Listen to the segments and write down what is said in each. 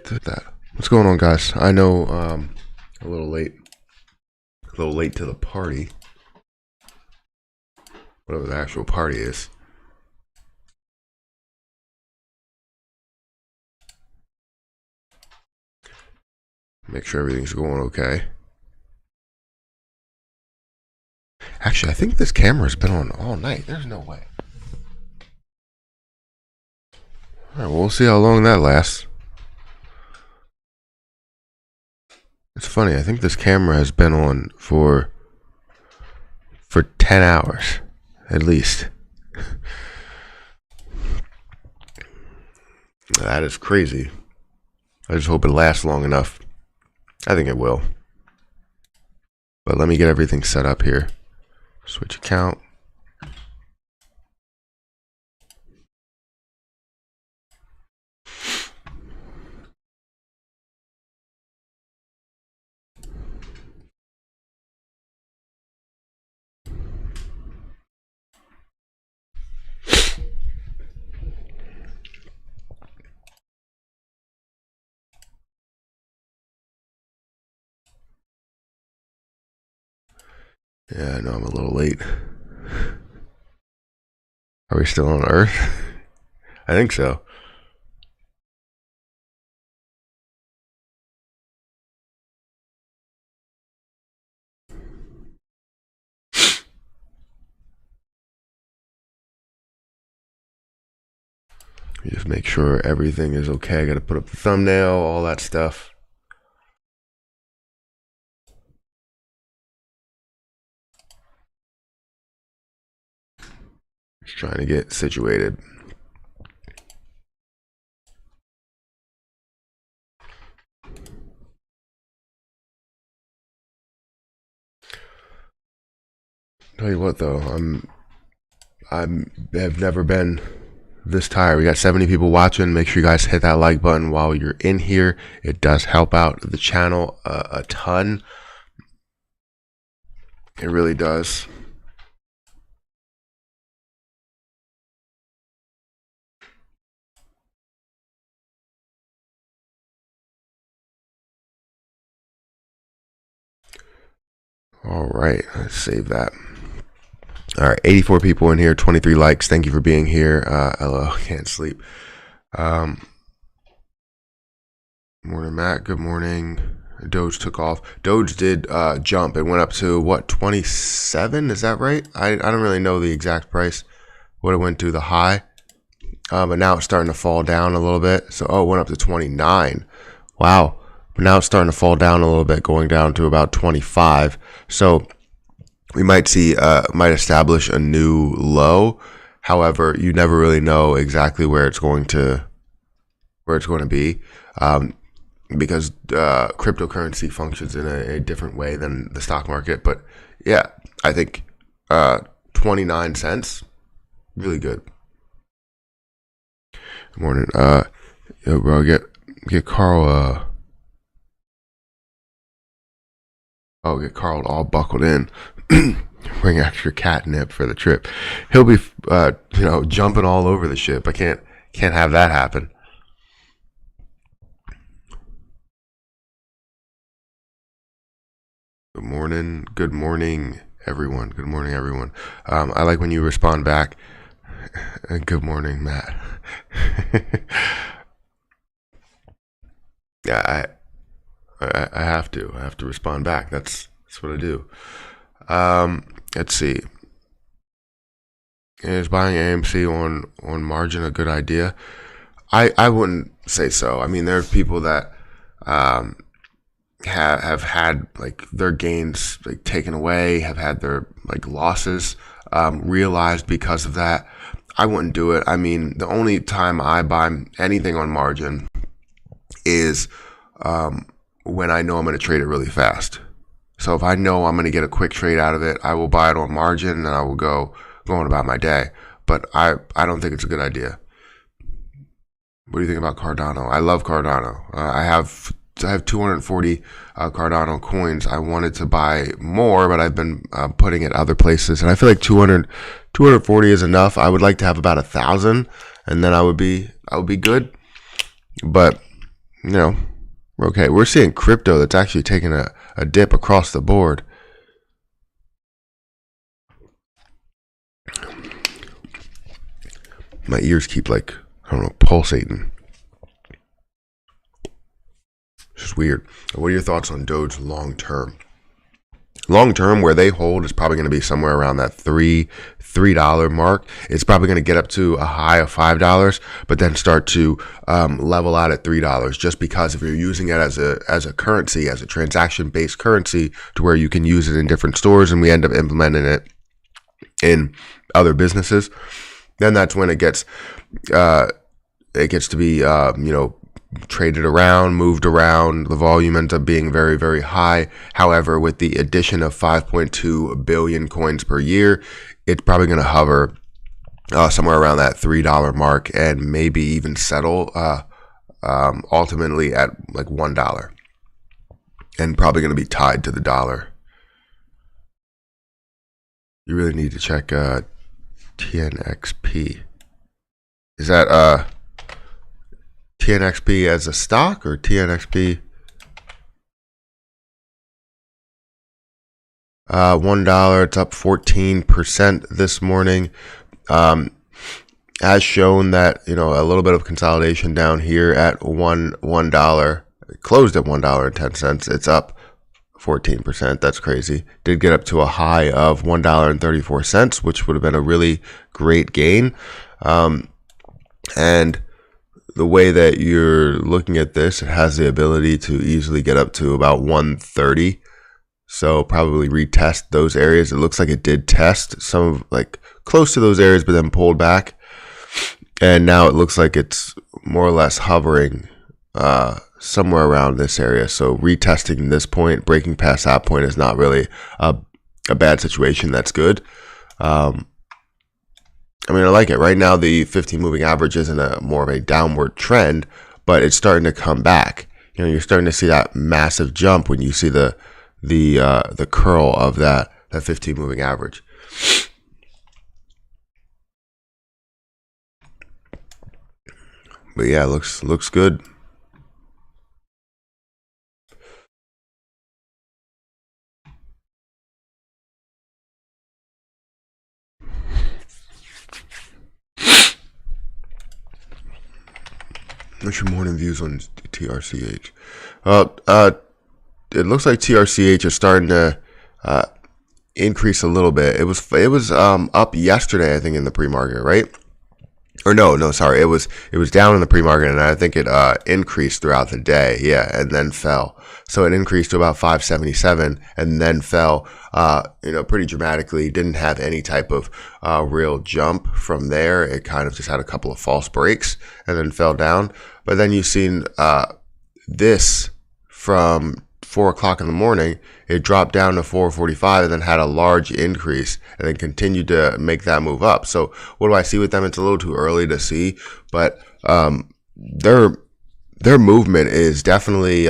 Did that. What's going on, guys? I know a little late to the party, whatever the actual party is. Make sure everything's going okay. Actually, I think this camera's been on all night. There's no way. All right, well, we'll see how long that lasts. It's funny. I think this camera has been on for 10 hours, at least. That is crazy. I just hope it lasts long enough. I think it will. But let me get everything set up here. Switch account. Yeah, I know I'm a little late. Are we still on Earth? I think so. Just make sure everything is okay. I gotta put up the thumbnail, all that stuff. Just trying to get situated. Tell you what though, I've never been this tired. We got 70 people watching. Make sure you guys hit that like button while you're in here. It does help out the channel a ton. It really does. All right, let's save that. All right, 84 people in here, 23 likes. Thank you for being here. Hello, can't sleep. Morning, Matt. Good morning. Doge took off. Doge did jump. It went up to what, 27? Is that right? I don't really know the exact price. What it went to, the high. But now it's starting to fall down a little bit. So, it went up to 29. Wow. But now it's starting to fall down a little bit, going down to about 25. So we might see, might establish a new low. However, you never really know exactly where it's going to be, because cryptocurrency functions in a different way than the stock market. But yeah, I think 29 cents, really good. Good morning. Yo, bro, get Carl. Get Carl all buckled in. Bring extra catnip for the trip. He'll be, jumping all over the ship. I can't have that happen. Good morning, everyone. Good morning, everyone. I like when you respond back. Good morning, Matt. Yeah, I have to respond back. That's what I do. Let's see. Is buying AMC on margin a good idea? I wouldn't say so. I mean, there are people that have had like their gains like taken away, have had their like losses realized because of that. I wouldn't do it. I mean, the only time I buy anything on margin is when I know I'm going to trade it really fast. So if I know I'm going to get a quick trade out of it, I will buy it on margin and I will go on about my day. But I don't think it's a good idea. What do you think about Cardano? I love Cardano. I have 240 Cardano coins. I wanted to buy more, but I've been putting it other places, and I feel like 240 is enough. I would like to have about 1,000, and then I would be good. But you know, okay. We're seeing crypto that's actually taking a dip across the board. My ears keep like, I don't know, pulsating. It's just weird. What are your thoughts on Doge long term? Long term, where they hold is probably going to be somewhere around that $3 mark. It's probably going to get up to a high of $5, but then start to level out at $3. Just because if you're using it as a currency, as a transaction based currency, to where you can use it in different stores, and we end up implementing it in other businesses, then that's when it gets to be traded around, moved around. The volume ends up being very, very high. However, with the addition of 5.2 billion coins per year, it's probably going to hover somewhere around that $3 mark, and maybe even settle ultimately at like $1, and probably going to be tied to the dollar. You really need to check TNXP. Is that TNXP as a stock, or TNXP? $1. It's up 14% this morning. Has shown that, a little bit of consolidation down here at $1. It closed at $1.10. It's up 14%. That's crazy. Did get up to a high of $1.34, which would have been a really great gain. And the way that you're looking at this, it has the ability to easily get up to about 130. So probably retest those areas. It looks like it did test some of like close to those areas, but then pulled back. And now it looks like it's more or less hovering somewhere around this area. So retesting this point, breaking past that point, is not really a bad situation. That's good. I like it. Right now, the 15 moving average is in a more of a downward trend, but it's starting to come back. You're starting to see that massive jump when you see the curl of that 15 moving average. But yeah, looks good. What's your morning views on TRCH? It looks like TRCH is starting to increase a little bit. It was up yesterday, I think, in the pre-market, right? Or no, sorry. It was down in the pre-market, and I think it increased throughout the day. Yeah, and then fell. So it increased to about 577, and then fell pretty dramatically. Didn't have any type of real jump from there. It kind of just had a couple of false breaks and then fell down. But then you've seen this from 4 o'clock in the morning. It dropped down to 4:45 and then had a large increase and then continued to make that move up. So what do I see with them? It's a little too early to see, but their movement is definitely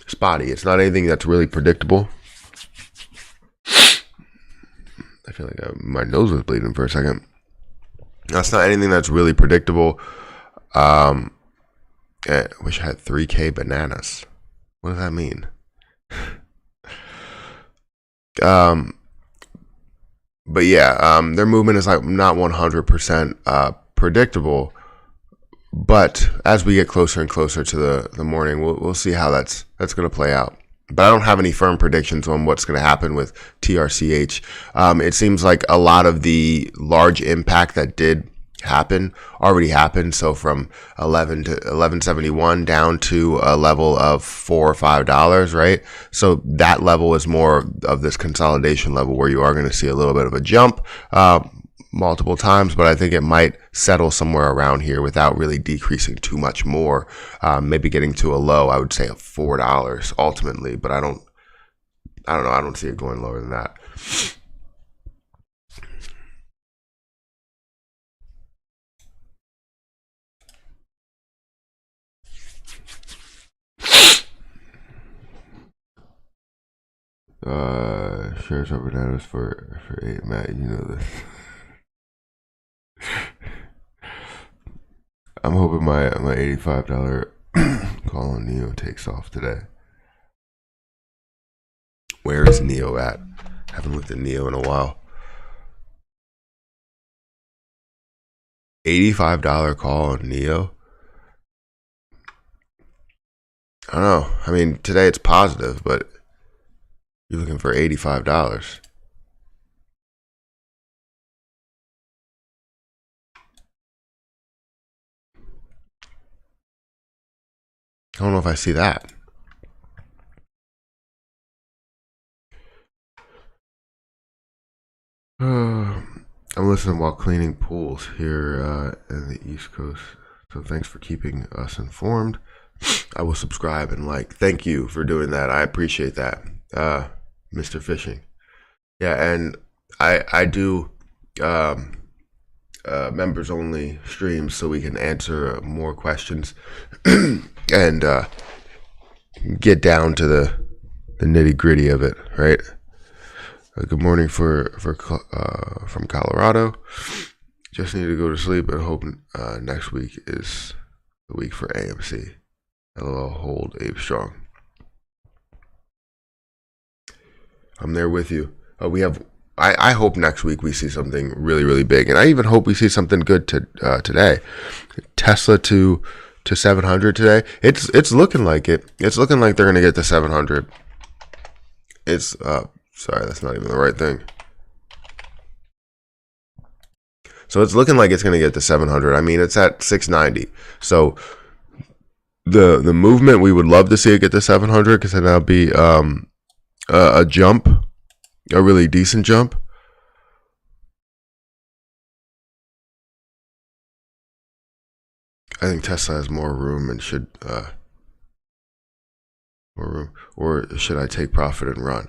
spotty. It's not anything that's really predictable. I feel like my nose was bleeding for a second. That's not anything that's really predictable. I wish I had 3K bananas. What does that mean? But yeah, their movement is like not 100% predictable. But as we get closer and closer to the morning, we'll see how that's going to play out. But I don't have any firm predictions on what's going to happen with TRCH. It seems like a lot of the large impact that did happen already happened. So from 1171 down to a level of $4 or $5, right? So that level is more of this consolidation level where you are going to see a little bit of a jump multiple times, but I think it might settle somewhere around here without really decreasing too much more. Maybe getting to a low, I would say, of $4 ultimately, but I don't know. I don't see it going lower than that. Shares are bananas for 8, Matt. You know this. I'm hoping my $85 call call on Neo takes off today. Where is Neo at? I haven't looked at Neo in a while. $85 call on Neo. I don't know. I mean, today it's positive, but you're looking for $85. I don't know if I see that. I'm listening while cleaning pools here in the East Coast. So thanks for keeping us informed. I will subscribe and like. Thank you for doing that. I appreciate that, Mr. Fishing. Yeah, and I do members only streams so we can answer more questions and get down to the nitty gritty of it, right? Good morning from Colorado. Just need to go to sleep and hope next week is the week for AMC. LOL, hold Abe strong. I'm there with you. We have. I hope next week we see something really, really big, and I even hope we see something good today. Tesla to 700 today. It's looking like it. It's looking like they're gonna get to 700. It's sorry, that's not even the right thing. So it's looking like it's gonna get to 700. I mean, it's at 690. So the movement, we would love to see it get to 700 because then that'll be a jump, a really decent jump. I think Tesla has more room and should more room, or should I take profit and run?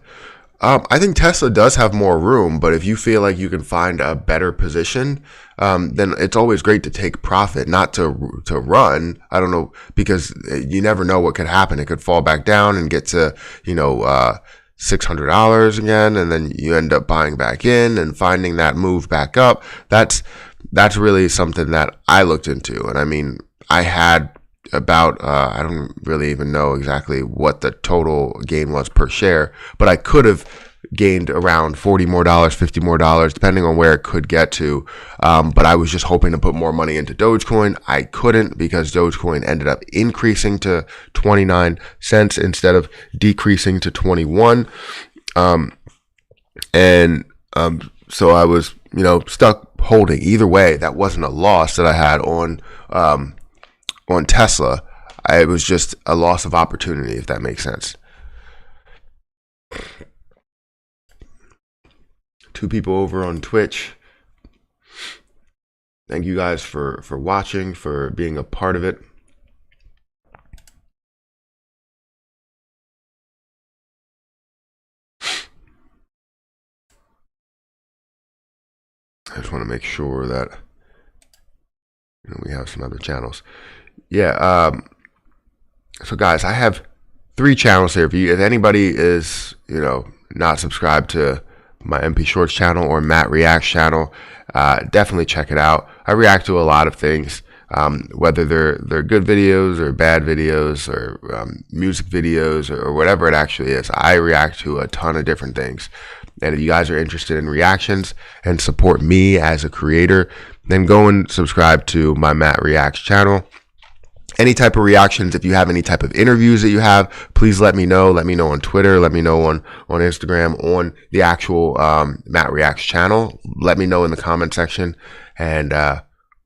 I think Tesla does have more room, but if you feel like you can find a better position, then it's always great to take profit, not to run. I don't know, because you never know what could happen. It could fall back down and get to, $600 again, and then you end up buying back in and finding that move back up. That's really something that I looked into. And I mean, I had about I don't really even know exactly what the total gain was per share, but I could have gained around $40 more, $50 more, depending on where it could get to. But I was just hoping to put more money into Dogecoin. I couldn't, because Dogecoin ended up increasing to 29 cents instead of decreasing to 21. So I was, stuck holding. Either way, that wasn't a loss that I had on Tesla. It was just a loss of opportunity, if that makes sense. 2 people over on Twitch. Thank you guys for watching, for being a part of it. I just want to make sure that we have some other channels. Yeah. So guys, I have 3 channels here. If anybody is not subscribed to my MP Shorts channel or Matt Reacts channel, definitely check it out. I react to a lot of things, whether they're good videos or bad videos or music videos or whatever it actually is. I react to a ton of different things. And if you guys are interested in reactions and support me as a creator, then go and subscribe to my Matt Reacts channel. Any type of reactions, if you have any type of interviews that you have, please let me know. Let me know on Twitter. Let me know on Instagram, on the actual Matt Reacts channel. Let me know in the comment section, and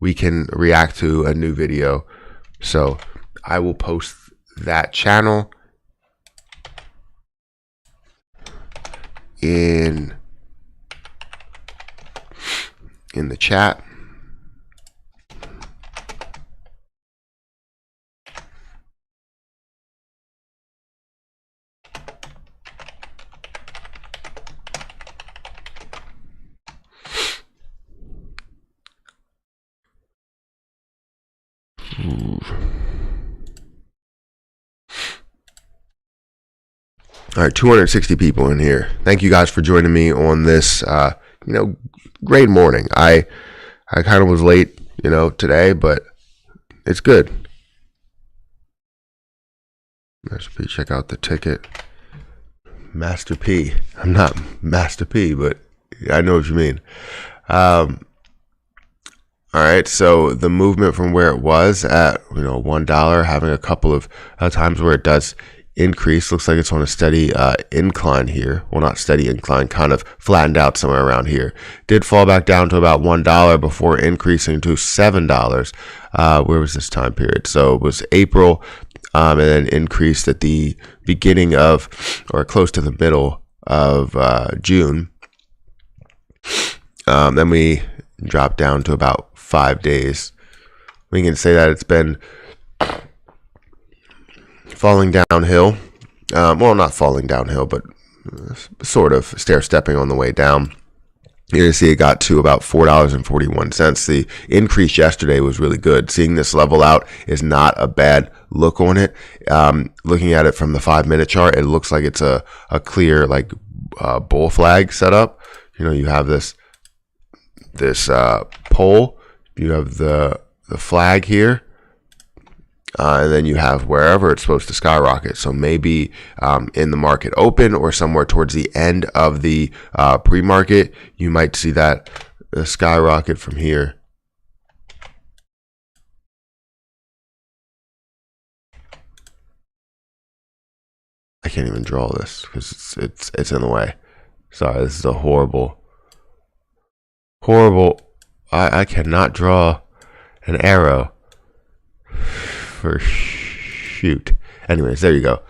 we can react to a new video. So I will post that channel in the chat. All right, 260 people in here. Thank you guys for joining me on this, great morning. I kind of was late, today, but it's good. Master P, check out the ticket. Master P. I'm not Master P, but I know what you mean. All right, so the movement from where it was at, $1, having a couple of times where it does increase, looks like it's on a steady incline here. Well, not steady incline, kind of flattened out somewhere around here. Did fall back down to about $1 before increasing to $7. Where was this time period? So it was April, and then increased at the beginning of, or close to the middle of June. Then we dropped down to about 5 days. We can say that it's been falling downhill. Well, not falling downhill, but sort of stair-stepping on the way down. You're going to see it got to about $4.41. The increase yesterday was really good. Seeing this level out is not a bad look on it. Looking at it from the 5-minute chart, it looks like it's a clear bull flag setup. You have this pole. You have the flag here. And then you have wherever it's supposed to skyrocket. So maybe in the market open or somewhere towards the end of the pre-market, you might see that skyrocket from here. I can't even draw this because it's in the way. Sorry, this is a horrible. I cannot draw an arrow. For shoot. Anyways, there you go.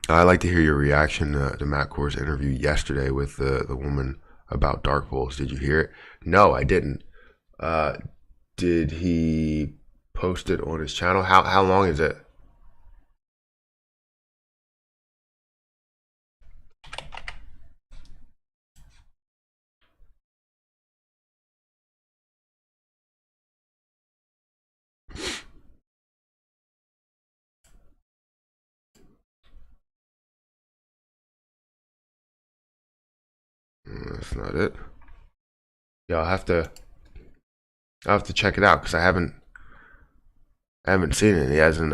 I'd like to hear your reaction to Matt Core's interview yesterday with the woman about dark pools. Did you hear it? No, I didn't. Did he post it on his channel? How long is it? That's not it. Yeah, I'll have to check it out because I haven't seen it. He hasn't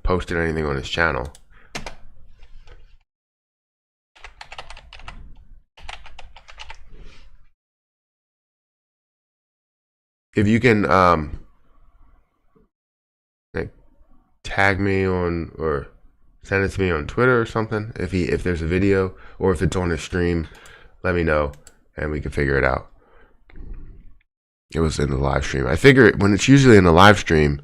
posted anything on his channel. If you can tag me on or send it to me on Twitter or something, if there's a video or if it's on his stream, let me know and we can figure it out. It was in the live stream. I figure when it's usually in the live stream,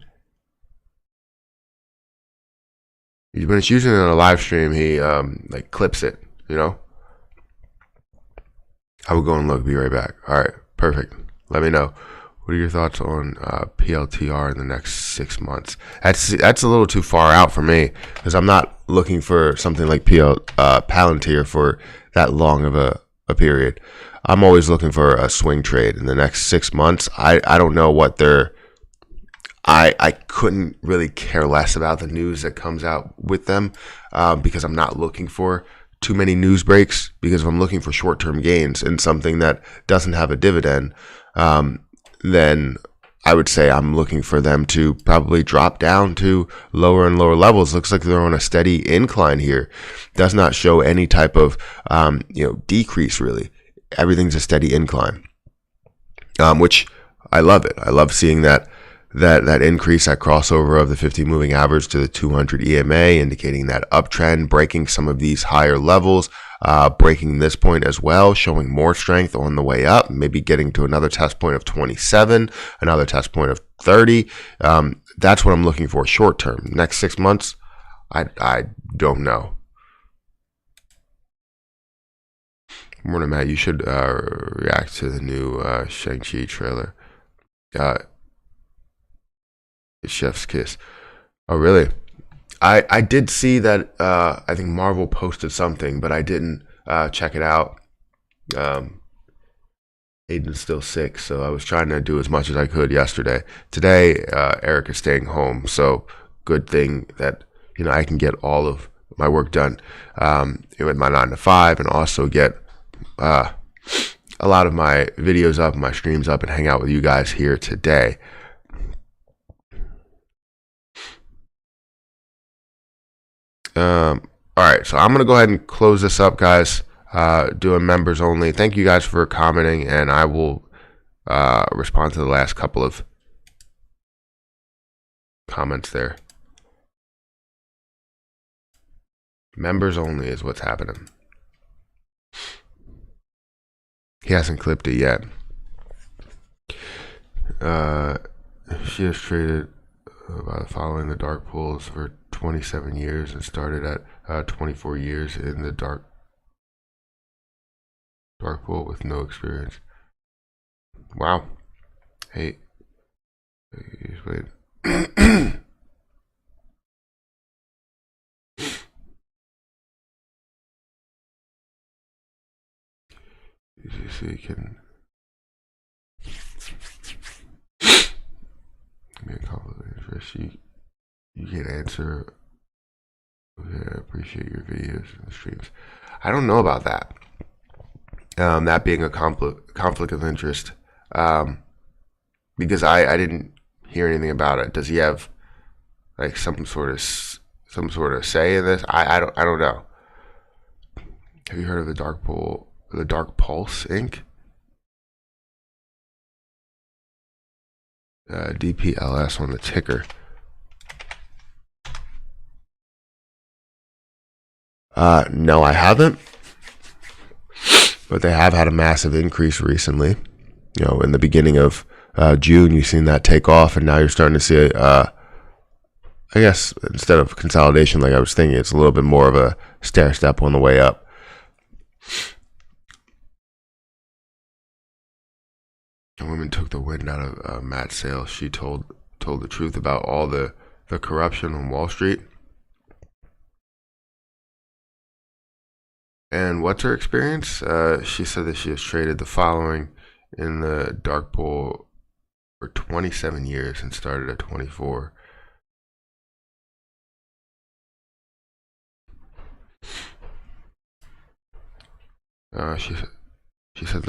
he clips it, I will go and look. Be right back. All right, perfect. Let me know. What are your thoughts on PLTR in the next 6 months? That's a little too far out for me because I'm not looking for something like Palantir for that long of a period. I'm always looking for a swing trade in the next 6 months. I don't know what they're. I couldn't really care less about the news that comes out with them because I'm not looking for too many news breaks, because if I'm looking for short-term gains in something that doesn't have a dividend, then I would say I'm looking for them to probably drop down to lower and lower levels. Looks like they're on a steady incline here. Does not show any type of decrease really. Everything's a steady incline, which I love it. I love seeing that increase, that crossover of the 50 moving average to the 200 EMA, indicating that uptrend, breaking some of these higher levels, breaking this point as well, showing more strength on the way up, maybe getting to another test point of 27, another test point of 30. That's what I'm looking for short term. Next 6 months, I don't know. Morning, Matt. You should react to the new Shang-Chi trailer. Chef's kiss. Oh, really? I did see that. I think Marvel posted something, but I didn't check it out. Aiden's still sick, so I was trying to do as much as I could yesterday. Today, Eric is staying home, so good thing that I can get all of my work done with my 9 to 5, and also get a lot of my videos up, my streams up, and hang out with you guys here today. All right, so I'm going to go ahead and close this up, guys. Doing members only. Thank you guys for commenting, and I will respond to the last couple of comments there. Members only is what's happening. He hasn't clipped it yet. She has traded by following the dark pools for 27 years and started at 24 years in the dark pool with no experience. Wow. Hey, wait. So you can give me a compliment interest. You can answer. Okay, I appreciate your videos and streams. I don't know about that. That being a conflict of interest, because I didn't hear anything about it. Does he have like some sort of say in this? I don't know. Have you heard of the Dark Pulse Inc? DPLS on the ticker. No, I haven't. But they have had a massive increase recently. You know, in the beginning of June, you've seen that take off, and now you're starting to see, I guess, instead of consolidation, like I was thinking, it's a little bit more of a stair step on the way up. A woman took the wind out of Matt's sails. She told the truth about all the corruption on Wall Street. And what's her experience? She said that she has traded the following in the dark pool for 27 years and started at 24. She said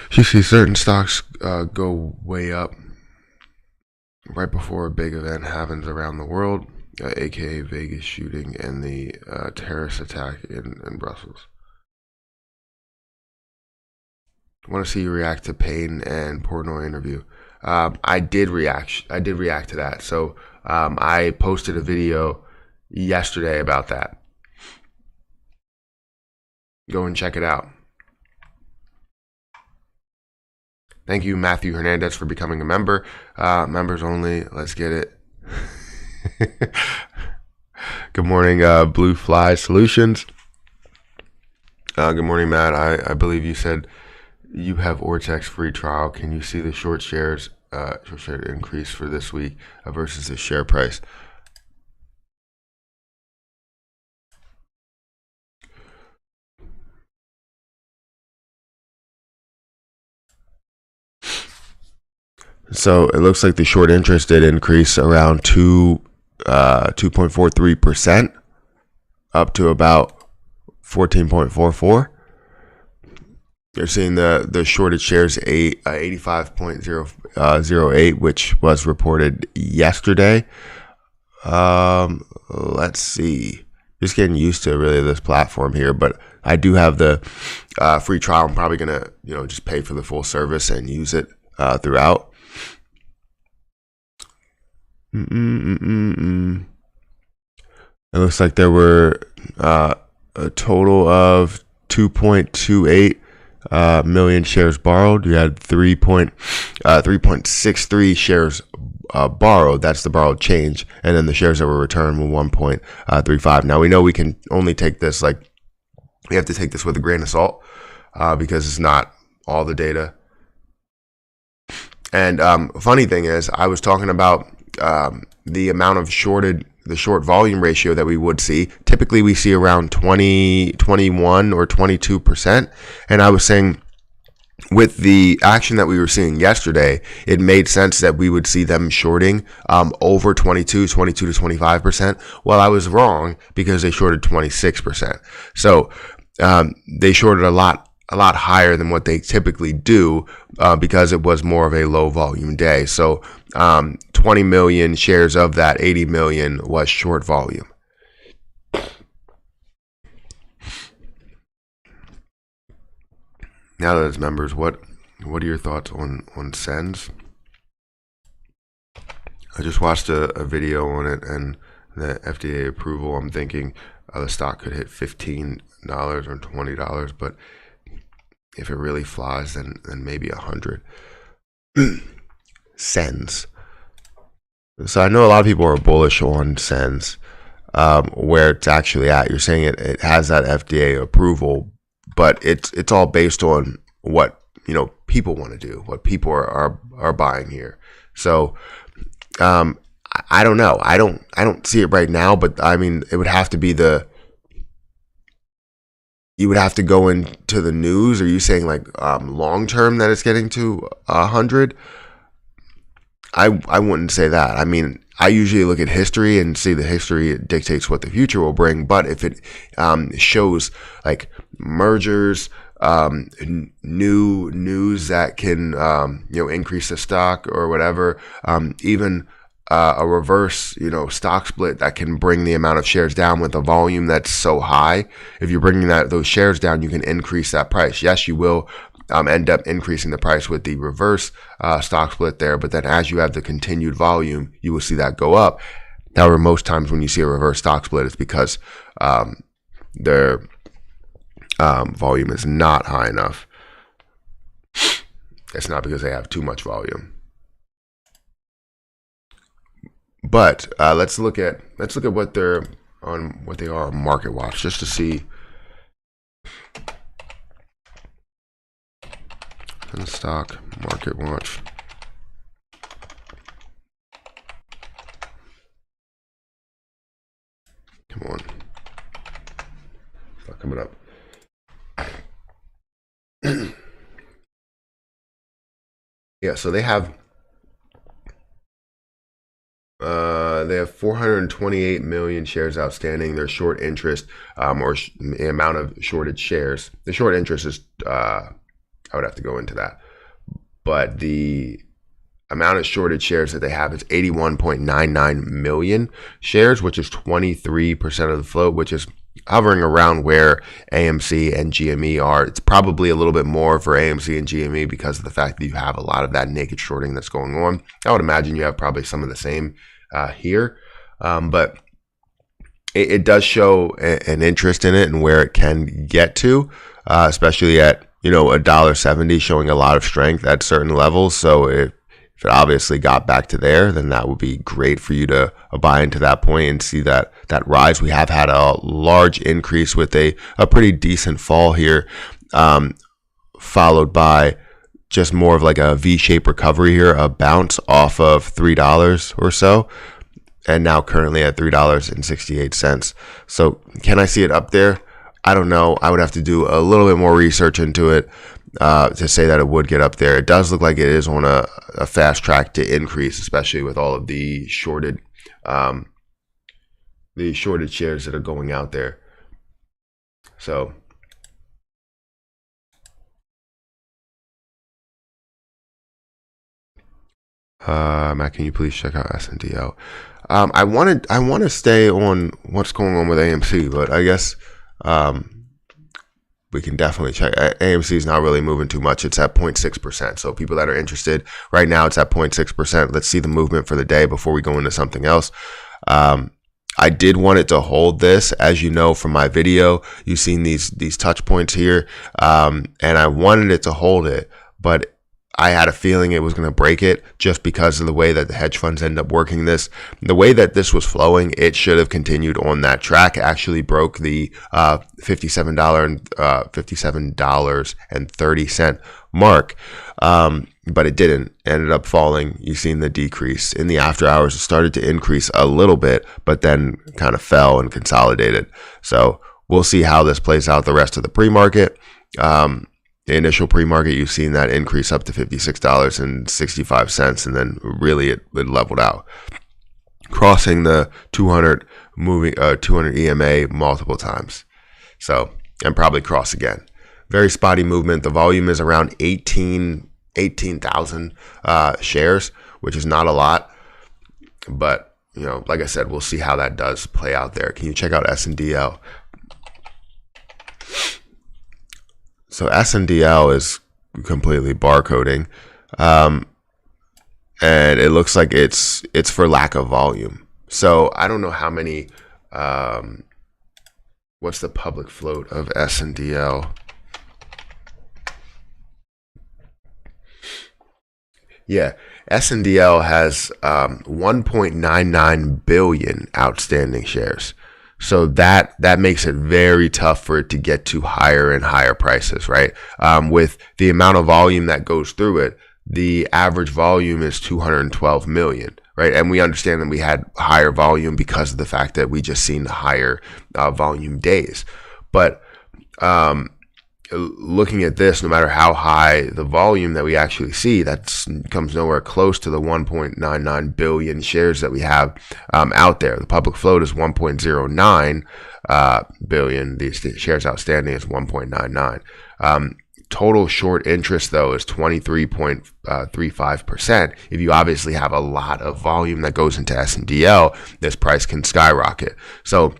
she sees certain stocks go way up right before a big event happens around the world, aka Vegas shooting and the terrorist attack in Brussels. I want to see you react to Payne and Portnoy interview. I did react to that. So I posted a video yesterday about that. Go and check it out. Thank you, Matthew Hernandez, for becoming a member. Members only. Let's get it. Good morning, Blue Fly Solutions. Good morning, Matt. I believe you said you have Ortex free trial. Can you see the short share increase for this week versus the share price? So it looks like the short interest did increase around 2.43%, up to about 14.44. You're seeing the shorted shares 85.008, which was reported yesterday. Let's see. Just getting used to really this platform here, but I do have the free trial. I'm probably gonna just pay for the full service and use it throughout. It looks like there were a total of 2.28 million shares borrowed. You had 3.63 shares borrowed. That's the borrowed change, and then the shares that were returned were 1.35. Now we know we can only take this we have to take this with a grain of salt because it's not all the data. And funny thing is, I was talking about the amount of the short volume ratio that we would see. Typically we see around 20, 21 or 22%. And I was saying with the action that we were seeing yesterday, it made sense that we would see them shorting over 22 to 25%. Well, I was wrong because they shorted 26%. So they shorted a lot higher than what they typically do because it was more of a low volume day. So 20 million shares of that 80 million was short volume. Now that it's members, what are your thoughts on Sens? I just watched a video on it and the FDA approval. I'm thinking the stock could hit $15 or $20, but if it really flies, then maybe 100 Sens. So I know a lot of people are bullish on Sens, where it's actually at. You're saying it has that FDA approval, but it's all based on what people want to do, what people are buying here. So I don't know. I don't see it right now, but I mean, it would have to be you would have to go into the news. Are you saying like long term that it's getting to 100? I wouldn't say that. I mean, I usually look at history and see the history dictates what the future will bring. But if it shows like mergers, new news that can increase the stock or whatever, even a reverse stock split that can bring the amount of shares down with a volume that's so high. If you're bringing those shares down, you can increase that price. Yes, you will end up increasing the price with the reverse stock split there, but then as you have the continued volume, you will see that go up. However, most times when you see a reverse stock split, it's because their volume is not high enough. It's not because they have too much volume. But let's look at what they are on Market Watch just to see. Stock Market Watch. Come on, it's not coming up. Yeah, so they have 428 million shares outstanding. Their short interest, or the amount of shorted shares. The short interest is, I would have to go into that, but the amount of shorted shares that they have is 81.99 million shares, which is 23% of the float, which is hovering around where AMC and GME are. It's probably a little bit more for AMC and GME because of the fact that you have a lot of that naked shorting that's going on. I would imagine you have probably some of the same here, but it does show an interest in it and where it can get to, especially at $1.70, showing a lot of strength at certain levels. So if it obviously got back to there, then that would be great for you to buy into that point and see that rise. We have had a large increase with a pretty decent fall here, followed by just more of like a V-shaped recovery here, a bounce off of $3 or so, and now currently at $3.68. So can I see it up there? I don't know. I would have to do a little bit more research into it to say that it would get up there. It does look like it is on a fast track to increase, especially with all of the shorted shares that are going out there. So Matt, can you please check out SNDL? I want to stay on what's going on with AMC, but I guess we can definitely check. AMC is not really moving too much. It's at 0.6%. So people that are interested right now, it's at 0.6%. Let's see the movement for the day before we go into something else. I did want it to hold this. As you know from my video, you've seen these touch points here, and I wanted it to hold it, but I had a feeling it was going to break it just because of the way that the hedge funds end up working this. The way that this was flowing, it should have continued on that track. It actually broke the $57.30 mark, but it didn't. It ended up falling. You've seen the decrease. In the after hours, it started to increase a little bit, but then kind of fell and consolidated. So we'll see how this plays out the rest of the pre-market. The initial pre-market, you've seen that increase up to $56.65, and then really it leveled out, crossing the 200 EMA multiple times. So, and probably cross again. Very spotty movement. The volume is around 18,000 shares, which is not a lot. But, like I said, we'll see how that does play out there. Can you check out SNDL? So SNDL is completely barcoding. And it looks like it's for lack of volume. So I don't know how many, what's the public float of SNDL? Yeah, SNDL has 1.99 billion outstanding shares. So that makes it very tough for it to get to higher and higher prices, right? With the amount of volume that goes through it, the average volume is 212 million, right? And we understand that we had higher volume because of the fact that we just seen higher volume days. But looking at this, no matter how high the volume that we actually see, that comes nowhere close to the 1.99 billion shares that we have out there. The public float is 1.09 billion. The shares outstanding is 1.99. Total short interest, though, is 23.35%. If you obviously have a lot of volume that goes into SNDL, this price can skyrocket. So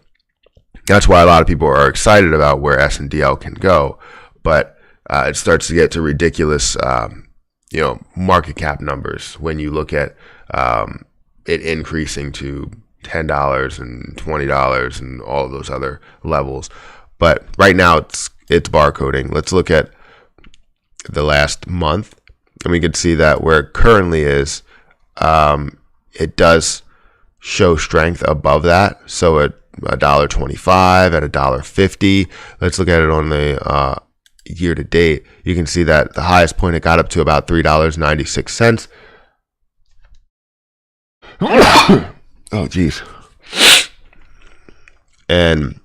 that's why a lot of people are excited about where SNDL can go. But it starts to get to ridiculous, market cap numbers when you look at it increasing to $10 and $20 and all of those other levels. But right now it's barcoding. Let's look at the last month, and we can see that where it currently is, it does show strength above that. So at $1.25, at $1.50. Let's look at it on the year to date. You can see that the highest point it got up to about $3.96. Oh geez. And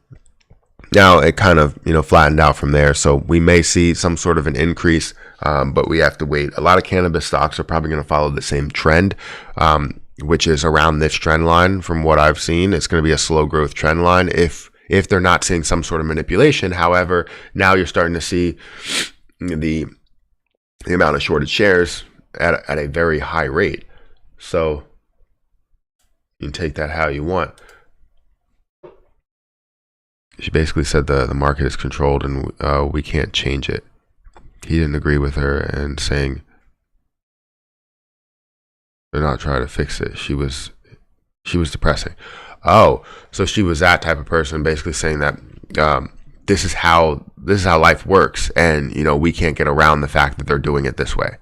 now it kind of flattened out from there. So we may see some sort of an increase, but we have to wait. A lot of cannabis stocks are probably going to follow the same trend, which is around this trend line. From what I've seen, it's going to be a slow growth trend line if they're not seeing some sort of manipulation. However, now you're starting to see the amount of shorted shares at a very high rate. So you can take that how you want. She basically said the market is controlled and we can't change it. He didn't agree with her and saying they're not trying to fix it. She was depressing. Oh, so she was that type of person, basically saying that this is how life works, and we can't get around the fact that they're doing it this way.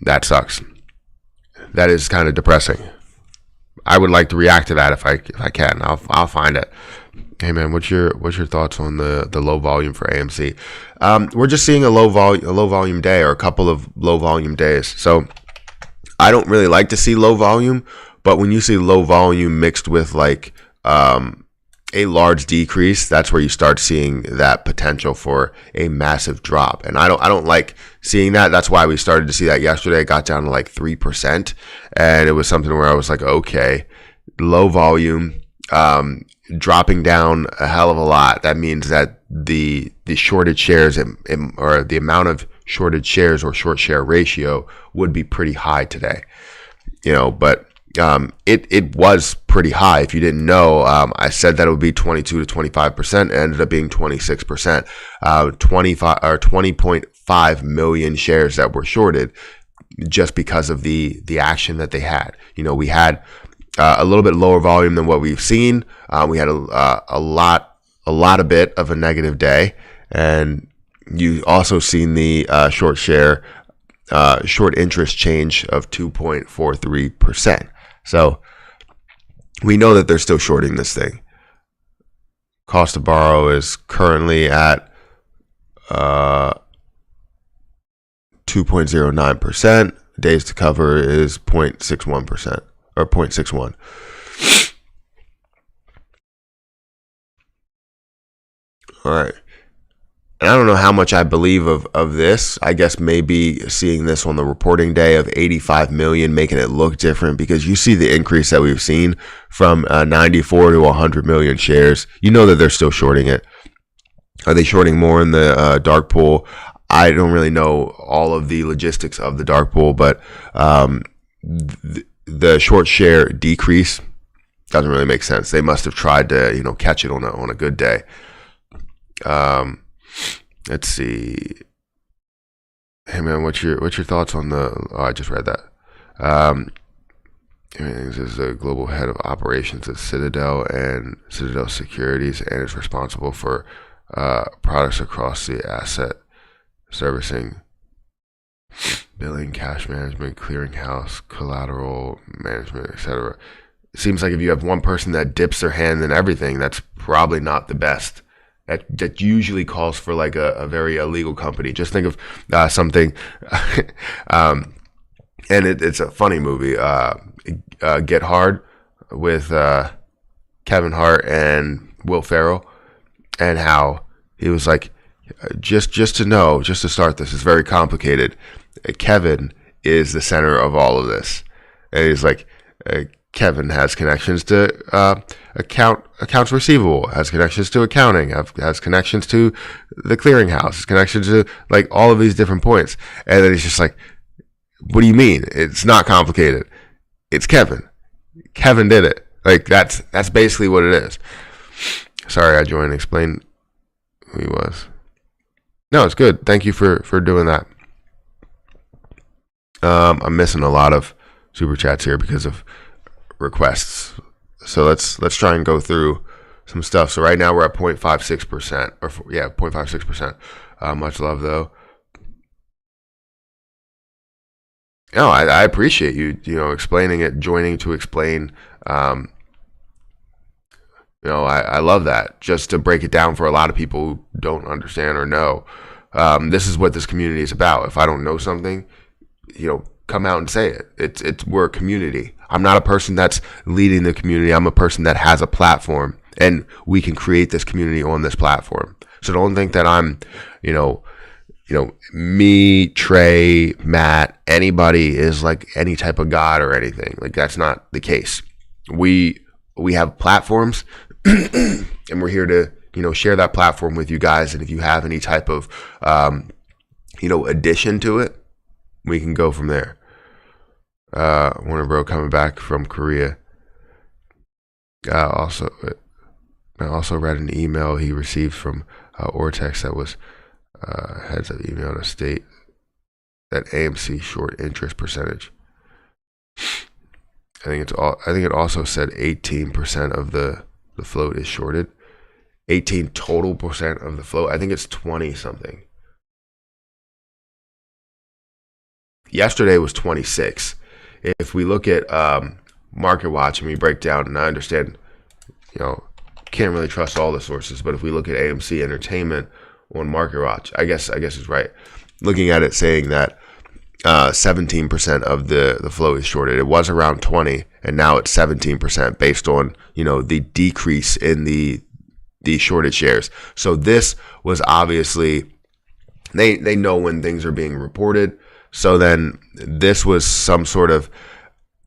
That sucks. That is kind of depressing. I would like to react to that if I can. I'll find it. Hey man, what's your thoughts on the low volume for AMC? We're just seeing a low volume day, or a couple of low volume days. So I don't really like to see low volume, but when you see low volume mixed with like a large decrease, that's where you start seeing that potential for a massive drop. And I don't like seeing that. That's why we started to see that yesterday. It got down to like 3%, and it was something where I was like, okay, low volume, dropping down a hell of a lot. That means that the shorted shares or the amount of shorted shares or short share ratio would be pretty high today. But it was pretty high. If you didn't know, I said that it would be 22 to 25%. It ended up being 26%. 20.5 million shares that were shorted just because of the action that they had. We had a little bit lower volume than what we've seen. We had a bit of a negative day, and you also seen the short interest change of 2.43%. So we know that they're still shorting this thing. Cost to borrow is currently at 2.09%. Days to cover is 0.61% or 0.61. All right. And I don't know how much I believe of this. I guess maybe seeing this on the reporting day of 85 million, making it look different, because you see the increase that we've seen from 94 to 100 million shares. You know that they're still shorting it. Are they shorting more in the dark pool? I don't really know all of the logistics of the dark pool, but the short share decrease doesn't really make sense. They must have tried to, catch it on a good day. Let's see. Hey man, what's your thoughts on the? Oh, I just read that. This is the global head of operations at Citadel and Citadel Securities, and is responsible for products across the asset servicing, billing, cash management, clearinghouse, collateral management, etc. It seems like if you have one person that dips their hand in everything, that's probably not the best. That usually calls for like a very illegal company. Just think of something, and it's a funny movie, Get Hard, with Kevin Hart and Will Ferrell, and how he was like, just to start this, it's very complicated. Kevin is the center of all of this, and he's like, Kevin has connections to accounts receivable, has connections to accounting, has connections to the clearinghouse, has connections to like all of these different points. And then he's just like, what do you mean? It's not complicated. It's Kevin. Kevin did it. Like that's basically what it is. Sorry, I joined. Explain who he was. No, it's good. Thank you for doing that. I'm missing a lot of super chats here because of requests. So let's try and go through some stuff. So right now we're at 0.56%, or 0.56%. Much love though. No, I appreciate you explaining it, joining to explain. I love that, just to break it down for a lot of people who don't understand or know. This is what this community is about. If I don't know something, come out and say it. We're a community. I'm not a person that's leading the community. I'm a person that has a platform, and we can create this community on this platform. So don't think that I'm, me, Trey, Matt, anybody is like any type of god or anything. Like that's not the case. We have platforms, and we're here to share that platform with you guys. And if you have any type of addition to it, we can go from there. Warner Bro coming back from Korea. I also read an email he received from Ortex that was heads of email to state that AMC short interest percentage. I think it also said 18% of the float is shorted. 18 total percent of the float. I think it's 20 something. Yesterday was 26. If we look at Market Watch and we break down, and I understand, can't really trust all the sources, but if we look at AMC Entertainment on Market Watch, I guess it's right. Looking at it saying that 17% of the flow is shorted. It was around 20, and now it's 17% based on the decrease in the shorted shares. So this was obviously they know when things are being reported. So then this was some sort of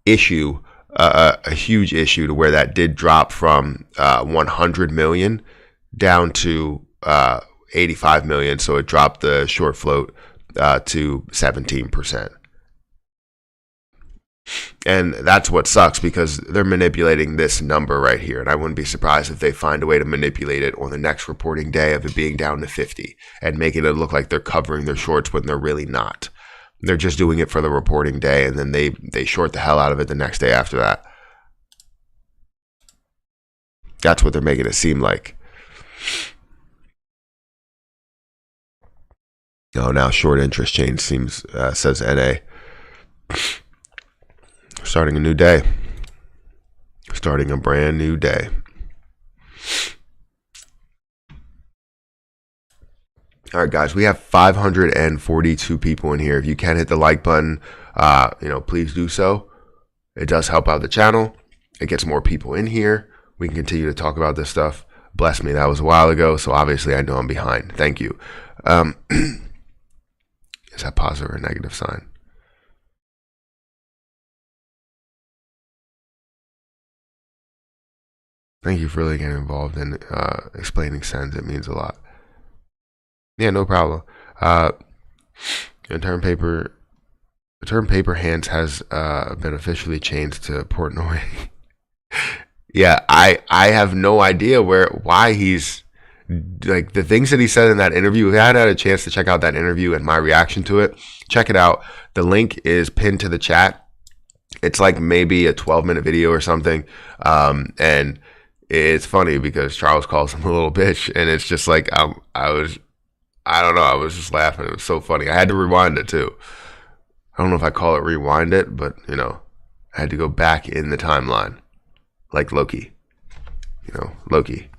issue, a huge issue, to where that did drop from 100 million down to 85 million. So it dropped the short float to 17%. And that's what sucks, because they're manipulating this number right here. And I wouldn't be surprised if they find a way to manipulate it on the next reporting day of it being down to 50 and making it look like they're covering their shorts when they're really not. They're just doing it for the reporting day, and then they short the hell out of it the next day after that. That's what they're making it seem like. Oh, now short interest change says NA. Starting a new day. Starting a brand new day. All right, guys, we have 542 people in here. If you can hit the like button, please do so. It does help out the channel. It gets more people in here. We can continue to talk about this stuff. Bless me, that was a while ago, so obviously I know I'm behind. Thank you. Is that positive or negative sign? Thank you for really getting involved in explaining sends. It means a lot. Yeah, no problem. In term paper The term paper hands has been officially changed to Portnoy. Yeah, I have no idea why he's like the things that he said in that interview. If I had a chance to check out that interview and my reaction to it, check it out. The link is pinned to the chat. It's like maybe a 12-minute video or something, and it's funny because Charles calls him a little bitch, and it's just like I don't know, I was just laughing. It was so funny. I had to rewind it too. I don't know if I call it rewind it, but I had to go back in the timeline, like Loki. Loki.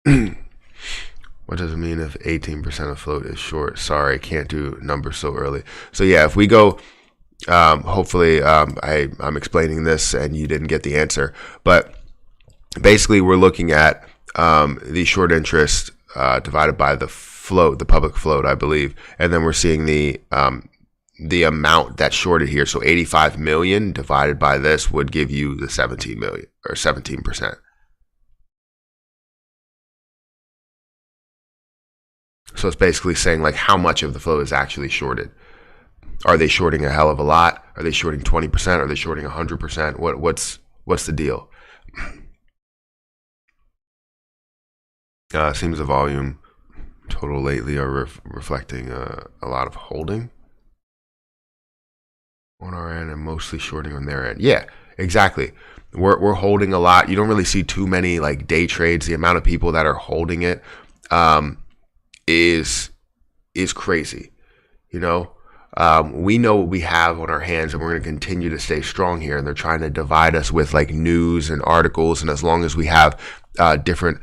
What does it mean if 18% of float is short? Sorry, can't do numbers so early. So yeah, if we go, hopefully I'm explaining this and you didn't get the answer, but basically we're looking at the short interest divided by the float, the public float, I believe, and then we're seeing the amount that's shorted here. So 85 million divided by this would give you the 17 million or 17%. So it's basically saying like how much of the float is actually shorted. Are they shorting a hell of a lot? Are they shorting 20%? Are they shorting 100%? What's the deal? Seems the volume total lately are reflecting a lot of holding on our end and mostly shorting on their end. Yeah, exactly. We're holding a lot. You don't really see too many like day trades. The amount of people that are holding it is crazy. We know what we have on our hands, and we're going to continue to stay strong here. And they're trying to divide us with like news and articles. And as long as we have different,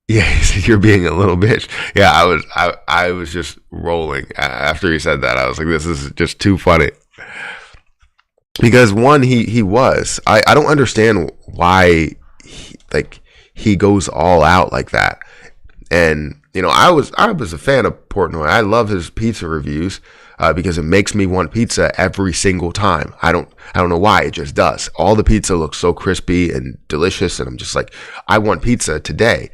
yeah, you're being a little bitch. Yeah, I was just rolling after he said that. I was like, this is just too funny. Because one, he was. I don't understand why he goes all out like that. And I was a fan of Portnoy. I love his pizza reviews because it makes me want pizza every single time. I don't know why, it just does. All the pizza looks so crispy and delicious, and I'm just like, I want pizza today.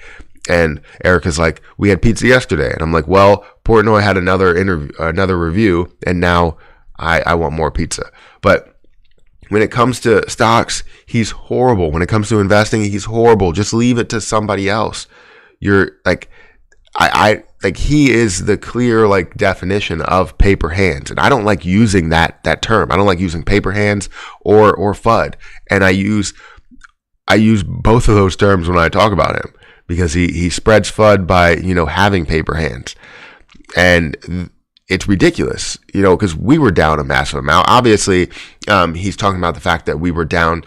And Erica's like, we had pizza yesterday, and I'm like, well, Portnoy had another review, and now I want more pizza. But when it comes to stocks, he's horrible. When it comes to investing, he's horrible. Just leave it to somebody else. You're like, I like, he is the clear like definition of paper hands, and I don't like using that term. I don't like using paper hands or FUD, and I use both of those terms when I talk about him because he spreads FUD by having paper hands, and it's ridiculous, because we were down a massive amount. Obviously, he's talking about the fact that we were down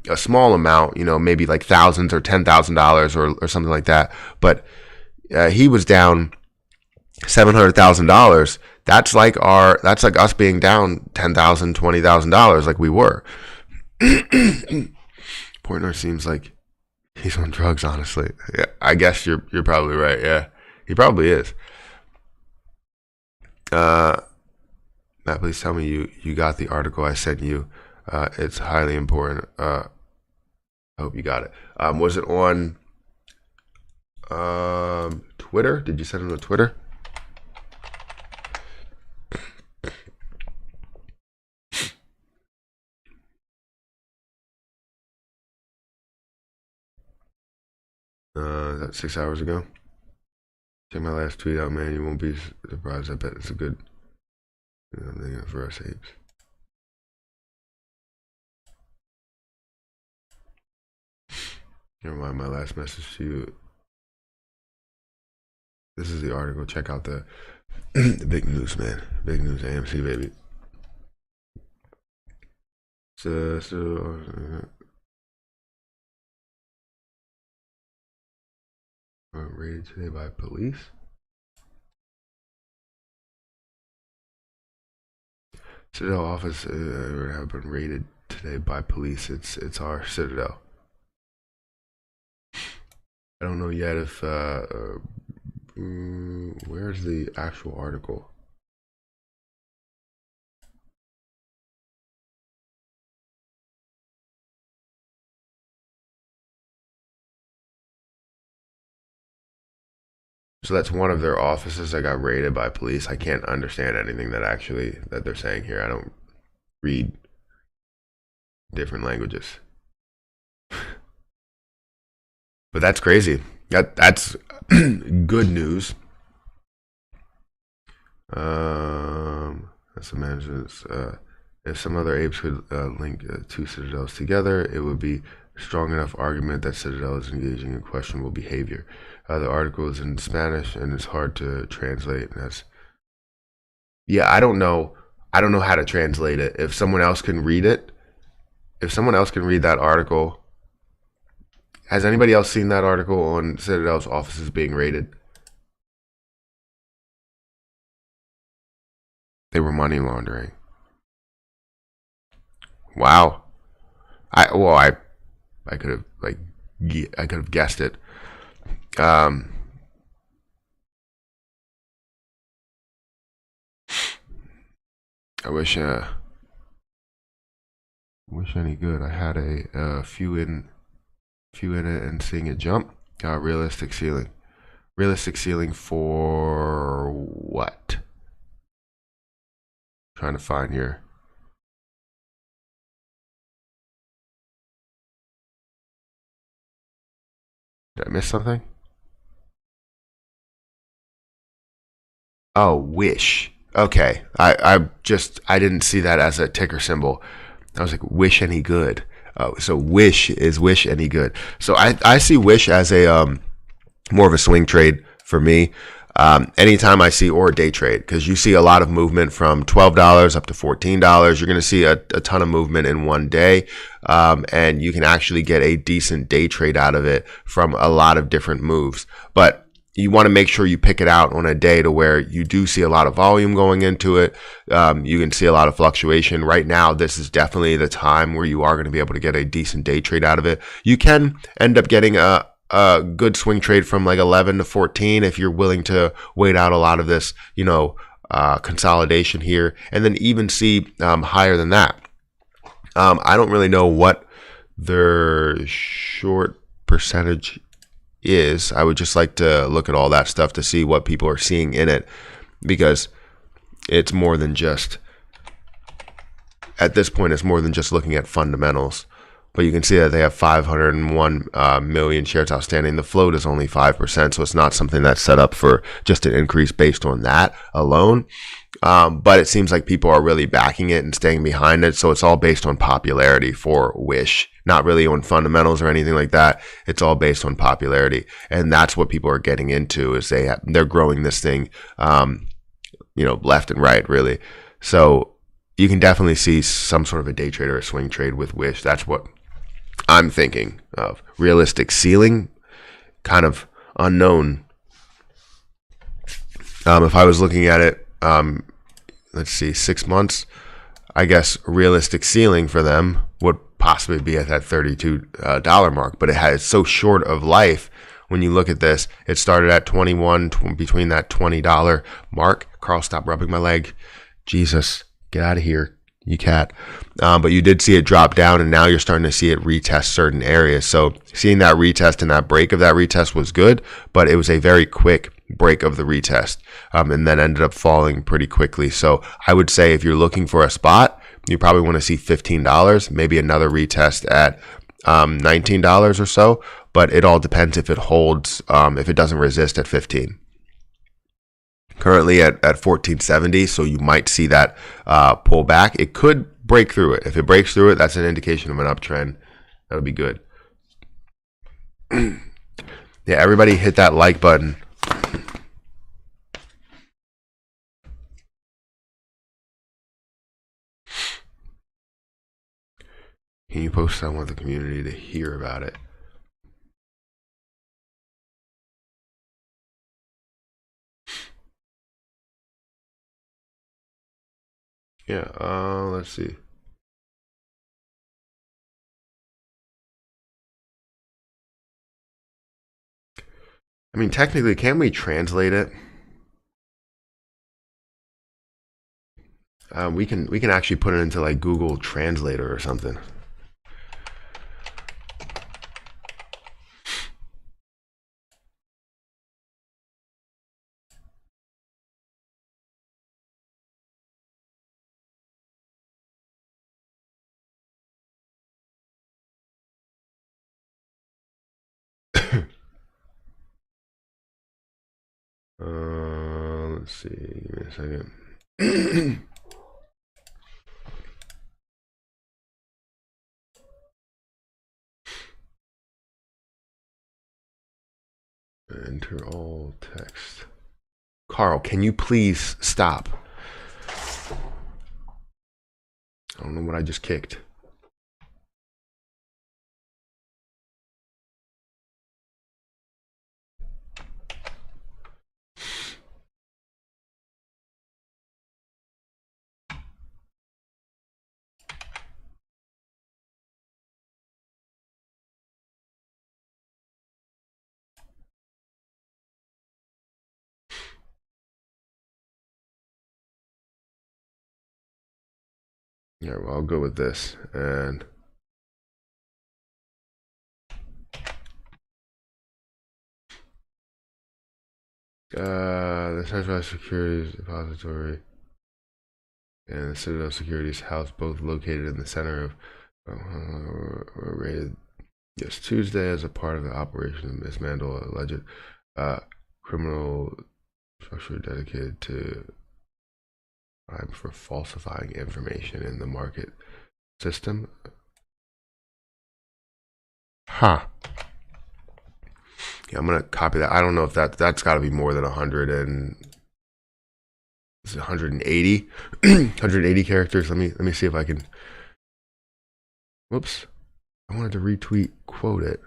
a small amount, maybe like thousands or $10,000 or something like that. But he was down $700,000. That's like us being down $10,000, $20,000 like we were. Portnoy seems like he's on drugs, honestly. Yeah, I guess you're probably right. Yeah, he probably is. Matt, please tell me you got the article I sent you. It's highly important. I hope you got it. Was it on Twitter? Did you send it on Twitter? That 6 hours ago. Check my last tweet out, man. You won't be surprised. I bet it's a good thing for us apes. Never mind my last message to you. This is the article. Check out the big news, man. Big news, AMC, baby. Raided today by police. Citadel office have been raided today by police. It's our Citadel. I don't know yet if where's the actual article? So that's one of their offices that got raided by police. I can't understand anything that they're saying here. I don't read different languages. But that's crazy. That's good news. That's the management's. If some other apes could link two citadels together, it would be a strong enough argument that Citadel is engaging in questionable behavior. The article is in Spanish and it's hard to translate. Yeah, I don't know. I don't know how to translate it. If someone else can read it, if someone else can read that article, has anybody else seen that article on Citadel's offices being raided? They were money laundering. Wow. I could have I could have guessed it. I wish any good. I had a few in it and seeing it jump. Realistic ceiling. Realistic ceiling for what? Trying to find here. Did I miss something? Oh, Wish. Okay. I didn't see that as a ticker symbol. I was like, Wish any good. So Wish is Wish any good. So I see Wish as a more of a swing trade for me. Anytime I see, or a day trade, because you see a lot of movement from $12 up to $14. You're going to see a ton of movement in one day. And you can actually get a decent day trade out of it from a lot of different moves. But you want to make sure you pick it out on a day to where you do see a lot of volume going into it. You can see a lot of fluctuation. Right now, this is definitely the time where you are going to be able to get a decent day trade out of it. You can end up getting a good swing trade from like 11 to 14 if you're willing to wait out a lot of this, consolidation here, and then even see higher than that. I don't really know what their short percentage is. I would just like to look at all that stuff to see what people are seeing in it, because it's more than just, at this point, it's more than just looking at fundamentals. But you can see that they have 501 million shares outstanding. The float is only 5%, so it's not something that's set up for just an increase based on that alone. But it seems like people are really backing it and staying behind it, so it's all based on popularity for Wish, not really on fundamentals or anything like that. It's all based on popularity, and that's what people are getting into. Is they're growing this thing, left and right, really. So you can definitely see some sort of a day trade or a swing trade with Wish. That's what I'm thinking of. Realistic ceiling, kind of unknown. If I was looking at it, let's see, 6 months, I guess realistic ceiling for them would possibly be at that $32 mark, but it's so short of life. When you look at this, it started at 21, between that $20 mark. Carl, stop rubbing my leg. Jesus, get out of here, you cat. But you did see it drop down, and now you're starting to see it retest certain areas. So seeing that retest and that break of that retest was good, but it was a very quick break of the retest, and then ended up falling pretty quickly. So I would say if you're looking for a spot, you probably want to see $15, maybe another retest at $19 or so, but it all depends if it holds, if it doesn't resist at 15. Currently at 1470, so you might see that pull back. It could break through it. If it breaks through it, that's an indication of an uptrend. That would be good. Yeah, everybody hit that like button. Can you post? I want the community to hear about it. Yeah, let's see. I mean, technically, can we translate it? We can actually put it into like Google Translator or something. Let's see. Give me a second. Enter all text. Carl, can you please stop? I don't know what I just kicked. Yeah, well, I'll go with this. And the centralized securities depository and the Citadel Securities House, both located in the center of, were raided yes Tuesday as a part of the operation to dismantle alleged criminal structure dedicated to crime for falsifying information in the market system. Huh. Yeah, I'm gonna copy that. I don't know if that's got to be more than 100 and is it 180 180 characters. Let me see if I can. Whoops, I wanted to retweet quote it.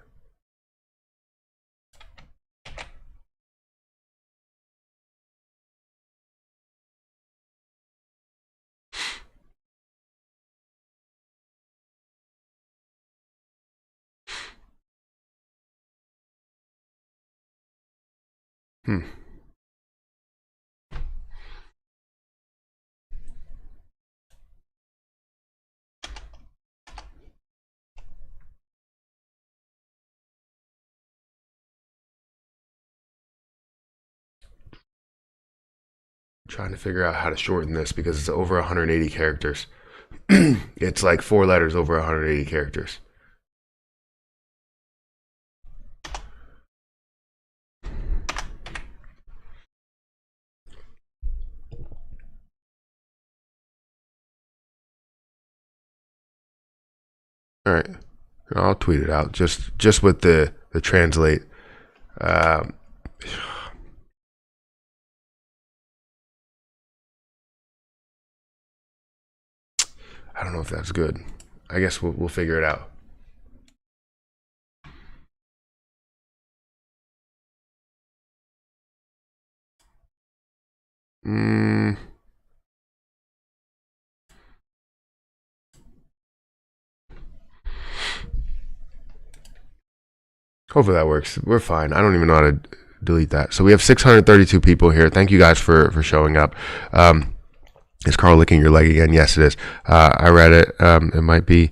Trying to figure out how to shorten this because it's over 180 characters. It's like 4 letters over 180 characters. All right, I'll tweet it out just with the translate. I don't know if that's good. I guess we'll figure it out. Hopefully that works. We're fine. I don't even know how to delete that. So we have 632 people here. Thank you guys for showing up. Is Carl licking your leg again? Yes, it is. I read it. It might be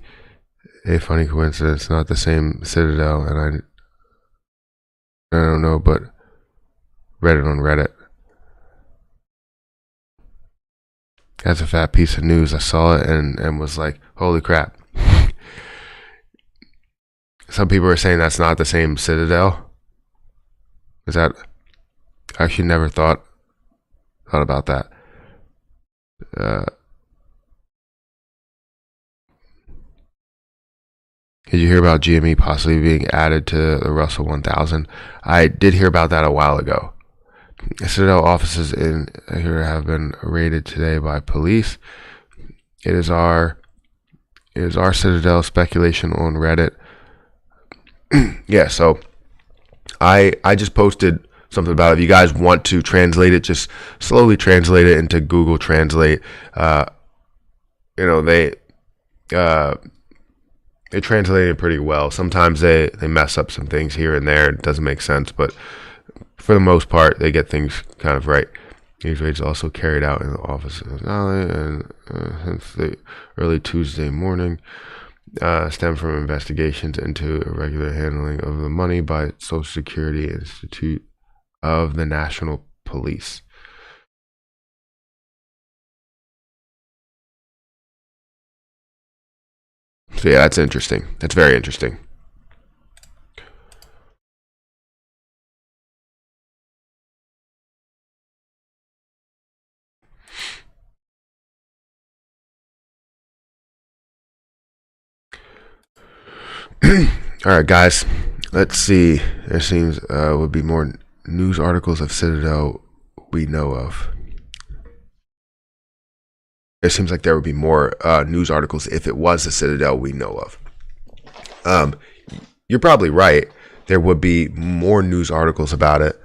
a funny coincidence, not the same Citadel, and I don't know, but read it on Reddit. That's a fat piece of news. I saw it and was like, holy crap. Some people are saying that's not the same Citadel. Is that? I actually never thought about that. Did you hear about GME possibly being added to the Russell 1000? I did hear about that a while ago. Citadel offices in here have been raided today by police. It is our Citadel speculation on Reddit. Yeah, so I just posted something about it. If you guys want to translate it, just slowly translate it into Google Translate. They translate it pretty well. Sometimes they mess up some things here and there. It doesn't make sense, but for the most part, they get things kind of right. These raids also carried out in the office of and since the early Tuesday morning. Stem from investigations into irregular handling of the money by Social Security Institute of the National Police. So yeah, that's interesting. That's very interesting. All right, guys. Let's see. There seems would be more news articles of Citadel we know of. It seems like there would be more news articles if it was the Citadel we know of. You're probably right. There would be more news articles about it,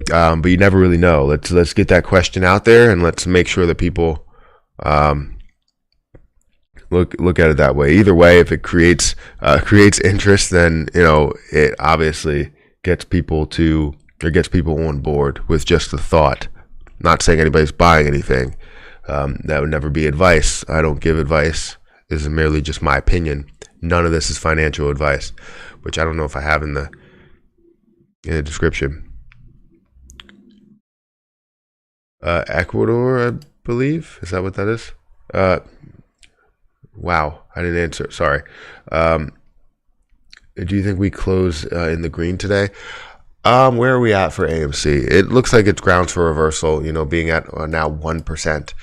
but you never really know. Let's get that question out there, and let's make sure that people look at it that way. Either way, if it creates interest, then it obviously gets people on board with just the thought. Not saying anybody's buying anything. That would never be advice. I don't give advice. This is merely just my opinion. None of this is financial advice, which I don't know if I have in the description. Ecuador, I believe. Is that what that is? Wow, I didn't answer. Sorry. Do you think we close in the green today? Where are we at for AMC? It looks like it's grounds for reversal, being at now 1%.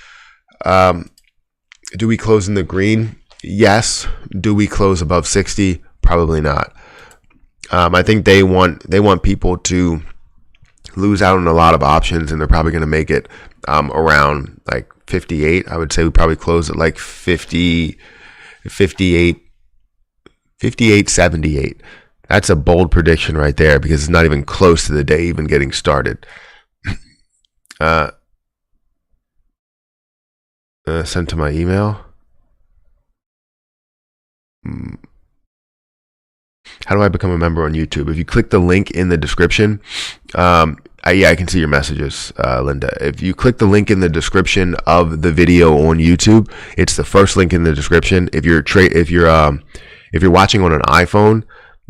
Do we close in the green? Yes. Do we close above 60? Probably not. I think they want people to lose out on a lot of options, and they're probably going to make it around like 58. I would say we probably close at like 50, 58, 58, 78. That's a bold prediction right there, because it's not even close to the day even getting started. Sent to my email. How do I become a member on YouTube? If you click the link in the description, I can see your messages, Linda. If you click the link in the description of the video on YouTube, it's the first link in the description. If you're watching on an iPhone,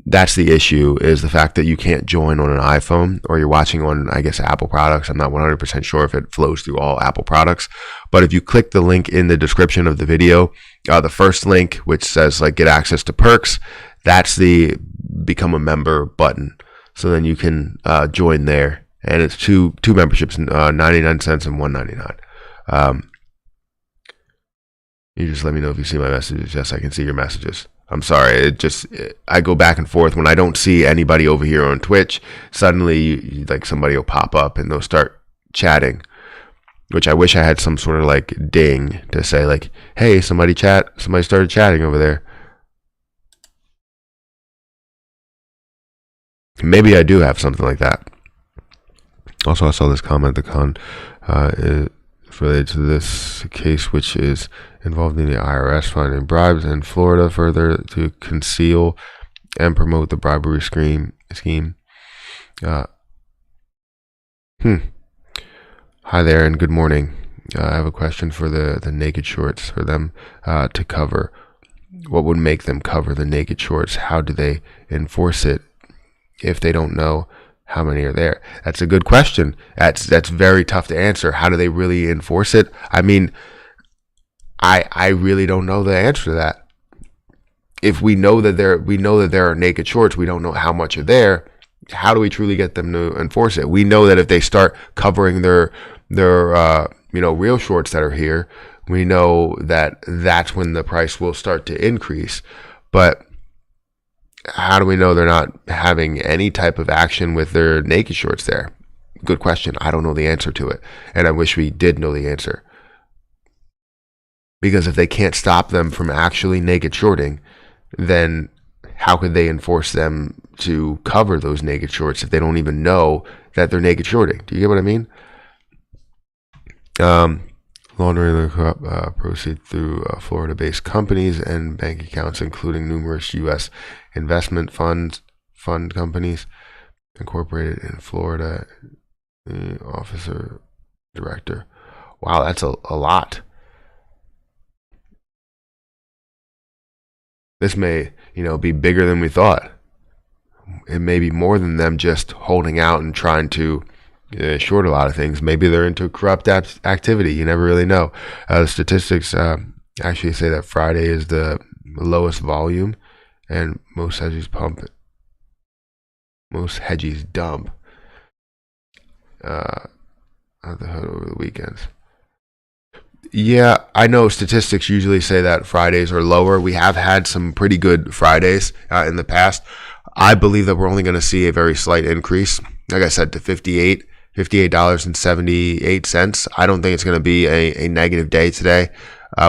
that's the issue, is the fact that you can't join on an iPhone, or you're watching on, I guess, Apple products. I'm not 100% sure if it flows through all Apple products, but if you click the link in the description of the video, the first link, which says like get access to perks, that's the become a member button. So then you can join there, and it's two memberships, 99 cents and $1.99. You just let me know if you see my messages. Yes, I can see your messages. I'm sorry. I go back and forth. When I don't see anybody over here on Twitch, suddenly like somebody will pop up and they'll start chatting, which I wish I had some sort of like ding to say like, hey, somebody started chatting over there. Maybe I do have something like that. Also, I saw this comment. The con is related to this case, which is involved in the IRS finding bribes in Florida further to conceal and promote the bribery scheme. Hi there, and good morning. I have a question for the naked shorts, for them to cover. What would make them cover the naked shorts? How do they enforce it if they don't know how many are there? That's a good question. That's very tough to answer. How do they really enforce it? I mean, I really don't know the answer to that. If we know that there are naked shorts, we don't know how much are there. How do we truly get them to enforce it? We know that if they start covering their real shorts that are here, we know that that's when the price will start to increase. But how do we know they're not having any type of action with their naked shorts there? Good question. I don't know the answer to it, and I wish we did know the answer. Because if they can't stop them from actually naked shorting, then how could they enforce them to cover those naked shorts if they don't even know that they're naked shorting? Do you get what I mean? Laundering the corrupt proceeds through Florida-based companies and bank accounts, including numerous U.S. investment fund companies incorporated in Florida. Officer director. Wow, that's a lot. This may, be bigger than we thought. It may be more than them just holding out and trying to short a lot of things. Maybe they're into corrupt activity. You never really know. The statistics actually say that Friday is the lowest volume, and most hedges dump out the hood over the weekends. Yeah, I know statistics usually say that Fridays are lower. We have had some pretty good Fridays in the past. I believe that we're only going to see a very slight increase. Like I said, to $58.78. I don't think it's going to be a negative day today.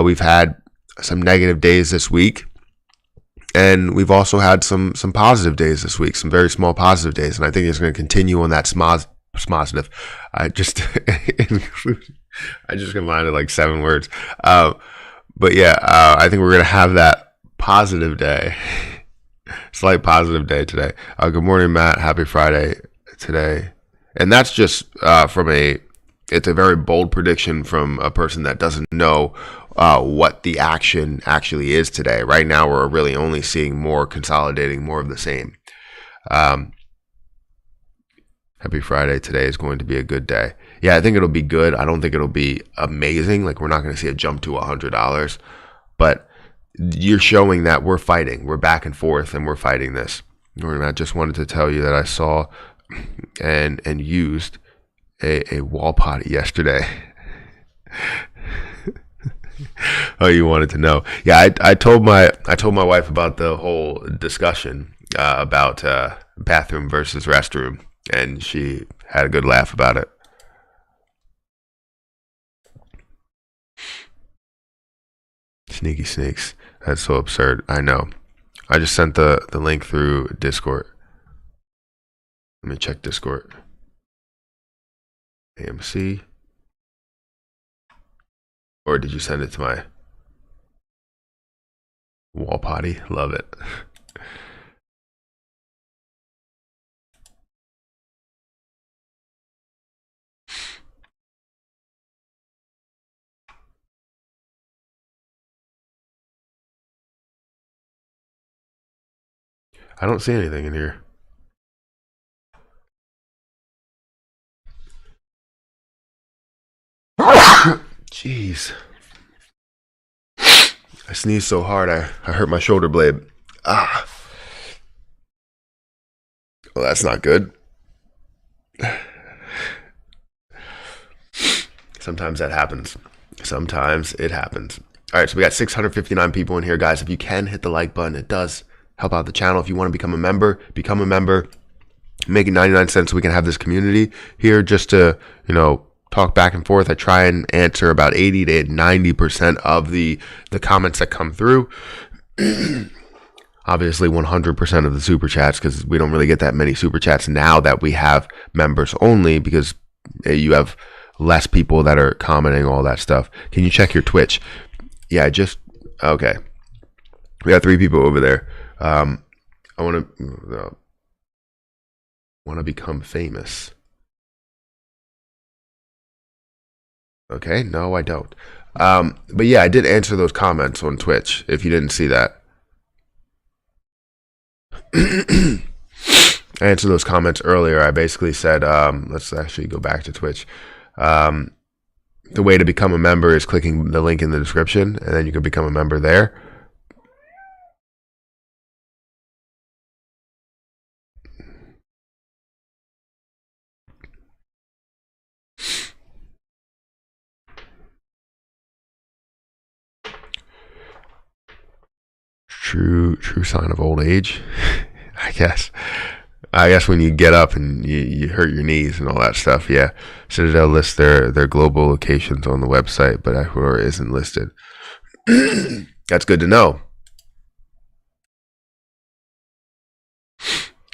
We've had some negative days this week, and we've also had some positive days this week, some very small positive days, and I think it's going to continue on that positive. I just I just combined it like 7 words. But yeah, I think we're going to have that positive day, slight positive day today. Good morning, Matt. Happy Friday today. And that's just it's a very bold prediction from a person that doesn't know what the action actually is today. Right now, we're really only seeing more consolidating, more of the same. Happy Friday. Today is going to be a good day. Yeah, I think it'll be good. I don't think it'll be amazing. Like, we're not going to see a jump to $100, but you're showing that we're fighting. We're back and forth, and we're fighting this. I just wanted to tell you that I saw and used a wall potty yesterday. Oh, you wanted to know? Yeah, I told my wife about the whole discussion about bathroom versus restroom, and she had a good laugh about it. Sneaky snakes. That's so absurd. I know. I just sent the link through Discord. Let me check Discord. AMC. Or did you send it to my wall potty? Love it. I don't see anything in here. Jeez. I sneezed so hard I hurt my shoulder blade. Well, that's not good. Sometimes that happens. Sometimes it happens. All right, so we got 659 people in here, guys. If you can hit the like button, it does help out the channel. If you want to become a member, make it 99 cents so we can have this community here just to, talk back and forth. I try and answer about 80 to 90% of the comments that come through. Obviously 100% of the super chats, because we don't really get that many super chats now that we have members only, because you have less people that are commenting all that stuff. Can you check your Twitch? Yeah, okay. We got 3 people over there. I want to become famous. Okay, no, I don't. But yeah, I did answer those comments on Twitch, if you didn't see that. I answered those comments earlier. I basically said, let's actually go back to Twitch. The way to become a member is clicking the link in the description, and then you can become a member there. True sign of old age, I guess. When you get up and you hurt your knees and all that stuff, yeah. Citadel lists their global locations on the website, but Ecuador isn't listed. That's good to know.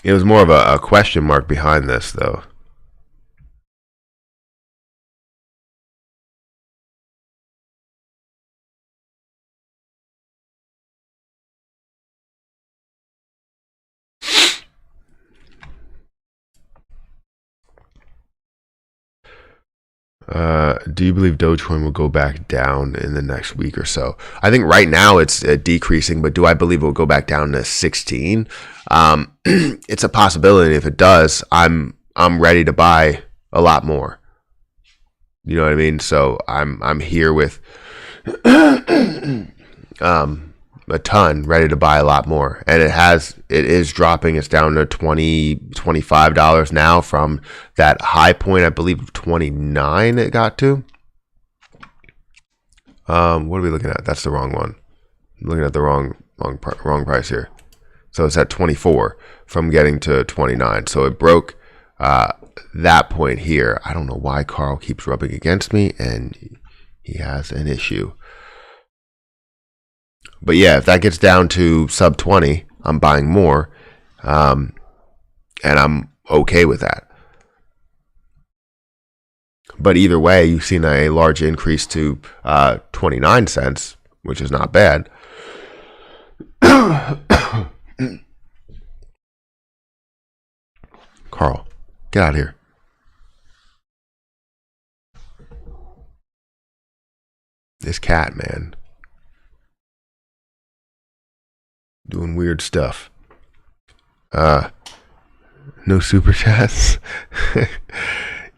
It was more of a question mark behind this, though. Do you believe Dogecoin will go back down in the next week or so? I think right now it's decreasing, but do I believe it will go back down to 16? It's a possibility. If it does, I'm ready to buy a lot more. You know what I mean? So I'm here with a ton, ready to buy a lot more, and it is dropping. It's down to $25 now from that high point, I believe, of 29 it got to. What are we looking at? That's the wrong one. I'm looking at the wrong price here. So it's at 24 from getting to 29. So it broke that point here. I don't know why Carl keeps rubbing against me, and he has an issue. But yeah, if that gets down to sub 20, I'm buying more, and I'm okay with that. But either way, you've seen a large increase to 29 cents, which is not bad. Carl, get out of here. This cat, man. Doing weird stuff. No super chats.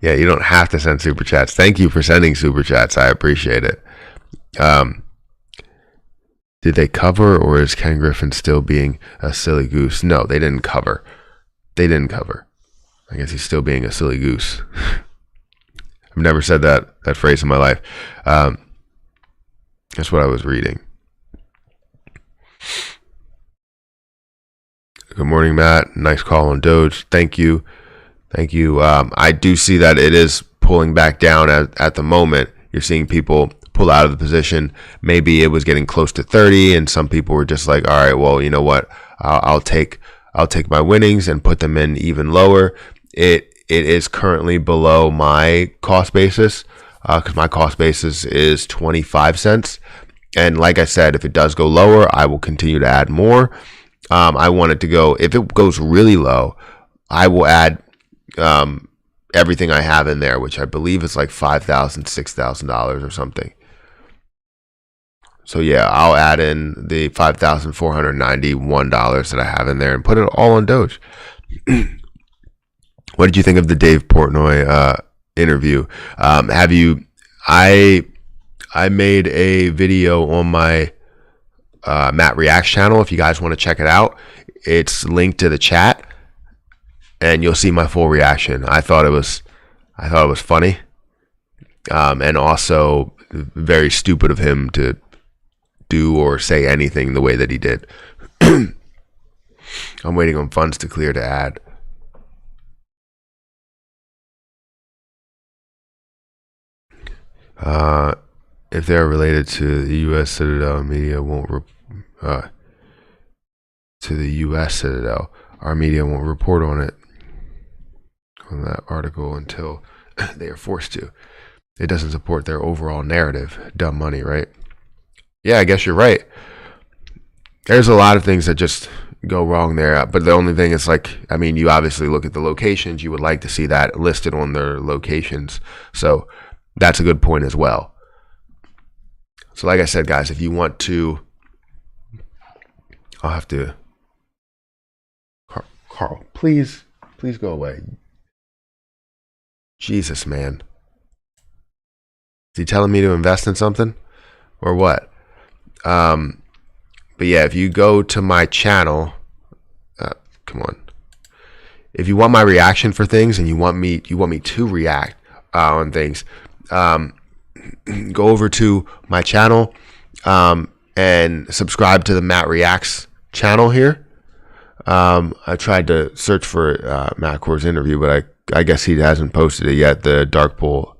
Yeah, you don't have to send super chats. Thank you for sending super chats. I appreciate it. Did they cover, or is Ken Griffin still being a silly goose? No, they didn't cover. They didn't cover. I guess he's still being a silly goose. I've never said that phrase in my life. That's what I was reading. Good morning, Matt. Nice call on Doge. Thank you. Thank you. I do see that it is pulling back down at the moment. You're seeing people pull out of the position. Maybe it was getting close to 30, and some people were just like, all right, well, you know what? I'll take my winnings and put them in even lower. It is currently below my cost basis, because my cost basis is 25 cents. And like I said, if it does go lower, I will continue to add more. I want it to go, if it goes really low, I will add everything I have in there, which I believe is like $5,000, $6,000 or something. So yeah, I'll add in the $5,491 that I have in there and put it all on Doge. What did you think of the Dave Portnoy interview? I made a video on my Matt Reacts channel. If you guys want to check it out, it's linked to the chat, and you'll see my full reaction. I thought it was funny, and also very stupid of him to do or say anything the way that he did. I'm waiting on funds to clear to add. If they're related to the U.S. Citadel, media won't to the U.S. Citadel. Our media won't report on it, on that article, until they are forced to. It doesn't support their overall narrative. Dumb money, right? Yeah, I guess you're right. There's a lot of things that just go wrong there. But the only thing is, like, I mean, you obviously look at the locations. You would like to see that listed on their locations. So that's a good point as well. So like I said, guys, if you want to, I'll have to, Carl, please go away. Jesus, man. Is he telling me to invest in something or what? But yeah, if you go to my channel, come on. If you want my reaction for things and you want me to react on things, go over to my channel and subscribe to the Matt Reacts channel here. I tried to search for Matt Core's interview, but I guess he hasn't posted it yet, the Dark Pool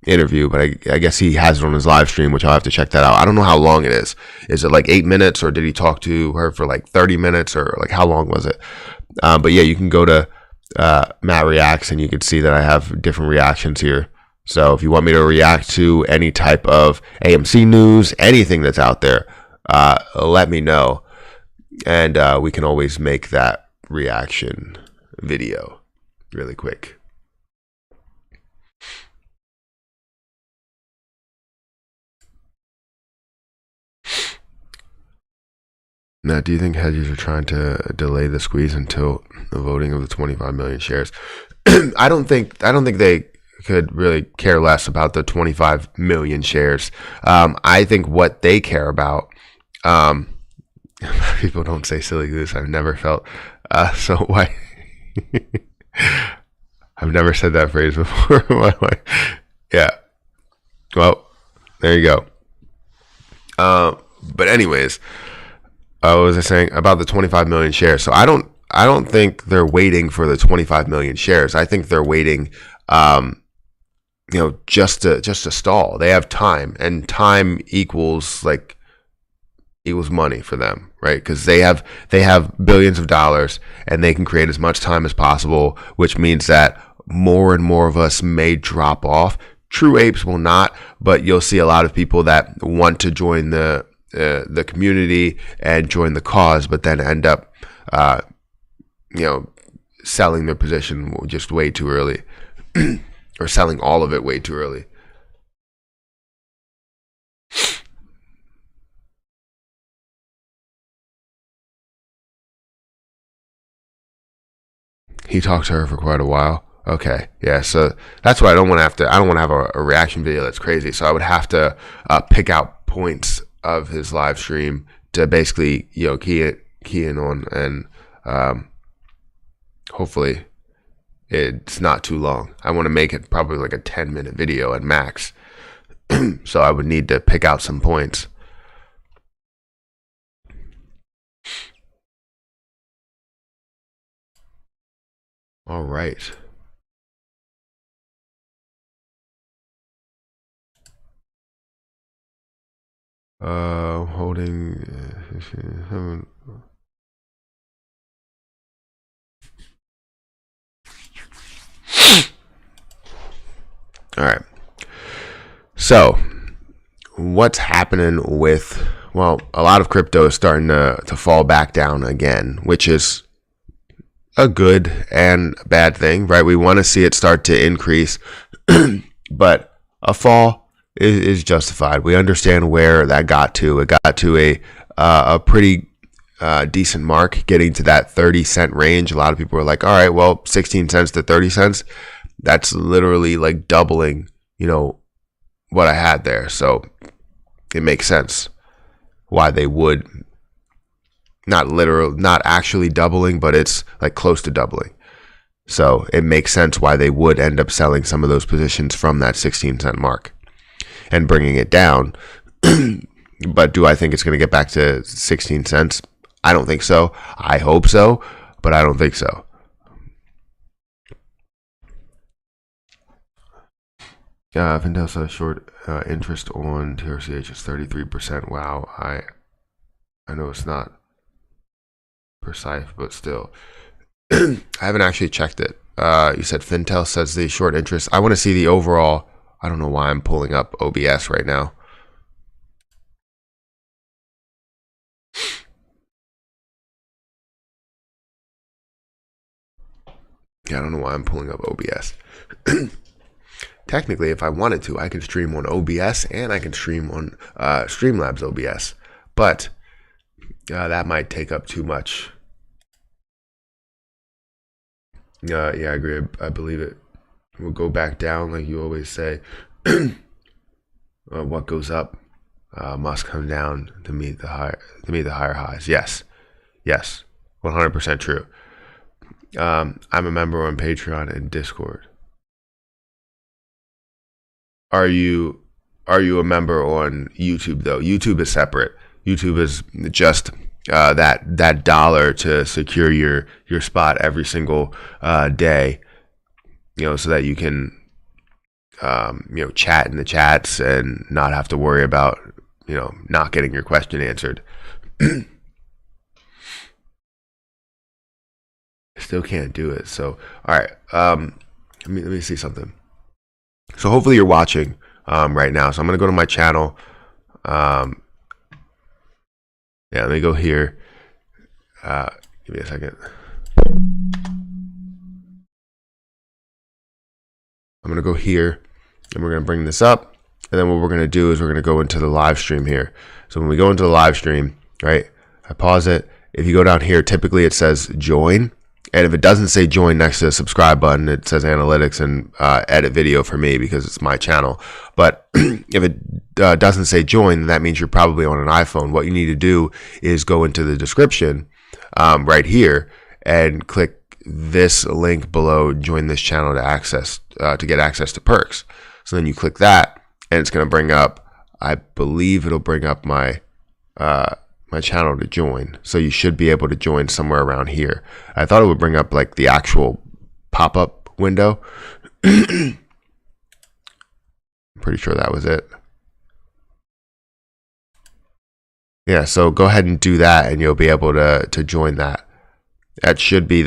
interview, but I guess he has it on his live stream, which I'll have to check that out. I don't know how long it is. Is it like 8 minutes, or did he talk to her for like 30 minutes, or like how long was it? But yeah, you can go to Matt Reacts and you can see that I have different reactions here. So if you want me to react to any type of AMC news, anything that's out there, let me know. And we can always make that reaction video really quick. Now, do you think hedges are trying to delay the squeeze until the voting of the 25 million shares? I don't think they could really care less about the 25 million shares. I think what they care about, people don't say silly goose. I've never felt so why. I've never said that phrase before in my life. Yeah. Well, There you go. But anyways, what was I saying about the 25 million shares? So I don't think they're waiting for the 25 million shares. I think they're waiting, just to stall. They have time, and time equals money for them, right? Because they have billions of dollars, and they can create as much time as possible, which means that more and more of us may drop off. True apes will not, but you'll see a lot of people that want to join the community and join the cause, but then end up, selling their position just way too early, or selling all of it way too early. He talked to her for quite a while. Okay, yeah, so that's why I don't want to have a reaction video that's crazy. So I would have to pick out points of his live stream to basically key in on, and hopefully it's not too long. I want to make it probably like a 10-minute video at max. So I would need to pick out some points. All right. Holding. All right. So, what's happening with? Well, a lot of crypto is starting to fall back down again, which is a good and bad thing, right? We want to see it start to increase, but a fall is justified. We understand where that got to. It got to a pretty decent mark, getting to that 30-cent range. A lot of people were like, all right, well, 16 cents to 30 cents. That's literally like doubling, what I had there. So it makes sense why they would, not actually doubling, but it's like close to doubling. So it makes sense why they would end up selling some of those positions from that 16-cent mark and bringing it down. But do I think it's going to get back to 16 cents? I don't think so. I hope so, but I don't think so. Fintel says short interest on TRCH is 33%. Wow, I know it's not precise, but still. I haven't actually checked it. You said Fintel says the short interest. I want to see the overall. I don't know why I'm pulling up OBS right now. Yeah, I don't know why I'm pulling up OBS. Technically, if I wanted to, I could stream on OBS and I can stream on Streamlabs OBS, but that might take up too much. Yeah, I agree. I believe it will go back down, like you always say. What goes up must come down to meet the higher highs. Yes, 100% true. I'm a member on Patreon and Discord. Are you a member on YouTube though? YouTube is separate. YouTube is just that dollar to secure your spot every single day, so that you can chat in the chats and not have to worry about not getting your question answered. Still can't do it. So all right, let me see something. So hopefully you're watching right now. So I'm gonna go to my channel. Yeah, let me go here. Give me a second. I'm gonna go here, and we're gonna bring this up. And then what we're gonna do is we're gonna go into the live stream here. So when we go into the live stream, right? I pause it. If you go down here, typically it says join. And if it doesn't say join next to the subscribe button, it says analytics and edit video for me because it's my channel. But if it doesn't say join, that means you're probably on an iPhone. What you need to do is go into the description right here and click this link below, join this channel to get access to perks. So then you click that and it's going to bring up I believe it'll bring up my my channel to join. So you should be able to join somewhere around here. I thought it would bring up like the actual pop-up window. I'm pretty sure that was it. Yeah, so go ahead and do that and you'll be able to join that. That should be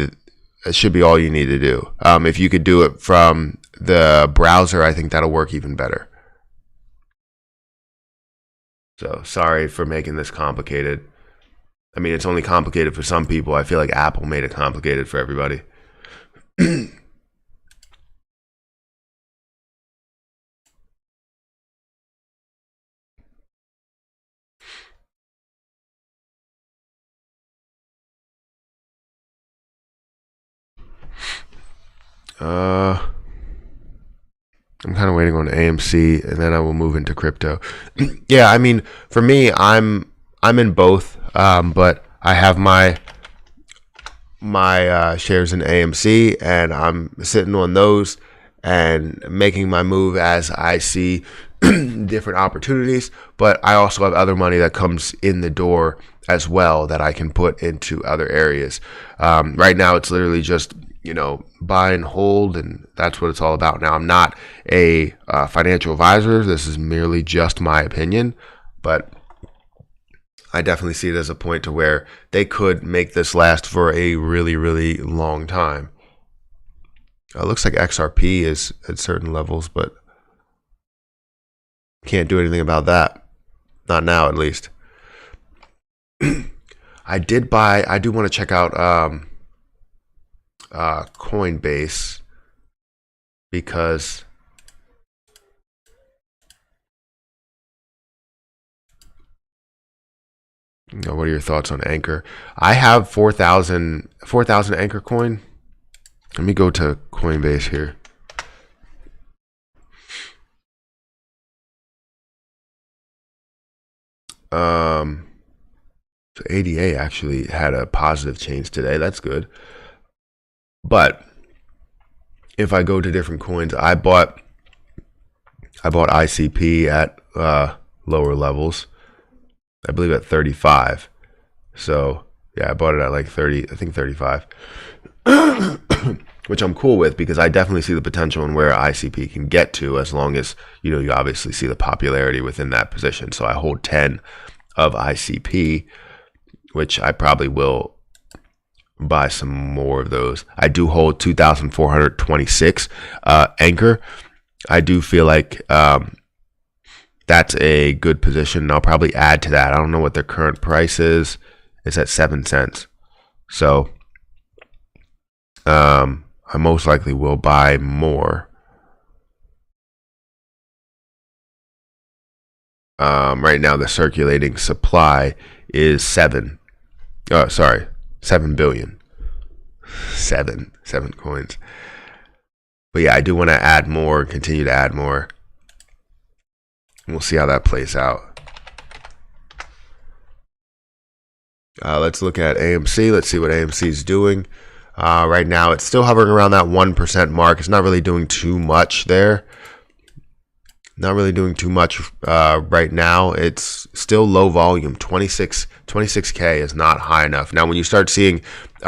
all you need to do. If you could do it from the browser, I think that'll work even better. So sorry for making this complicated. I mean, it's only complicated for some people. I feel like Apple made it complicated for everybody. I'm kind of waiting on AMC, and then I will move into crypto. Yeah, I mean, for me, I'm in both, but I have my shares in AMC, and I'm sitting on those and making my move as I see different opportunities. But I also have other money that comes in the door as well that I can put into other areas. Right now, it's literally just, you know, buy and hold, and that's what it's all about. Now, I'm not a financial advisor. This is merely just my opinion, but I definitely see it as a point to where they could make this last for a really, really long time. It looks like XRP is at certain levels, but can't do anything about that. Not now, at least. I do want to check out Coinbase, because what are your thoughts on Anchor? I have 4,000 Anchor coin. Let me go to Coinbase here. So ADA actually had a positive change today. That's good. But if I go to different coins, I bought ICP at lower levels. I believe at 35. So yeah, I bought it at like 30, I think 35. Which I'm cool with, because I definitely see the potential in where ICP can get to, as long as, you know, you obviously see the popularity within that position. So I hold 10 of ICP, which I probably will buy some more of those. I do hold 2,426 Anchor. I do feel like that's a good position. I'll probably add to that. I don't know what their current price is. It's at 7 cents. So I most likely will buy more. Right now, the circulating supply is 7 billion. Seven coins. But yeah, I do want to add more, continue to add more. We'll see how that plays out. Let's look at AMC. Let's see what AMC is doing. Right now, it's still hovering around that 1% mark. It's not really doing too much there. Not really doing too much right now. It's still low volume. 26K is not high enough. Now, when you start seeing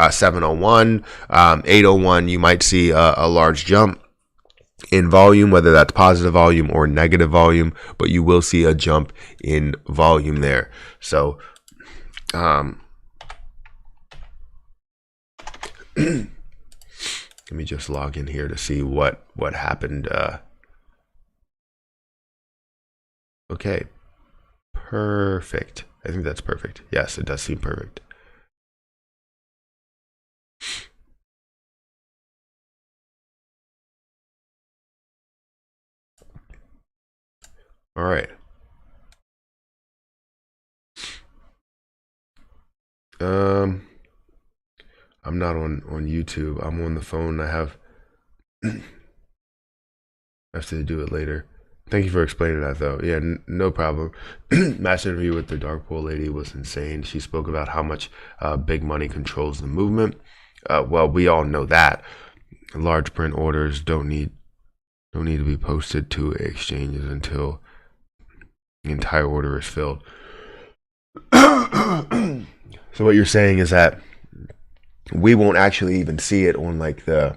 701, 801, you might see a large jump in volume, whether that's positive volume or negative volume, but you will see a jump in volume there. So let me just log in here to see what happened. Okay, perfect. I think that's perfect. Yes, it does seem perfect. All right. I'm not on YouTube. I'm on the phone. I have to do it later. Thank you for explaining that, though. Yeah, no problem. Mass interview with the Dark Pool lady was insane. She spoke about how much big money controls the movement. Well, we all know that. Large print orders don't need to be posted to exchanges until The entire order is filled. So what you're saying is that we won't actually even see it on like the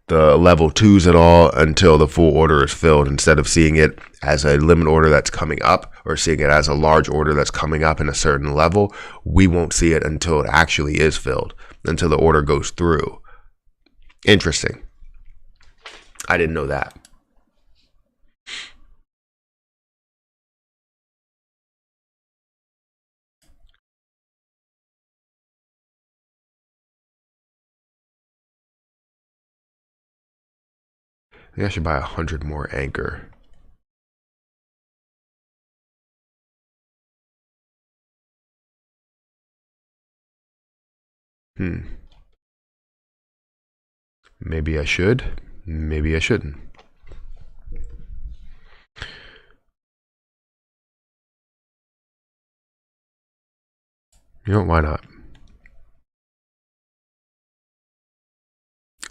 level 2s at all until the full order is filled, instead of seeing it as a limit order that's coming up or seeing it as a large order that's coming up in a certain level. We won't see it until it actually is filled, until the order goes through. Interesting. I didn't know that. I think I should buy 100 more Anchor. Maybe I should. Maybe I shouldn't. You know, why not?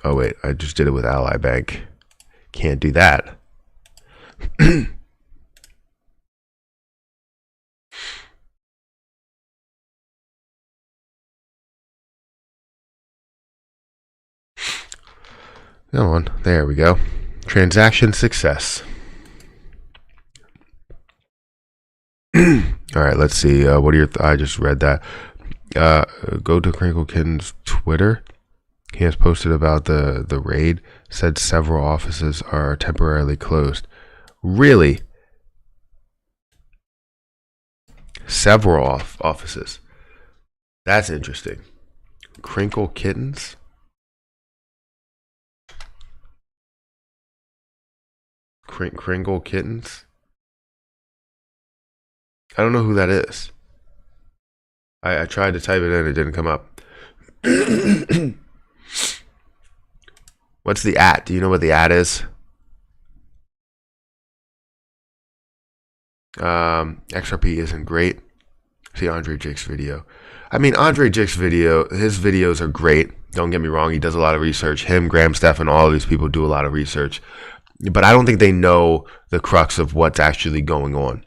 Oh wait, I just did it with Ally Bank. Can't do that. Come on, there we go. Transaction success. All right, let's see. What are your? I just read that. Go to Crinkle Kitten's Twitter. He has posted about the raid. Said several offices are temporarily closed. Really? Several offices. That's interesting. Crinkle Kittens. Kringle Kittens. I don't know who that is. I tried to type it in, it didn't come up. What's the @ Do you know what the @ is? XRP isn't great. See Andre Jake's video. I mean, Andre Jake's video, his videos are great. Don't get me wrong, he does a lot of research. Him, Graham Stephan, all of these people do a lot of research. But I don't think they know the crux of what's actually going on.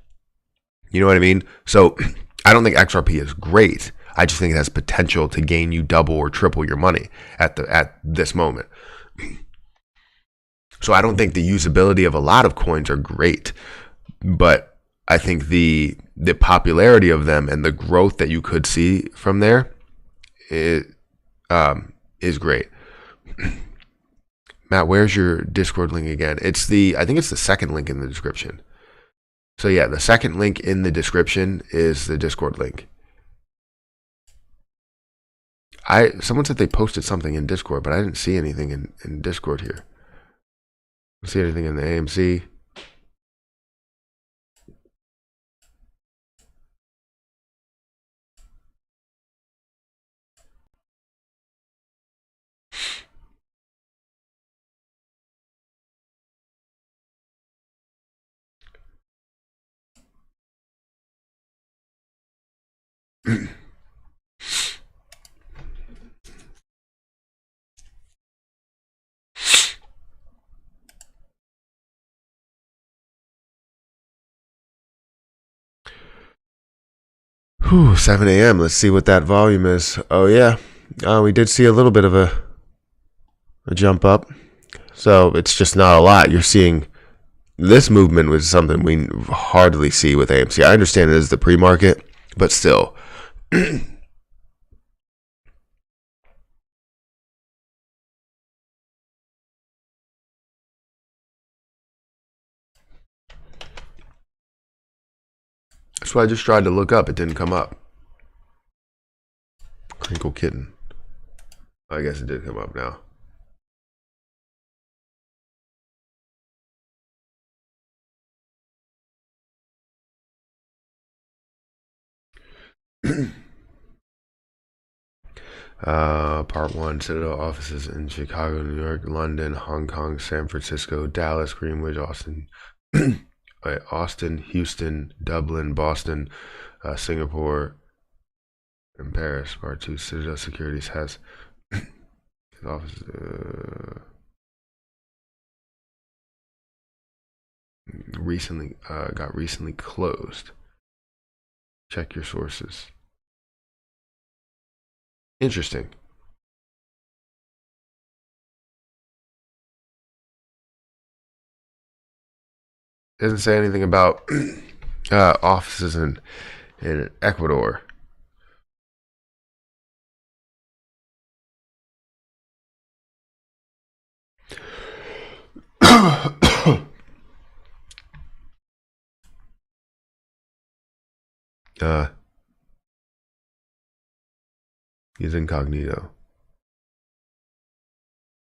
You know what I mean? So I don't think XRP is great. I just think it has potential to gain you double or triple your money at this moment. So I don't think the usability of a lot of coins are great, but I think the popularity of them and the growth that you could see from there is great. Matt, where's your Discord link again? I think it's the second link in the description. So yeah, the second link in the description is the Discord link. Someone said they posted something in Discord, but I didn't see anything in Discord here. I don't see anything in the AMC. Whew, 7 a.m. Let's see what that volume is. Oh yeah, we did see a little bit of a jump up. So it's just not a lot. You're seeing this movement was something we hardly see with AMC. I understand it is the pre-market, but still. That's why I just tried to look up. It didn't come up. Crinkle Kitten. I guess it did come up now. Part 1, Citadel offices in Chicago, New York, London, Hong Kong, San Francisco, Dallas, Greenwich, Austin, Austin, Houston, Dublin, Boston, Singapore, and Paris. Part 2, Citadel Securities has his office got recently closed. Check your sources. Interesting. It doesn't say anything about offices in Ecuador. He's incognito.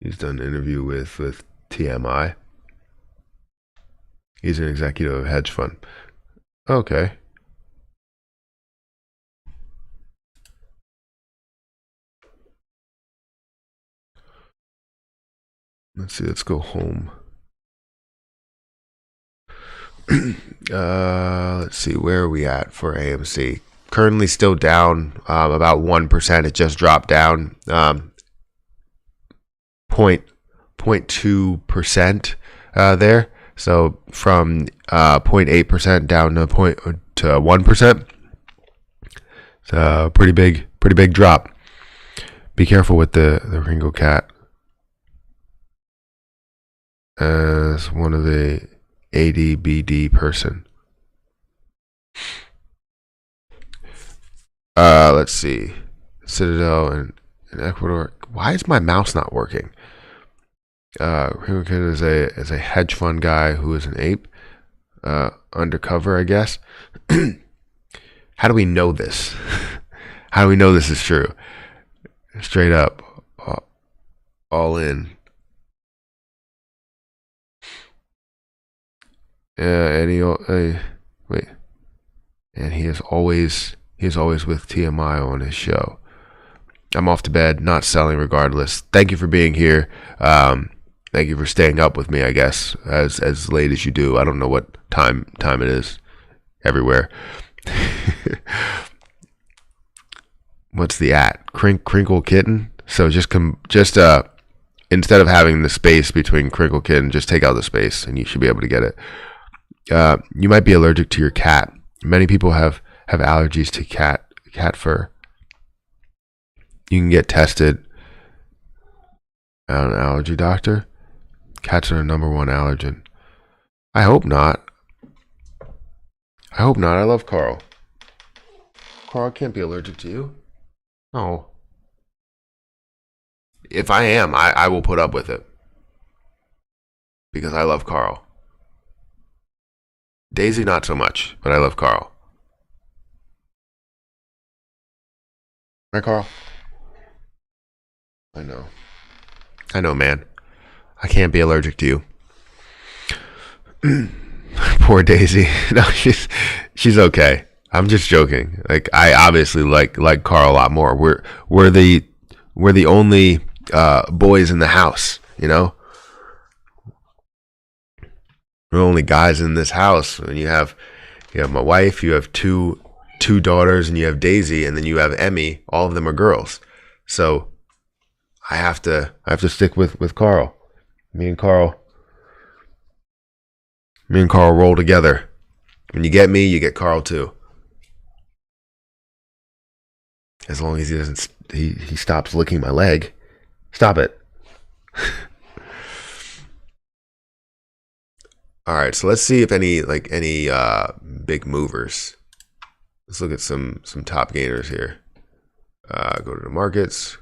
He's done an interview with TMI. He's an executive of hedge fund. Okay. Let's see. Let's go home. Let's see. Where are we at for AMC? Currently still down about 1%. It just dropped down 0.2% there. So from 0.8% down to 1%. It's a pretty big drop. Be careful with the Ringo cat. As one of the ADBD person. Let's see. Citadel and Ecuador. Why is my mouse not working? Ringo Kid is a hedge fund guy who is an ape. Undercover, I guess. How do we know this? How do we know this is true? Straight up. All in. And wait. And he is always with TMI on his show. I'm off to bed, not selling regardless. Thank you for being here. Thank you for staying up with me, I guess, as late as you do. I don't know what time it is everywhere. What's the at? Crinkle Kitten? So just instead of having the space between Crinkle Kitten, just take out the space and you should be able to get it. You might be allergic to your cat. Many people have allergies to cat fur. You can get tested at an allergy doctor. Cats are the #1 allergen. I hope not. I love Carl. Carl can't be allergic to you. No. If I am, I will put up with it. Because I love Carl. Daisy, not so much, but I love Carl. Right, Carl? I know, man. I can't be allergic to you. Poor Daisy. No, she's okay. I'm just joking. Like, I obviously like Carl a lot more. We're the only boys in the house, you know? We're the only guys in this house. And you have my wife, you have two daughters, and you have Daisy, and then you have Emmy. All of them are girls. So I have to stick with Carl. Me and Carl roll together. When you get me, you get Carl too. As long as he doesn't, he stops licking my leg. Stop it. All right, so let's see if any big movers. Let's look at some top gainers here. Go to the markets,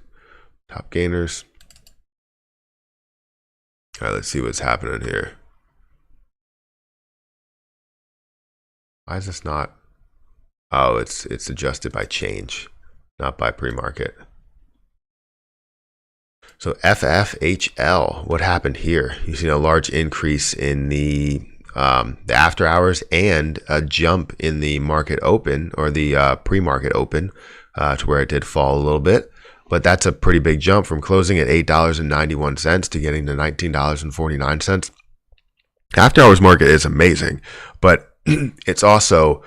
top gainers. All right, let's see what's happening here. Why is this not? Oh, it's adjusted by change, not by pre-market. So FFHL, what happened here? You've seen a large increase in the after hours and a jump in the market open, or the pre-market open, to where it did fall a little bit. But that's a pretty big jump from closing at $8.91 to getting to $19.49. After hours market is amazing, but it's also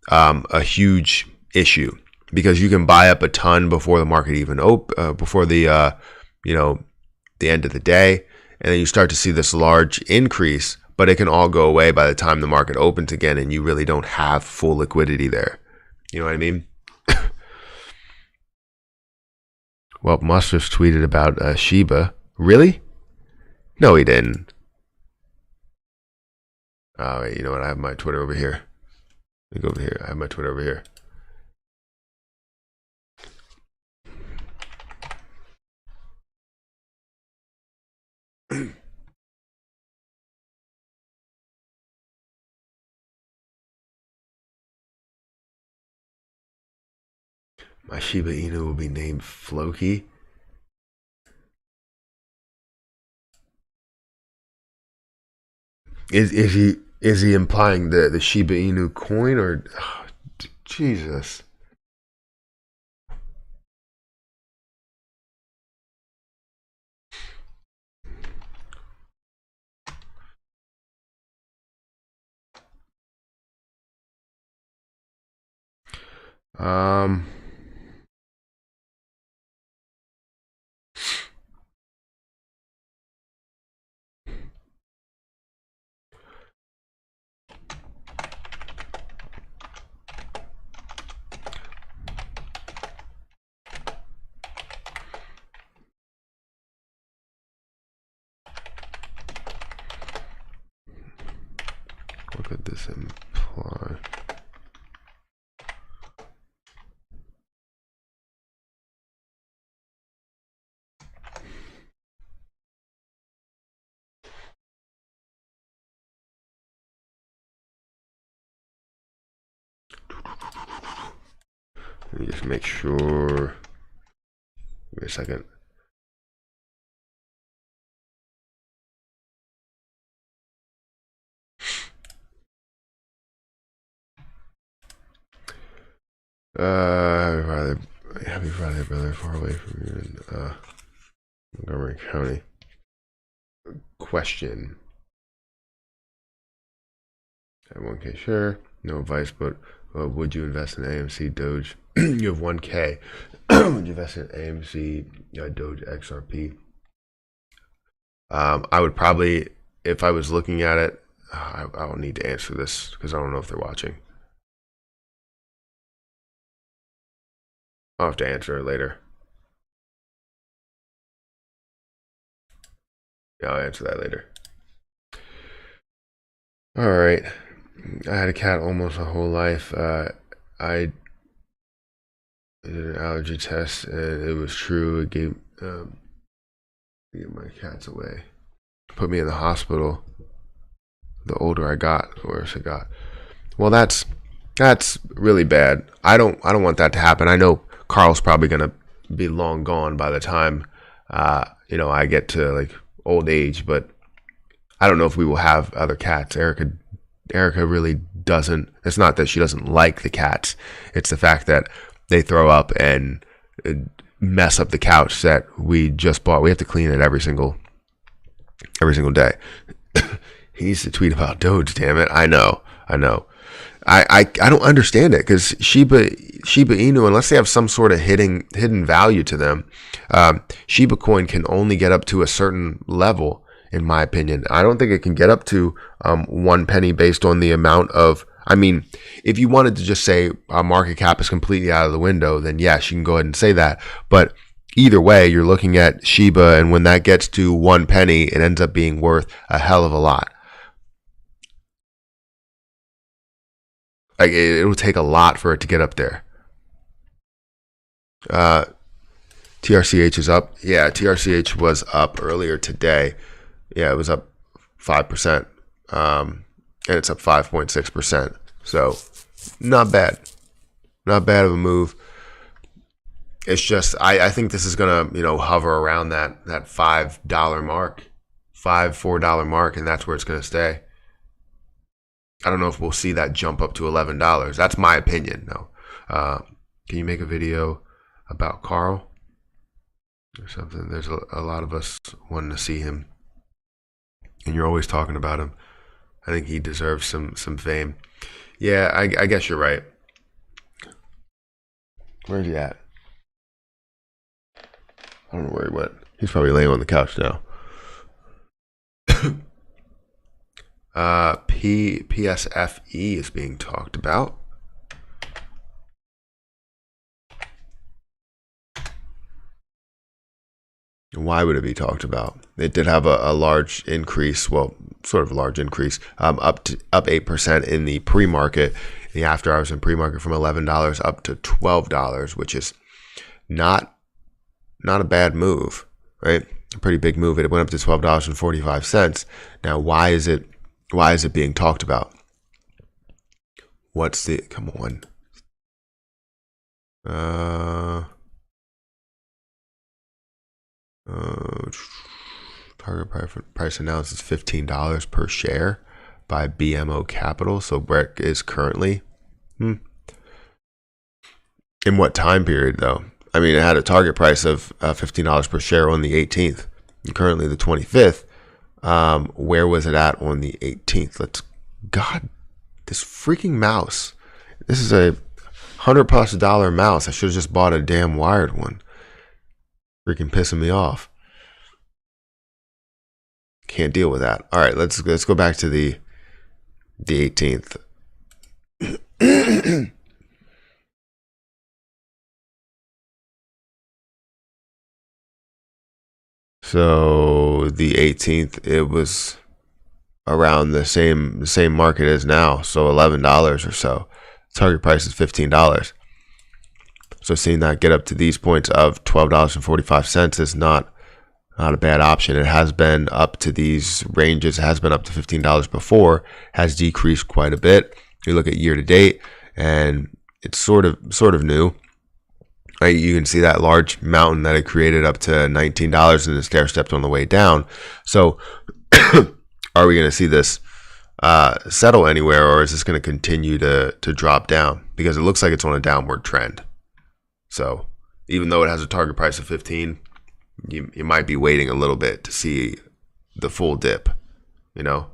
a huge issue because you can buy up a ton before the market even before the the end of the day, and then you start to see this large increase, but it can all go away by the time the market opens again, and you really don't have full liquidity there. You know what I mean? Well, Mustard tweeted about Shiba. Really? No, he didn't. Oh, wait, you know what? I have my Twitter over here. Let me go over here. I have my Twitter over here. My Shiba Inu will be named Floki. Is he implying the Shiba Inu coin or oh, Jesus? Um. What could this imply? Let me just make sure. Wait a second. Happy Friday, brother. Far away from you in Montgomery County. Question. At 1K, sure. No advice, but would you invest in AMC Doge? You have 1K. Would you invest in AMC Doge XRP? I would probably, if I was looking at it, I don't need to answer this because I don't know if they're watching. I'll have to answer it later. Yeah, I'll answer that later. All right. I had a cat almost my whole life. I did an allergy test and it was true. It gave my cats away. Put me in the hospital. The older I got, the worse it got. Well, that's really bad. I don't want that to happen. I know Carl's probably gonna be long gone by the time I get to like old age, but I don't know if we will have other cats. Erica really doesn't. It's not that she doesn't like the cats. It's the fact that they throw up and mess up the couch that we just bought. We have to clean it every single day. He needs to tweet about Doge. Damn it! I know. I don't understand it because Shiba Inu, unless they have some sort of hidden value to them, Shiba coin can only get up to a certain level. In my opinion, I don't think it can get up to 1 penny based on the amount of. I mean, if you wanted to just say market cap is completely out of the window, then yes, you can go ahead and say that. But either way, you're looking at Shiba, and when that gets to 1 penny, it ends up being worth a hell of a lot. Like it will take a lot for it to get up there. TRCH is up. Yeah, TRCH was up earlier today. Yeah, it was up 5%, and it's up 5.6%. So not bad of a move. It's just I think this is gonna hover around that $5 mark, $4 mark, and that's where it's gonna stay. I don't know if we'll see that jump up to $11. That's my opinion, though. Can you make a video about Carl or something? There's a lot of us wanting to see him, and you're always talking about him. I think he deserves some fame. Yeah, I guess you're right. Where's he at? I don't know where he went. He's probably laying on the couch now. PSFE is being talked about. Why would it be talked about? It did have a large increase, well, sort of a large increase, up 8% in the pre-market. The after hours in pre-market from $11 up to $12, which is not a bad move, right? A pretty big move. It went up to $12.45. Now, why is it being talked about? What's the, come on. Target price announced is $15 per share by BMO Capital. So where it is currently. In what time period though? I mean, it had a target price of $15 per share on the 18th. And currently the 25th. Where was it at on the 18th? God, this freaking mouse. This is a $100+ mouse. I should have just bought a damn wired one. Freaking pissing me off. Can't deal with that. All right, let's go back to the 18th. So the 18th, it was around the same market as now, so $11 or so. Target price is $15. So seeing that get up to these points of $12.45 is not a bad option. It has been up to these ranges. It has been up to $15 before. Has decreased quite a bit. You look at year to date, and it's sort of new. Right, you can see that large mountain that it created up to $19 and it stair stepped on the way down. So, are we going to see this settle anywhere, or is this going to continue to drop down? Because it looks like it's on a downward trend. So, even though it has a target price of 15, you might be waiting a little bit to see the full dip, you know?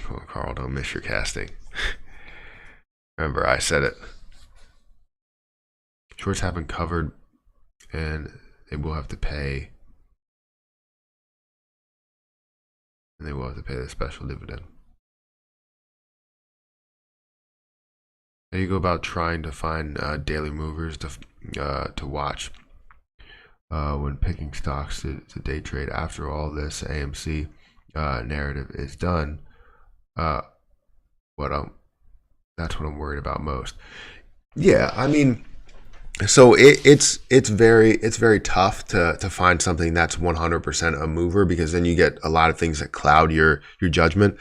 Oh, Carl, don't miss your casting. Remember, I said it. Shorts have been covered, and they will have to pay. And they will have to pay the special dividend. How do you go about trying to find daily movers to watch when picking stocks to day trade after all this AMC narrative is done? That's what I'm worried about most. Yeah, I mean, so it's very tough to find something that's 100% a mover, because then you get a lot of things that cloud your judgment.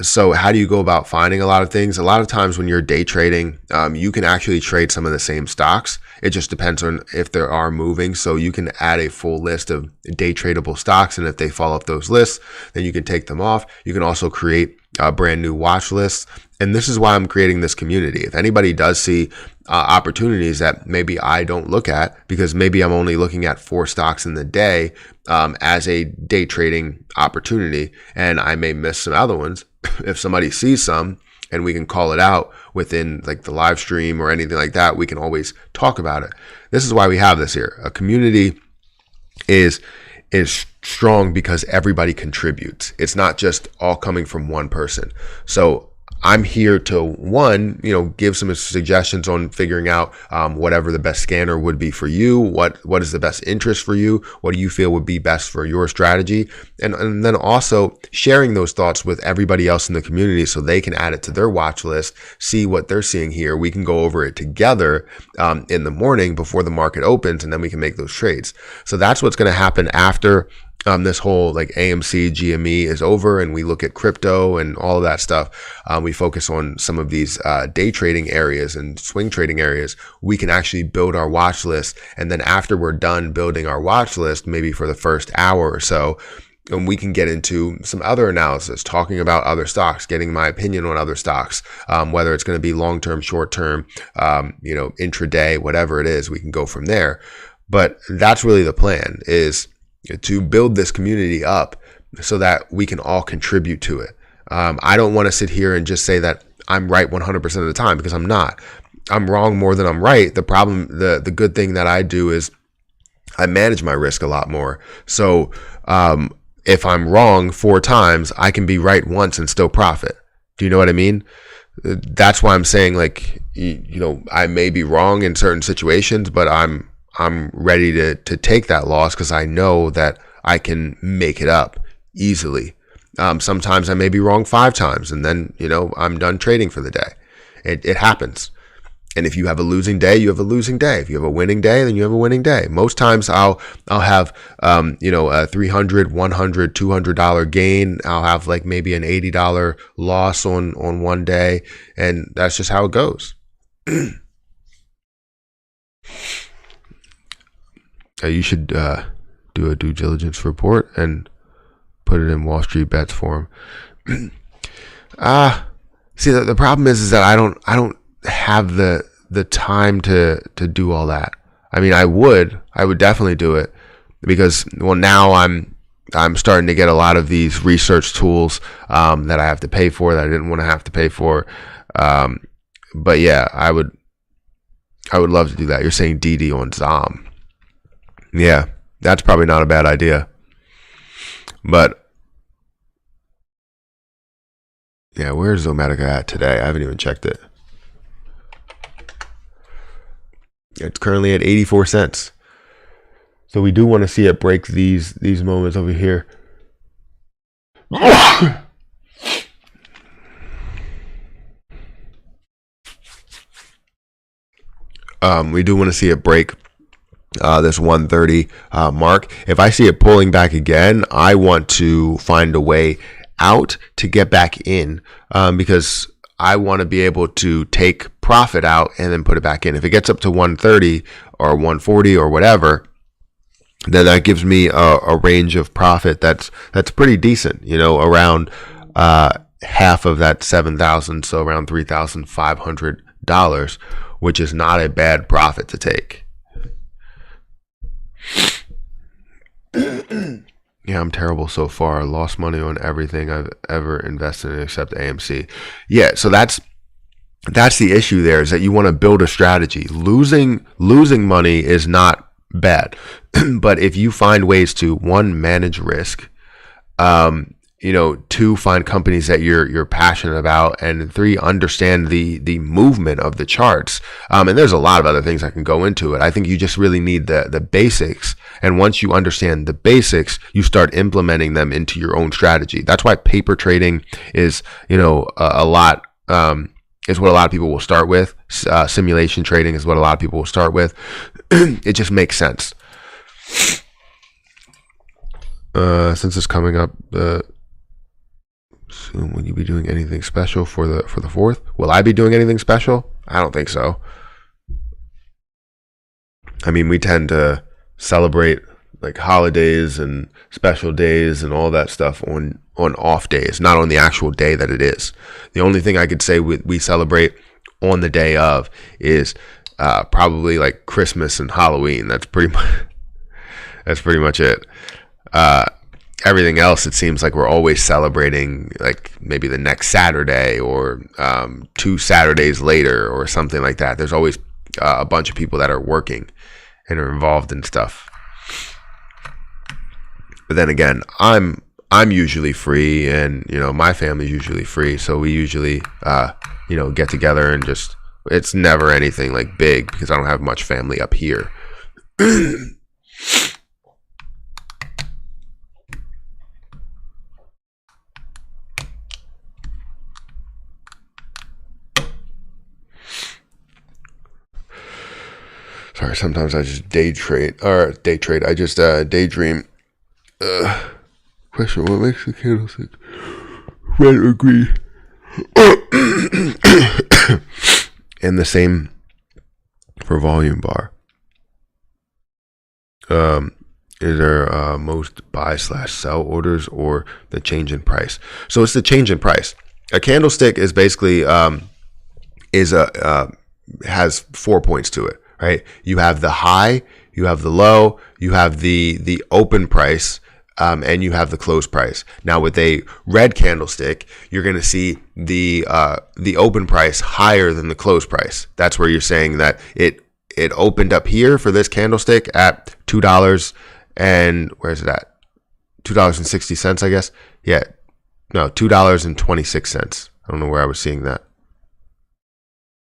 So how do you go about finding a lot of things? A lot of times when you're day trading, you can actually trade some of the same stocks. It just depends on if there are moving. So you can add a full list of day tradable stocks, and if they fall off those lists, then you can take them off. You can also create brand new watch lists. And this is why I'm creating this community. If anybody does see opportunities that maybe I don't look at, because maybe I'm only looking at 4 stocks in the day as a day trading opportunity, and I may miss some other ones. If somebody sees some and we can call it out within like the live stream or anything like that, we can always talk about it. This is why we have this here. A community is strong because everybody contributes. It's not just all coming from one person. So I'm here to give some suggestions on figuring out whatever the best scanner would be for you. What is the best interest for you? What do you feel would be best for your strategy? And then also sharing those thoughts with everybody else in the community so they can add it to their watch list, see what they're seeing here. We can go over it together in the morning before the market opens, and then we can make those trades. So that's what's going to happen after this whole like AMC GME is over, and we look at crypto and all of that stuff. We focus on some of these day trading areas and swing trading areas. We can actually build our watch list, and then after we're done building our watch list, maybe for the first hour or so, and we can get into some other analysis, talking about other stocks, getting my opinion on other stocks, whether it's going to be long-term, short-term, intraday, whatever it is, we can go from there. But that's really the plan, is to build this community up so that we can all contribute to it. I don't want to sit here and just say that I'm right 100% of the time, because I'm not. I'm wrong more than I'm right. The problem, the good thing that I do is I manage my risk a lot more. So if I'm wrong 4 times, I can be right once and still profit. Do you know what I mean? that's why I'm saying, like, I may be wrong in certain situations, but I'm ready to take that loss because I know that I can make it up easily. Sometimes I may be wrong 5 times, and then I'm done trading for the day. It happens. And if you have a losing day, you have a losing day. If you have a winning day, then you have a winning day. Most times I'll have a $300, $100, $200 gain. I'll have like maybe an $80 loss on one day, and that's just how it goes. You should do a due diligence report and put it in Wall Street Bets form. See, the problem is that I don't have the time to do all that. I mean, I would definitely do it because, well, now I'm starting to get a lot of these research tools that I have to pay for that I didn't want to have to pay for. But yeah, I would love to do that. You're saying DD on ZOM. Yeah, that's probably not a bad idea. But yeah, where's Zomatica at today? I haven't even checked it. It's currently at 84 cents. So we do want to see it break these moments over here. We do want to see it break this 130 mark. If I see it pulling back again, I want to find a way out to get back in because I want to be able to take profit out and then put it back in. If it gets up to 130 or 140 or whatever, then that gives me a range of profit that's pretty decent, around half of that 7,000, so around $3,500, which is not a bad profit to take. Yeah, I'm terrible so far. I lost money on everything I've ever invested in except AMC. Yeah, so that's the issue there, is that you want to build a strategy. Losing money is not bad. But if you find ways to, 1, manage risk, 2, find companies that you're passionate about, and 3, understand the movement of the charts. And there's a lot of other things I can go into it. I think you just really need the basics. And once you understand the basics, you start implementing them into your own strategy. That's why paper trading is, a lot, is what a lot of people will start with. Simulation trading is what a lot of people will start with. It just makes sense. Since it's coming up, soon, will you be doing anything special for the 4th? Will I be doing anything special? I don't think so. I mean, we tend to celebrate like holidays and special days and all that stuff on off days, not on the actual day that it is. The only thing I could say we celebrate on the day of is probably like Christmas and Halloween. That's pretty much it. Everything else, it seems like we're always celebrating like maybe the next Saturday or 2 Saturdays later or something like that. There's always a bunch of people that are working and are involved in stuff. But then again, I'm usually free, and my family's usually free, so we usually get together and just, it's never anything like big because I don't have much family up here. Sorry, sometimes I just day trade. I just daydream. Question: what makes the candlestick red or green? And the same for volume bar. Is there most buy/sell orders or the change in price? So it's the change in price. A candlestick is basically has 4 points to it. Right? You have the high, you have the low, you have the open price, and you have the close price. Now with a red candlestick, you're going to see the open price higher than the close price. That's where you're saying that it opened up here for this candlestick at $2 and where's it at? $2.60, I guess. Yeah. No, $2.26. I don't know where I was seeing that.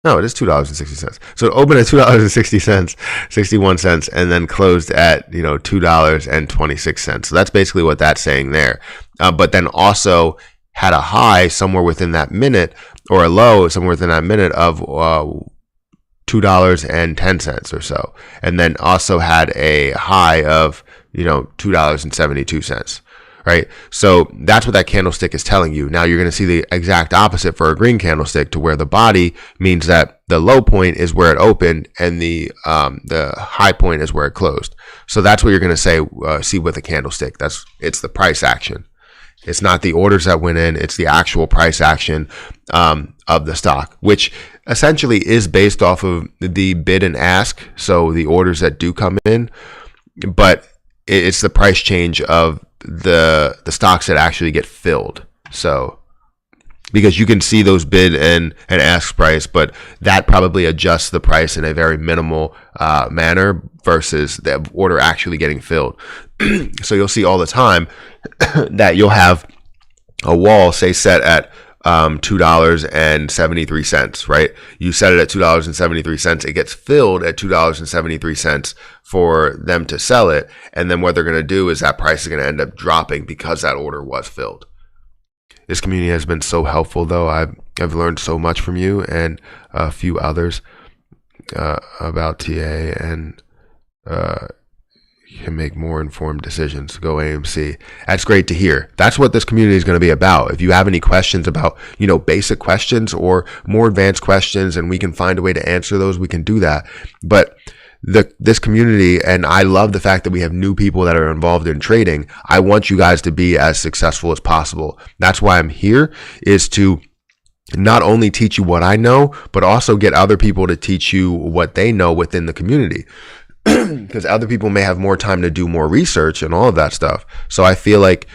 No, it is $2.60. So it opened at $2.60, 61 cents, and then closed at $2.26. So that's basically what that's saying there. But then also had a high somewhere within that minute, or a low somewhere within that minute of $2.10 or so, and then also had a high of $2.72. Right? So that's what that candlestick is telling you. Now you're going to see the exact opposite for a green candlestick, to where the body means that the low point is where it opened and the high point is where it closed. So that's what you're going to see with a candlestick. It's the price action. It's not the orders that went in. It's the actual price action of the stock, which essentially is based off of the bid and ask. So the orders that do come in, but it's the price change of the stocks that actually get filled. So because you can see those bid and ask price, but that probably adjusts the price in a very minimal manner versus the order actually getting filled. So you'll see all the time that you'll have a wall, say, set at $2.73, right? You set it at $2.73. It gets filled at $2.73 for them to sell it. And then what they're going to do is that price is going to end up dropping because that order was filled. This community has been so helpful, though. I've learned so much from you and a few others about TA, and can make more informed decisions. Go AMC. That's great to hear. That's what this community is going to be about. If you have any questions about, basic questions or more advanced questions, and we can find a way to answer those, we can do that. But this community, and I love the fact that we have new people that are involved in trading. I want you guys to be as successful as possible. That's why I'm here, is to not only teach you what I know, but also get other people to teach you what they know within the community. Because other people may have more time to do more research and all of that stuff. So I feel like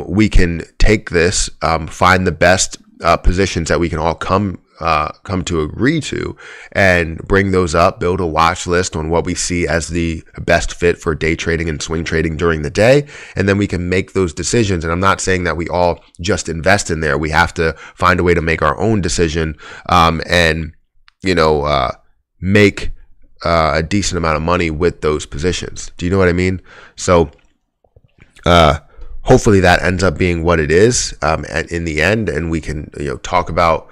we can take this, find the best positions that we can all come to agree to, and bring those up, build a watch list on what we see as the best fit for day trading and swing trading during the day. And then we can make those decisions. And I'm not saying that we all just invest in there. We have to find a way to make our own decision, and make a decent amount of money with those positions. Do you know what I mean? So hopefully that ends up being what it is in the end, and we can talk about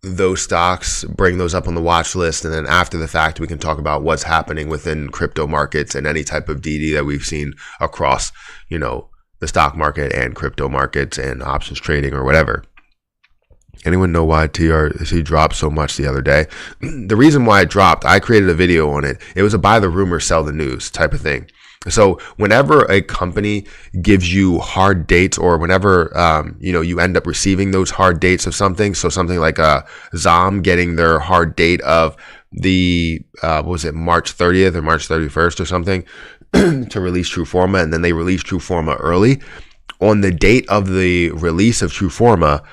those stocks, bring those up on the watch list, and then after the fact we can talk about what's happening within crypto markets and any type of DD that we've seen across the stock market and crypto markets and options trading or whatever. Anyone know why TRC dropped so much the other day? The reason why it dropped, I created a video on it. It was a buy the rumor, sell the news type of thing. So whenever a company gives you hard dates, or whenever you end up receiving those hard dates of something, so something like ZOM getting their hard date of the March 30th or March 31st or something to release Trueforma, and then they release Trueforma early. On the date of the release of Trueforma,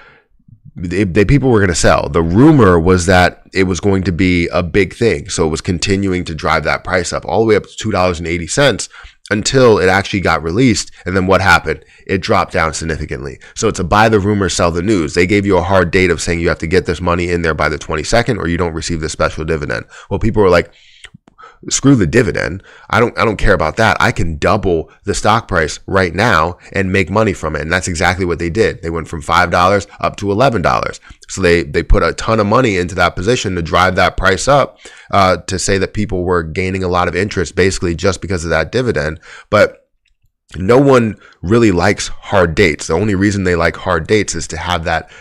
the people were going to sell. The rumor was that it was going to be a big thing. So it was continuing to drive that price up all the way up to $2.80 until it actually got released. And then what happened? It dropped down significantly. So it's a buy the rumor, sell the news. They gave you a hard date of saying you have to get this money in there by the 22nd or you don't receive the special dividend. Well, people were like, screw the dividend. I don't care about that. I can double the stock price right now and make money from it. And that's exactly what they did. They went from $5 up to $11. So they put a ton of money into that position to drive that price up, to say that people were gaining a lot of interest basically just because of that dividend. But no one really likes hard dates. The only reason they like hard dates is to have that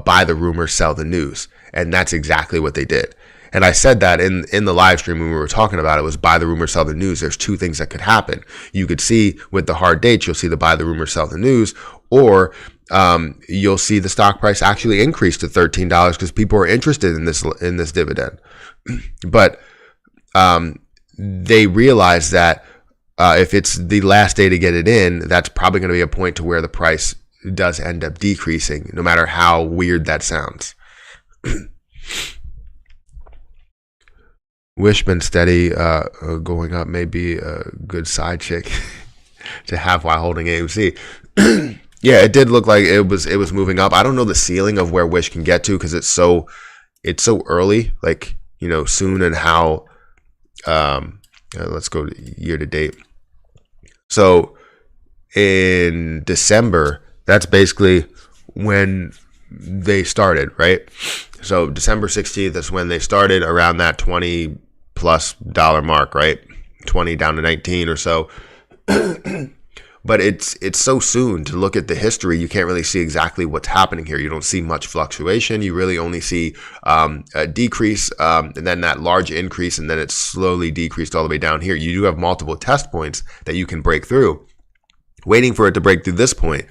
buy the rumor, sell the news. And that's exactly what they did. And I said that in the live stream when we were talking about it, was buy the rumor, sell the news. There's two things that could happen. You could see with the hard dates, you'll see the buy the rumor, sell the news, or you'll see the stock price actually increase to $13 because people are interested in this dividend. But they realize that if it's the last day to get it in, that's probably going to be a point to where the price does end up decreasing, no matter how weird that sounds. Wish been steady, going up may be a good side chick to have while holding AMC. Yeah, it did look like it was moving up. I don't know the ceiling of where Wish can get to because it's so early, like, soon, and how let's go to year to date. So in December, that's basically when they started, right? So December 16th is when they started, around that $20+ mark, right? 20 down to 19 or so. But it's so soon to look at the history. You can't really see exactly what's happening here. You don't see much fluctuation. You really only see a decrease, and then that large increase, and then it's slowly decreased all the way down here. You do have multiple test points that you can break through. Waiting for it to break through this point.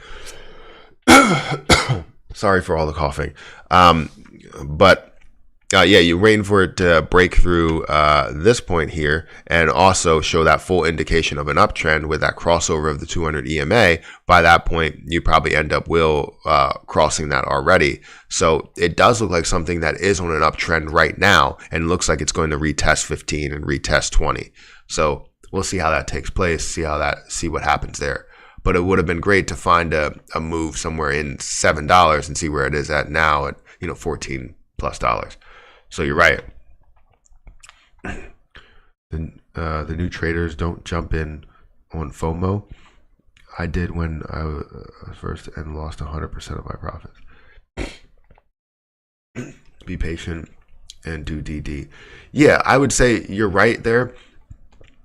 Sorry for all the coughing. But yeah, you're waiting for it to break through this point here, and also show that full indication of an uptrend with that crossover of the 200 EMA. By that point, you probably end up crossing that already. So it does look like something that is on an uptrend right now, and looks like it's going to retest 15 and retest 20. So we'll see how that takes place, see what happens there. But it would have been great to find a move somewhere in $7 and see where it is at now at $14+. So you're right. The new traders don't jump in on FOMO. I did when I was first and lost 100% of my profits. Be patient and do DD. Yeah, I would say you're right there.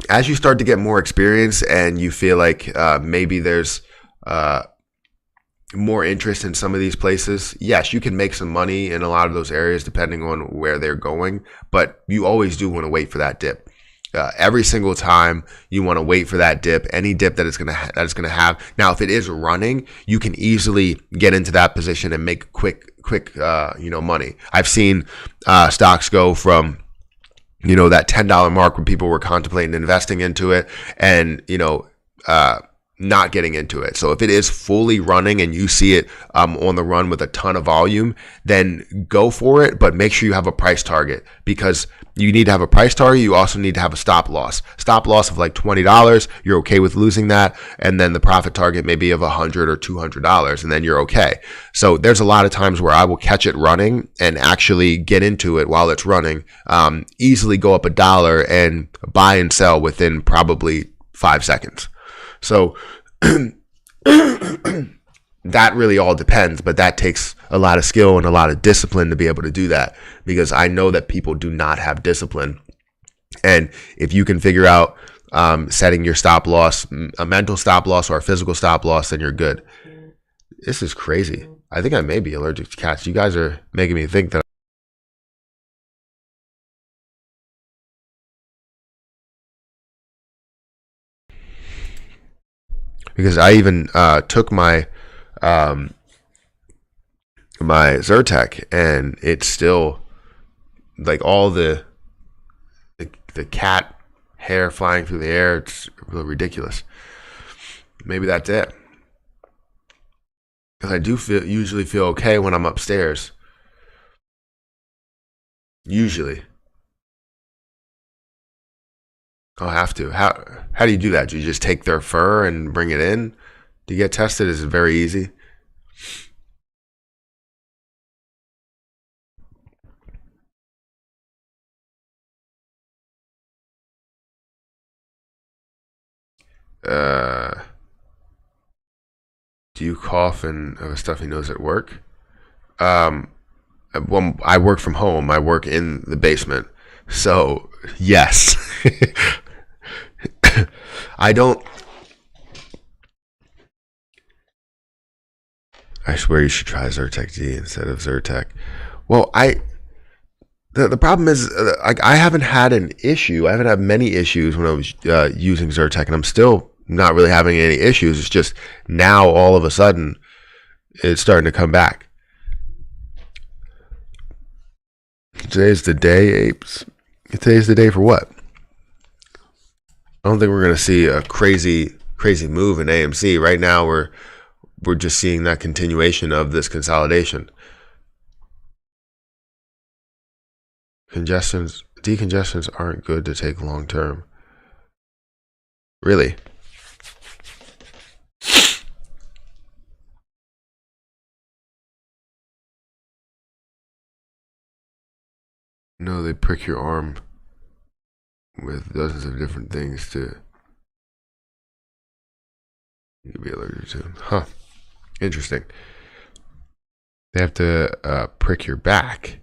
As you start to get more experience and you feel like maybe there's more interest in some of these places, yes, you can make some money in a lot of those areas depending on where they're going, but you always do want to wait for that dip. Every single time you want to wait for that dip, any dip that it's going to have. Now, if it is running, you can easily get into that position and make quick money. I've seen stocks go from that $10 mark when people were contemplating investing into it, and not getting into it. So if it is fully running and you see it on the run with a ton of volume, then go for it, but make sure you have a price target, because you need to have a price target. You also need to have a stop loss of like $20. You're okay with losing that, and then the profit target maybe of $100 or $200, and then you're okay. So there's a lot of times where I will catch it running and actually get into it while it's running, easily go up $1 and buy and sell within probably 5 seconds. So that really all depends, but that takes a lot of skill and a lot of discipline to be able to do that, because I know that people do not have discipline. And if you can figure out setting your stop loss, a mental stop loss or a physical stop loss, then you're good. This is crazy. I think I may be allergic to cats. You guys are making me think that. Because I even took my my Zyrtec, and it's still like all the cat hair flying through the air. It's really ridiculous. Maybe that's it. Because I do usually feel okay when I'm upstairs. Usually. I'll have to. How do you do that? Do you just take their fur and bring it in to get tested? Is it very easy? Do you cough and stuffy nose at work? Well, I work from home. I work in the basement. So, yes. I don't. I swear you should try Zyrtec G instead of Zyrtec. Well, the problem is, I haven't had an issue. I haven't had many issues when I was using Zyrtec, and I'm still not really having any issues. It's just now all of a sudden it's starting to come back. Today's the day, apes. Today's the day for what? I don't think we're going to see a crazy move in AMC. Right now, we're just seeing that continuation of this consolidation. Decongestions aren't good to take long term. Really? No, they prick your arm with dozens of different things to you could be allergic to. Huh. Interesting. They have to prick your back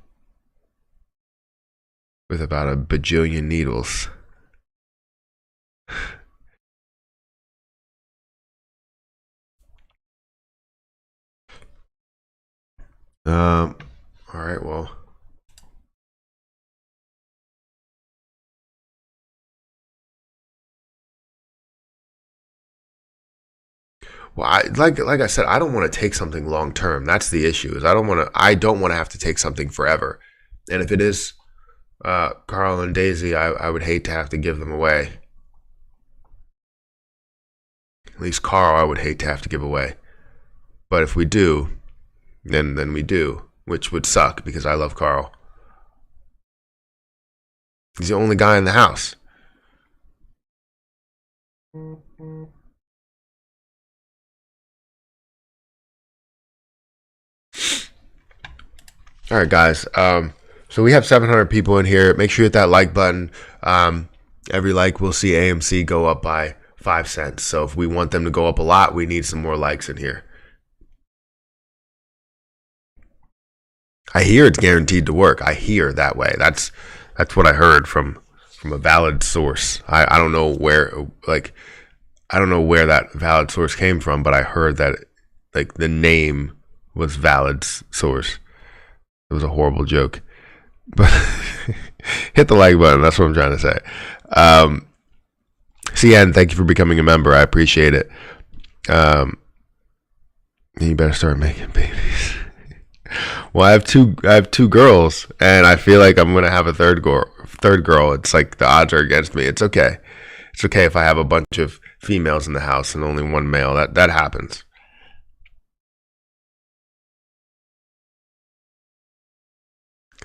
with about a bajillion needles. All right, well. Well, like I said, I don't want to take something long term. That's the issue. Is I don't want to have to take something forever. And if it is Carl and Daisy, I would hate to have to give them away. At least Carl, I would hate to have to give away. But if we do, then we do, which would suck because I love Carl. He's the only guy in the house. All right, guys. So we have 700 people in here. Make sure you hit that like button. Every like will see AMC go up by 5 cents. So if we want them to go up a lot, we need some more likes in here. I hear it's guaranteed to work. I hear that way. That's what I heard from a valid source. I don't know where that valid source came from, but I heard that like the name was valid source. It was a horrible joke, but hit the like button. That's what I'm trying to say. CN, thank you for becoming a member. I appreciate it. You better start making babies. Well, I have two girls, and I feel like I'm gonna have a third girl. It's like the odds are against me. It's okay. It's okay if I have a bunch of females in the house and only one male. That happens.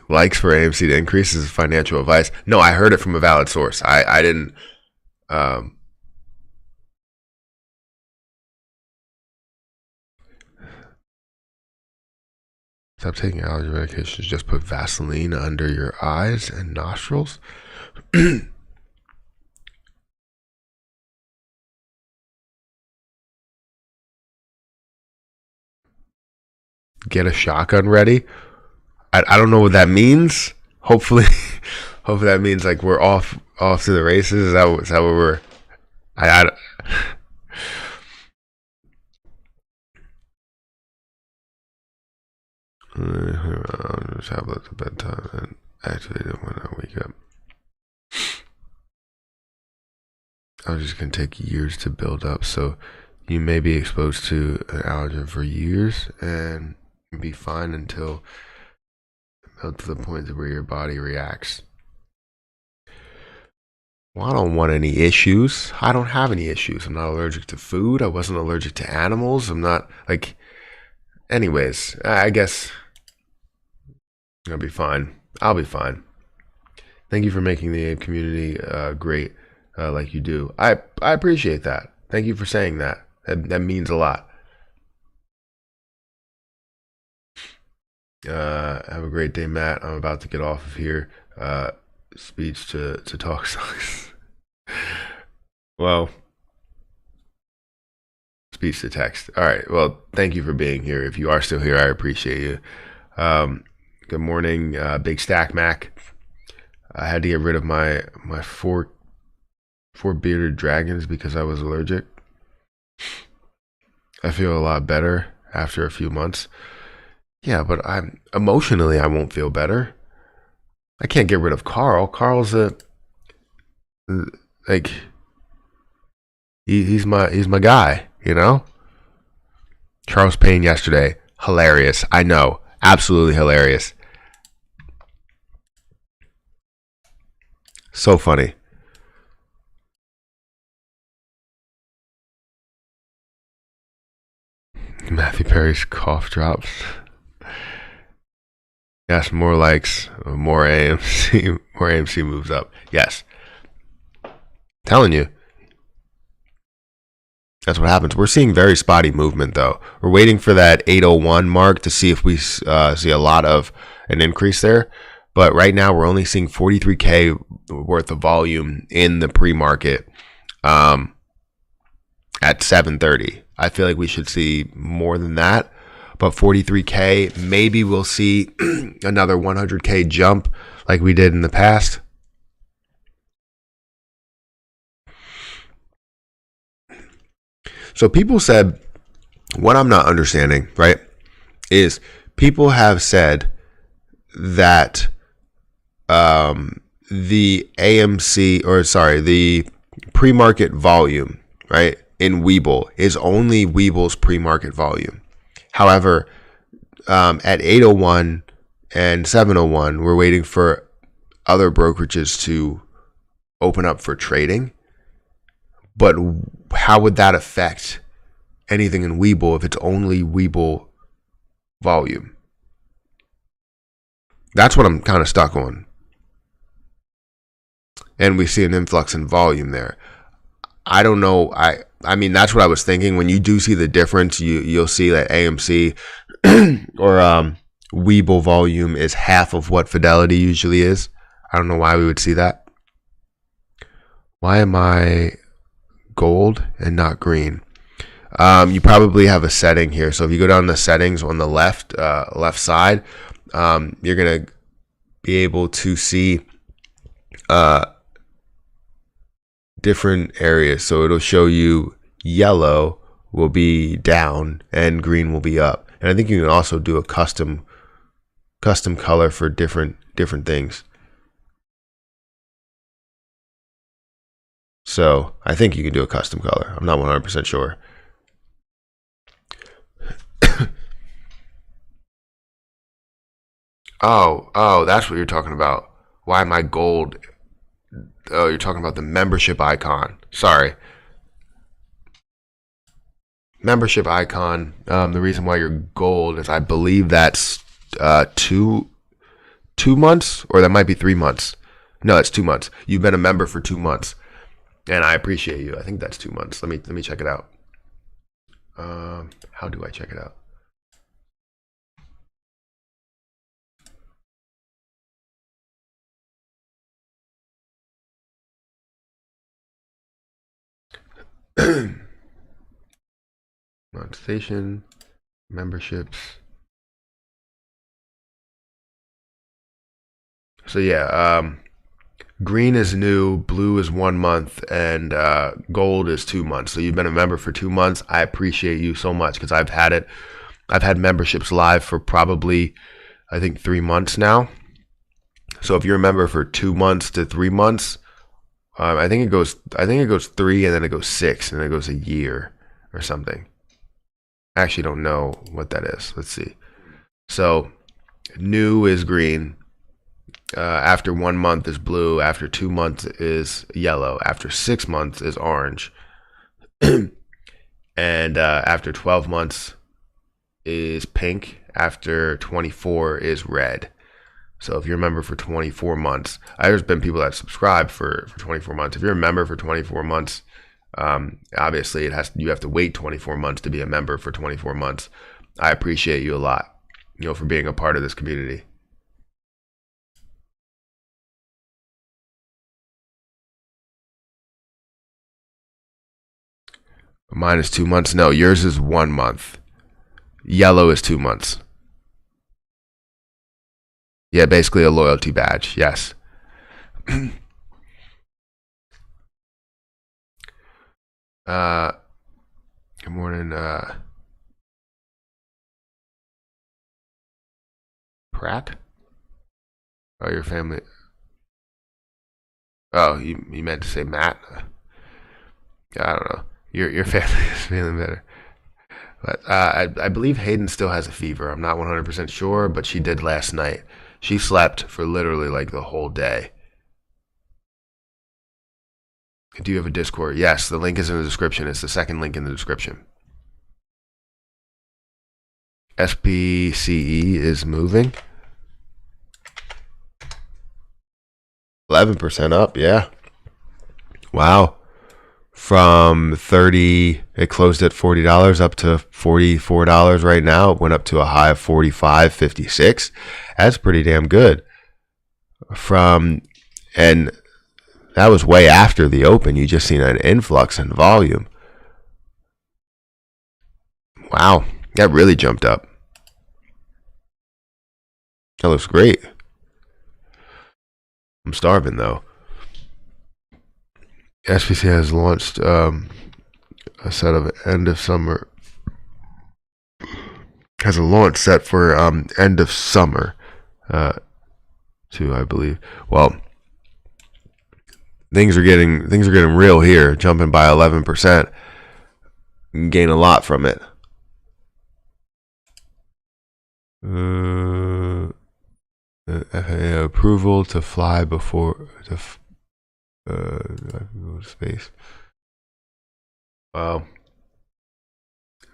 Likes for AMC to increase is financial advice. No, I heard it from a valid source. I didn't. Stop taking allergy medications. Just put Vaseline under your eyes and nostrils. Get a shotgun ready. I don't know what that means. Hopefully that means like we're off to the races. Is that what we're? I tablets at bedtime and activate it when I wake up. Allergies can take years to build up, so you may be exposed to an allergen for years and be fine until to the point where your body reacts. Well, I don't want any issues. I don't have any issues. I'm not allergic to food. I wasn't allergic to animals. I'm not like. Anyways, I guess I'll be fine. I'll be fine. Thank you for making the Abe community great, like you do. I appreciate that. Thank you for saying that. That means a lot. Have a great day, Matt. I'm about to get off of here. Speech to talk sucks. Well, speech to text. All right. Well, thank you for being here. If you are still here, I appreciate you. Good morning, Big Stack Mac. I had to get rid of my four bearded dragons because I was allergic. I feel a lot better after a few months. Yeah, but I won't feel better. I can't get rid of Carl. Carl's he's my guy, you know? Charles Payne yesterday, hilarious. I know, absolutely hilarious. So funny. Matthew Perry's cough drops. Yes, more likes, more AMC, more AMC moves up. Yes. Telling you. That's what happens. We're seeing very spotty movement, though. We're waiting for that 801 mark to see if we see a lot of an increase there. But right now we're only seeing 43K worth of volume in the pre-market at 7:30. I feel like we should see more than that. But 43K, maybe we'll see another 100K jump like we did in the past. So people said, what I'm not understanding, right, is people have said that the pre-market volume, right, in Webull is only Webull's pre-market volume. However, at 8:01 and 7:01, we're waiting for other brokerages to open up for trading. But how would that affect anything in Webull if it's only Webull volume? That's what I'm kind of stuck on. And we see an influx in volume there. I don't know. I mean, that's what I was thinking. When you do see the difference, you'll see that AMC or Webull volume is half of what Fidelity usually is. I don't know why we would see that. Why am I gold and not green? You probably have a setting here. So if you go down to settings on the left side, you're gonna be able to see different areas. So it'll show you yellow will be down and green will be up. And I think you can also do a custom color for different things. So I think you can do a custom color. I'm not 100% sure. Oh, that's what you're talking about. Why am I gold? Oh, you're talking about the membership icon. Sorry. Membership icon. The reason why you're gold is I believe that's 2 months, or that might be 3 months. No, it's 2 months. You've been a member for 2 months. And I appreciate you. I think that's 2 months. Let me check it out. How do I check it out? Monetization, memberships. So yeah, green is new, blue is 1 month, and gold is 2 months. So you've been a member for 2 months. I appreciate you so much because I've had memberships live for probably, I think, 3 months now. So if you're a member for 2 months to 3 months, I think it goes 3 and then it goes 6 and then it goes a year or something. I actually don't know what that is. Let's see. So new is green. After 1 month is blue. After 2 months is yellow. After 6 months is orange. And after 12 months is pink. After 24 is red. So if you're a member for 24 months, there's been people that subscribe for 24 months. If you're a member for 24 months, obviously you have to wait 24 months to be a member for 24 months. I appreciate you a lot, for being a part of this community. Mine is 2 months. No, yours is 1 month. Yellow is 2 months. Yeah, basically a loyalty badge. Yes. Good morning, Pratt. Oh, your family. Oh, you meant to say Matt. I don't know. Your family is feeling better. But I believe Hayden still has a fever. I'm not 100% sure, but she did last night. She slept for literally like the whole day. Do you have a Discord? Yes, the link is in the description. It's the second link in the description. SPCE is moving. 11% up, yeah. Wow. From 30, it closed at $40 up to $44 right now. It went up to a high of $45.56. That's pretty damn good. from, and that was way after the open. You just seen an influx in volume. Wow, that really jumped up. That looks great. I'm starving though. SBC has launched a set of end of summer. Has a launch set for end of summer, too, I believe. Well, things are getting real here. Jumping by 11%. You can gain a lot from it. FAA approval to fly before space. Wow.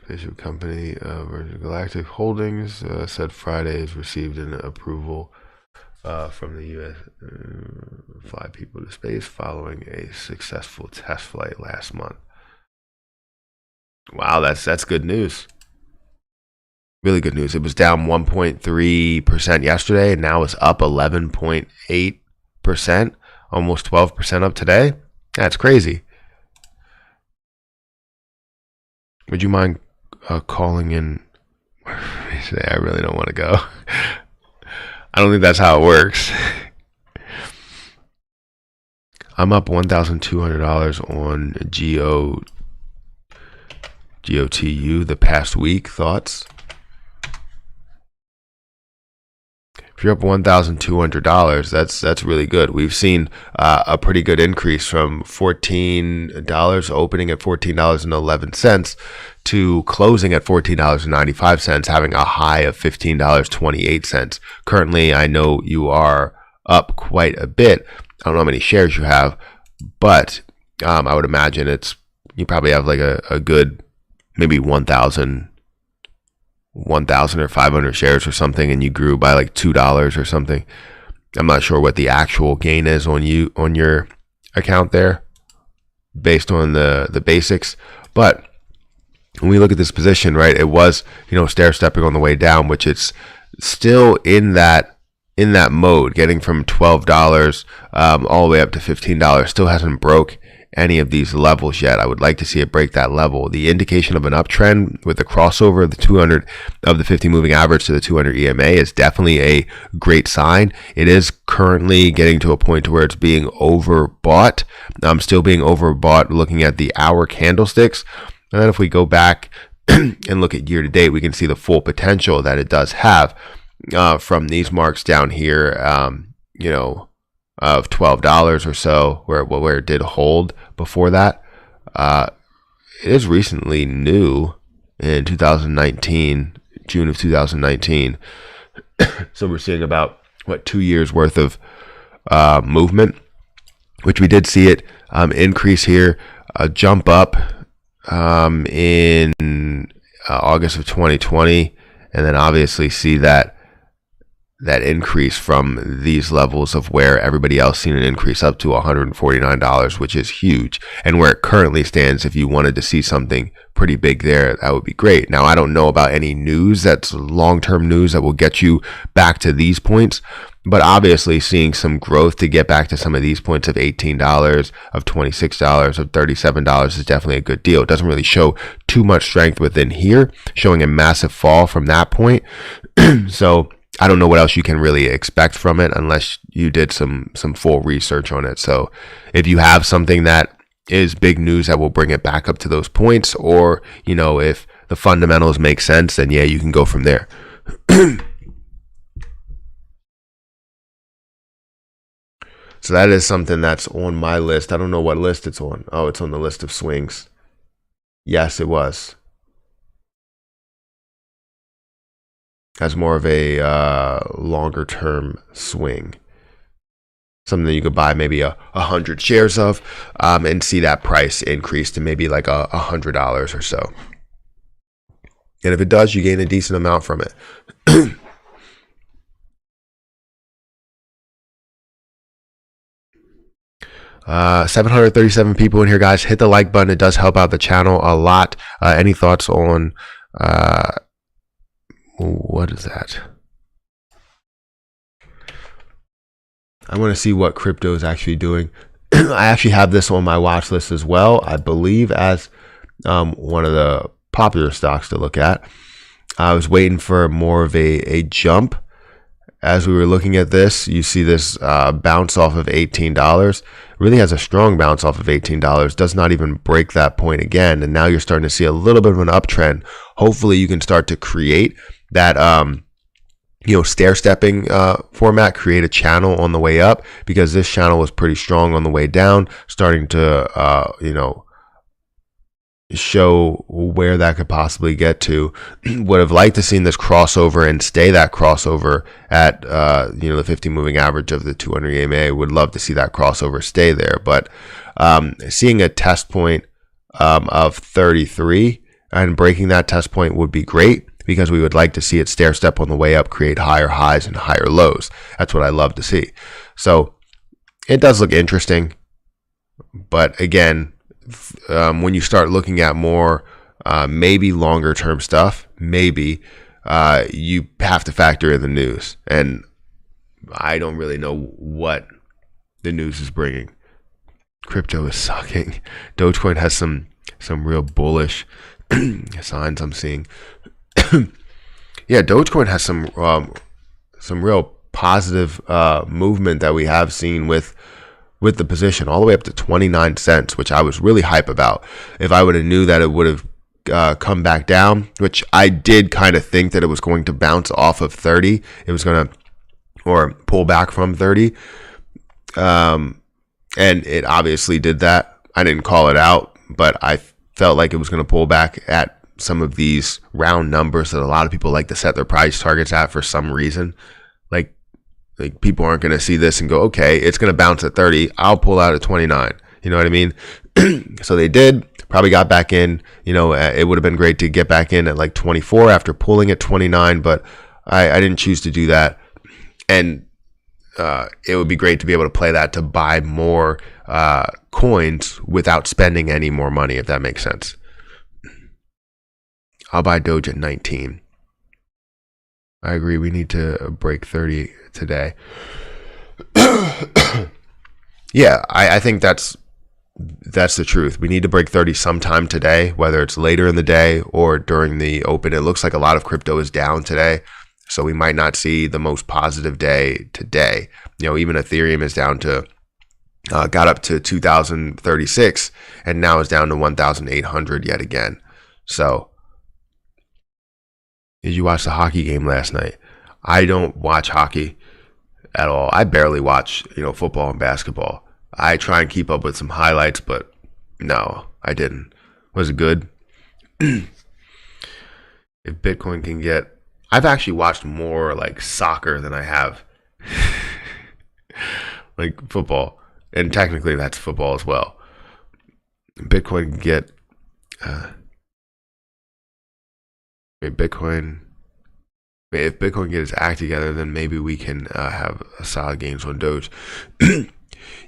Spaceship company Virgin Galactic Holdings said Friday has received an approval from the U.S. Fly people to space following a successful test flight last month. Wow, that's good news. Really good news. It was down 1.3% yesterday, and now it's up 11.8%, almost 12% up today. That's crazy. Would you mind calling in today? I really don't want to go. I don't think that's how it works. I'm up $1,200 on GOTU the past week. Thoughts? If you're up $1,200, that's really good. We've seen a pretty good increase from $14 opening at $14.11 to closing at $14.95, having a high of $15.28. Currently, I know you are up quite a bit. I don't know how many shares you have, but I would imagine you probably have like a good maybe 1,000 or 500 shares or something, and you grew by like $2 or something. I'm not sure what the actual gain is on your account there based on the basics, but when we look at this position, right, it was, stair stepping on the way down, which it's still in that mode, getting from $12 all the way up to $15. Still hasn't broke any of these levels yet. I would like to see it break that level. The indication of an uptrend with the crossover of the 200 of the 50 moving average to the 200 EMA is definitely a great sign. It is currently getting to a point where it's being overbought. Still being overbought looking at the hour candlesticks. And then if we go back and look at year to date, we can see the full potential that it does have from these marks down here, of $12 or so, where it did hold before that. It is recently new in 2019, June of 2019. So we're seeing about 2 years worth of movement, which we did see it increase here, jump up in August of 2020, and then obviously see that increase from these levels of where everybody else seen an increase up to $149, which is huge. And where it currently stands, if you wanted to see something pretty big there, that would be great. Now, I don't know about any news that's long-term news that will get you back to these points, but obviously seeing some growth to get back to some of these points of $18, of $26, of $37 is definitely a good deal. It doesn't really show too much strength within here, showing a massive fall from that point. So I don't know what else you can really expect from it unless you did some full research on it. So if you have something that is big news that will bring it back up to those points, or, if the fundamentals make sense, then yeah, you can go from there. So that is something that's on my list. I don't know what list it's on. Oh, it's on the list of swings. Yes, it was. As more of a longer term swing, something that you could buy maybe 100 shares of, and see that price increase to maybe like $100 or so. And if it does, you gain a decent amount from it. 737 people in here, guys. Hit the like button. It does help out the channel a lot. Any thoughts on what is that? I want to see what crypto is actually doing. I actually have this on my watch list as well, I believe, as one of the popular stocks to look at. I was waiting for more of a jump. As we were looking at this, you see this bounce off of $18. Really has a strong bounce off of $18. Does not even break that point again. And now you're starting to see a little bit of an uptrend. Hopefully you can start to create that stair-stepping format, create a channel on the way up, because this channel was pretty strong on the way down, starting to show where that could possibly get to. Would have liked to seen this crossover and stay that crossover at the 50 moving average of the 200 EMA. Would love to see that crossover stay there, but seeing a test point of 33 and breaking that test point would be great, because we would like to see it stair step on the way up, create higher highs and higher lows. That's what I love to see. So it does look interesting, but again, when you start looking at more maybe longer term stuff, maybe you have to factor in the news, and I don't really know what the news is bringing. Crypto is sucking. Dogecoin has some real bullish signs I'm seeing. Yeah, Dogecoin has some real positive movement that we have seen with the position all the way up to 29 cents, which I was really hype about. If I would have knew that it would have come back down, which I did kind of think that it was going to bounce off of 30, it was going to, or pull back from 30, and it obviously did that. I didn't call it out, but I felt like it was going to pull back at some of these round numbers that a lot of people like to set their price targets at for some reason. Like people aren't going to see this and go, okay, it's going to bounce at 30. I'll pull out at 29. You know what I mean? So they did, probably got back in. It would have been great to get back in at like 24 after pulling at 29, but I didn't choose to do that. And it would be great to be able to play that to buy more coins without spending any more money, if that makes sense. I'll buy Doge at 19. I agree. We need to break 30 today. Yeah, I think that's the truth. We need to break 30 sometime today, whether it's later in the day or during the open. It looks like a lot of crypto is down today, so we might not see the most positive day today. Even Ethereum is down to got up to 2,036 and now is down to 1,800 yet again. So, did you watch the hockey game last night? I don't watch hockey at all. I barely watch, football and basketball. I try and keep up with some highlights, but no, I didn't. Was it good? If Bitcoin can get... I've actually watched more like soccer than I have like football. And technically that's football as well. Bitcoin can get... If Bitcoin gets its act together, then maybe we can have a solid gains on Doge.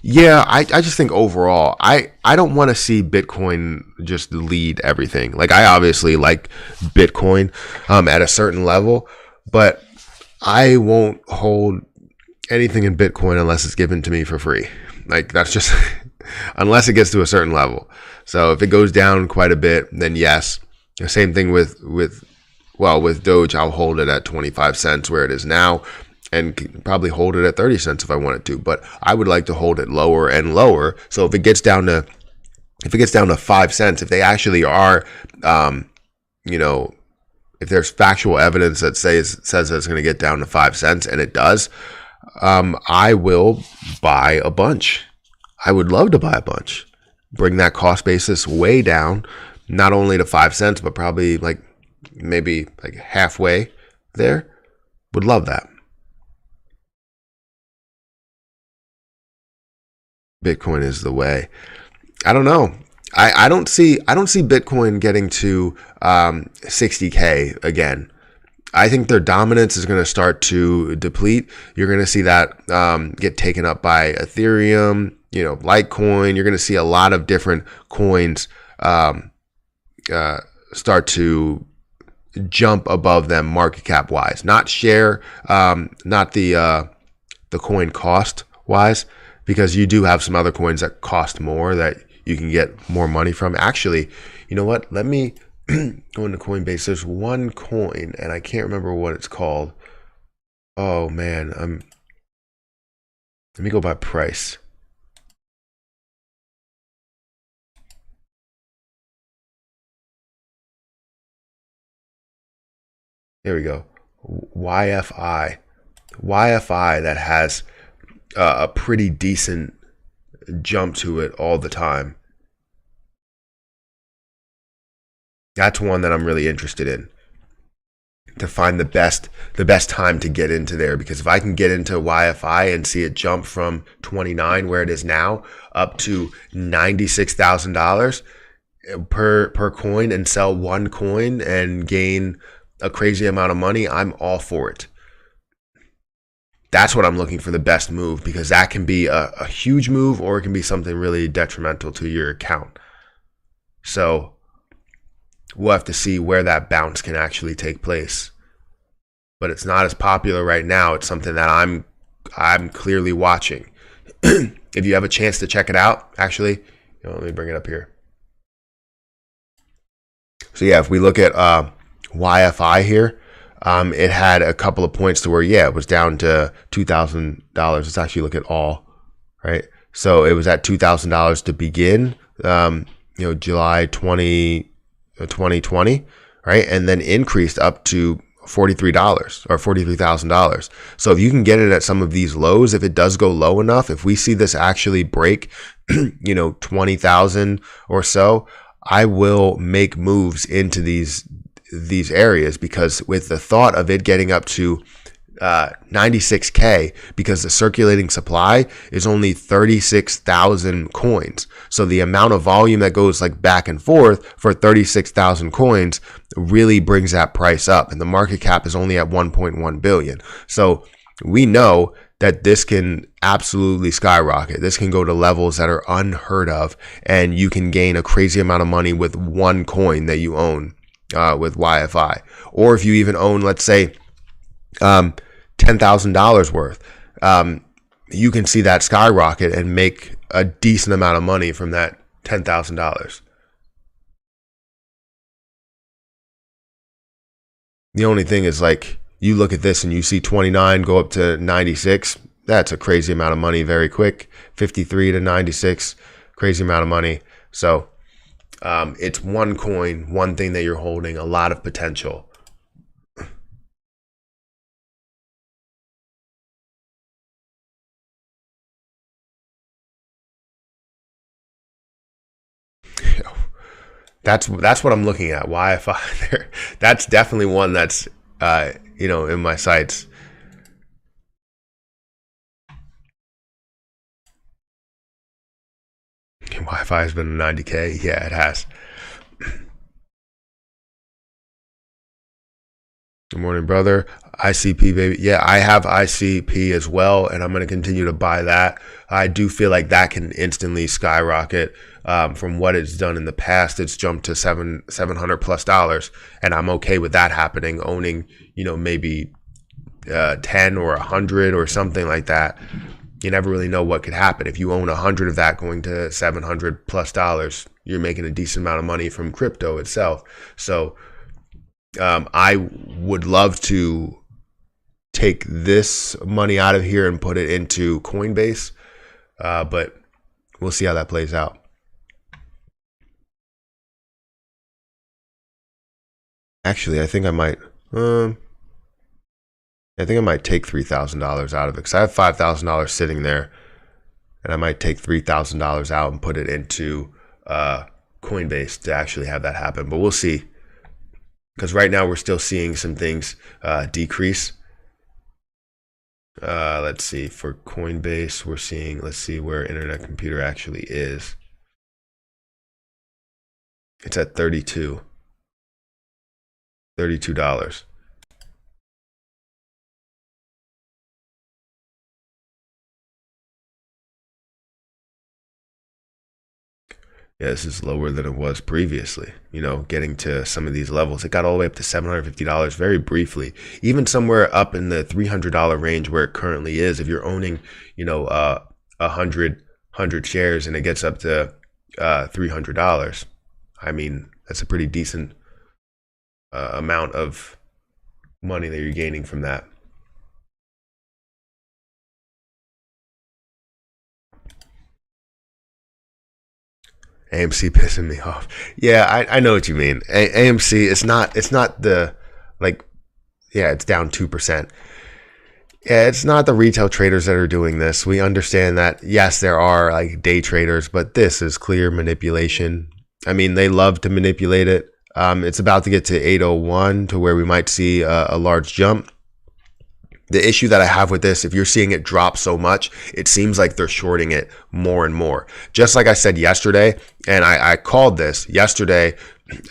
Yeah, I just think overall, I don't want to see Bitcoin just lead everything. Like, I obviously like Bitcoin at a certain level, but I won't hold anything in Bitcoin unless it's given to me for free. Like, that's just unless it gets to a certain level. So if it goes down quite a bit, then yes. The same thing with Doge, I'll hold it at 25 cents where it is now, and probably hold it at 30 cents if I wanted to. But I would like to hold it lower and lower. So if it gets down to 5 cents, if they actually are, if there's factual evidence that says that it's going to get down to 5 cents, and it does, I will buy a bunch. I would love to buy a bunch. Bring that cost basis way down, not only to 5 cents, but probably maybe halfway there. Would love that. Bitcoin is the way. I don't know. I don't see Bitcoin getting to 60K again. I think their dominance is going to start to deplete. You're going to see that get taken up by Ethereum, Litecoin. You're going to see a lot of different coins start to jump above them market cap wise, not share, not the coin cost wise, because you do have some other coins that cost more that you can get more money from. Actually, you know what? Let me go into Coinbase. There's one coin, and I can't remember what it's called. Oh man, let me go by price. There we go. YFI. YFI that has a pretty decent jump to it all the time. That's one that I'm really interested in, to find the best time to get into there, because if I can get into YFI and see it jump from 29 where it is now up to $96,000 per coin and sell one coin and gain a crazy amount of money, I'm all for it. That's what I'm looking for, the best move, because that can be a huge move or it can be something really detrimental to your account. So we'll have to see where that bounce can actually take place. But it's not as popular right now. It's something that I'm clearly watching. If you have a chance to check it out, actually, let me bring it up here. So yeah, if we look at YFI here, it had a couple of points to where, yeah, it was down to $2,000. Let's actually look at all, right? So it was at $2,000 to begin, July 2020, right? And then increased up to $43 or $43,000. So if you can get it at some of these lows, if it does go low enough, if we see this actually break, 20,000 or so, I will make moves into these areas, because with the thought of it getting up to 96K, because the circulating supply is only 36,000 coins. So the amount of volume that goes like back and forth for 36,000 coins really brings that price up. And the market cap is only at 1.1 billion. So we know that this can absolutely skyrocket. This can go to levels that are unheard of, and you can gain a crazy amount of money with one coin that you own with YFI. Or if you even own, let's say, $10,000 worth, you can see that skyrocket and make a decent amount of money from that $10,000. The only thing is, like, you look at this and you see 29 go up to 96. That's a crazy amount of money very quick. 53 to 96, crazy amount of money. So it's one coin, one thing that you're holding, a lot of potential. That's what I'm looking at. YFI there. That's definitely one that's in my sights. YFI has been 90K. Yeah, it has. Good morning, brother. ICP, baby. Yeah, I have ICP as well, and I'm going to continue to buy that. I do feel like that can instantly skyrocket. From what it's done in the past, it's jumped to $700+, and I'm okay with that happening. Owning, maybe 10 or 100 or something like that. You never really know what could happen. If you own 100 of that going to $700+, you're making a decent amount of money from crypto itself. So I would love to take this money out of here and put it into Coinbase, but we'll see how that plays out. Actually, I think I might. I think I might take $3,000 out of it, because I have $5,000 sitting there, and I might take $3,000 out and put it into Coinbase to actually have that happen. But we'll see, because right now we're still seeing some things decrease. Let's see, for Coinbase, we're seeing, let's see where Internet Computer actually is. It's at $32. Yeah, this is lower than it was previously. You know, getting to some of these levels, it got all the way up to $750 very briefly. Even somewhere up in the $300 range where it currently is. If you're owning, you know, 100 shares and it gets up to $300, I mean, that's a pretty decent amount of money that you're gaining from that. AMC pissing me off. Yeah, I know what you mean. AMC, it's not the, like, yeah, it's down 2%. Yeah, it's not the retail traders that are doing this. We understand that, yes, there are like day traders, but this is clear manipulation. I mean, they love to manipulate it. It's about to get to 801 to where we might see a large jump. The issue that I have with this, if you're seeing it drop so much, it seems like they're shorting it more and more. Just like I said yesterday, and I called this yesterday,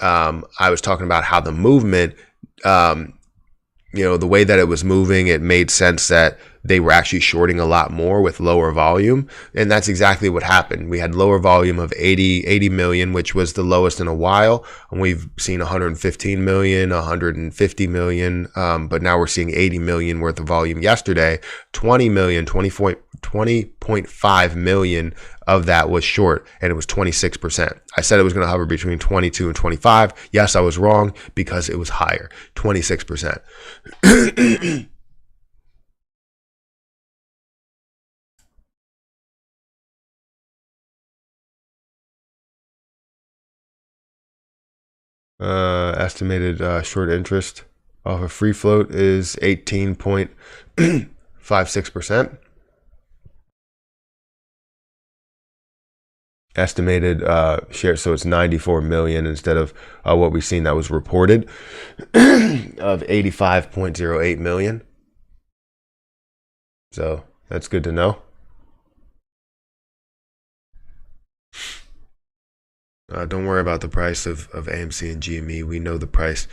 I was talking about how the movement, you know, the way that it was moving, it made sense that they were actually shorting a lot more with lower volume. And that's exactly what happened. We had lower volume of 80 million, which was the lowest in a while. And we've seen 115 million, 150 million. But now we're seeing 80 million worth of volume yesterday. 20.5 million of that was short, and it was 26%. I said it was going to hover between 22 and 25. Yes, I was wrong because it was higher, 26%. Estimated short interest off a free float is 18.56%. Estimated shares, so it's 94 million instead of what we've seen that was reported of 85.08 million. So that's good to know. Don't worry about the price of AMC and GME. We know the price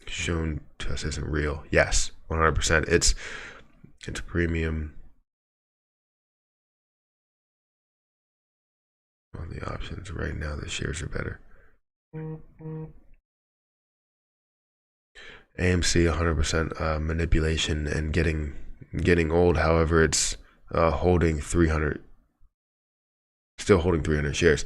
shown to us isn't real. Yes, 100%. It's premium on the options. Right now, the shares are better. AMC 100% manipulation and getting old. However, it's holding 300. Still holding 300 shares.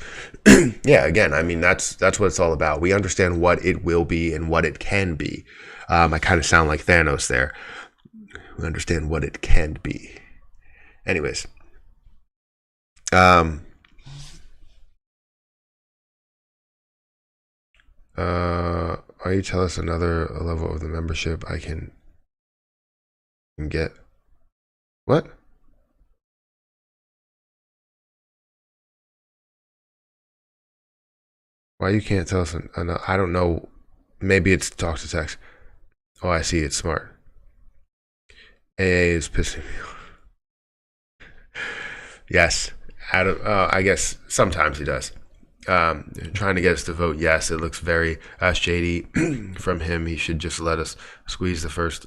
Yeah, again, I mean, that's what it's all about. We understand what it will be and what it can be. I kind of sound like Thanos there. We understand what it can be. Anyways. Are you tell us another level of the membership I can get? What? Why you can't tell us? I don't know. Maybe it's talk to text. Oh, I see. It's smart. AA is pissing me off. Yes. I guess sometimes he does. Trying to get us to vote yes. It looks very shady from him. He should just let us squeeze the first.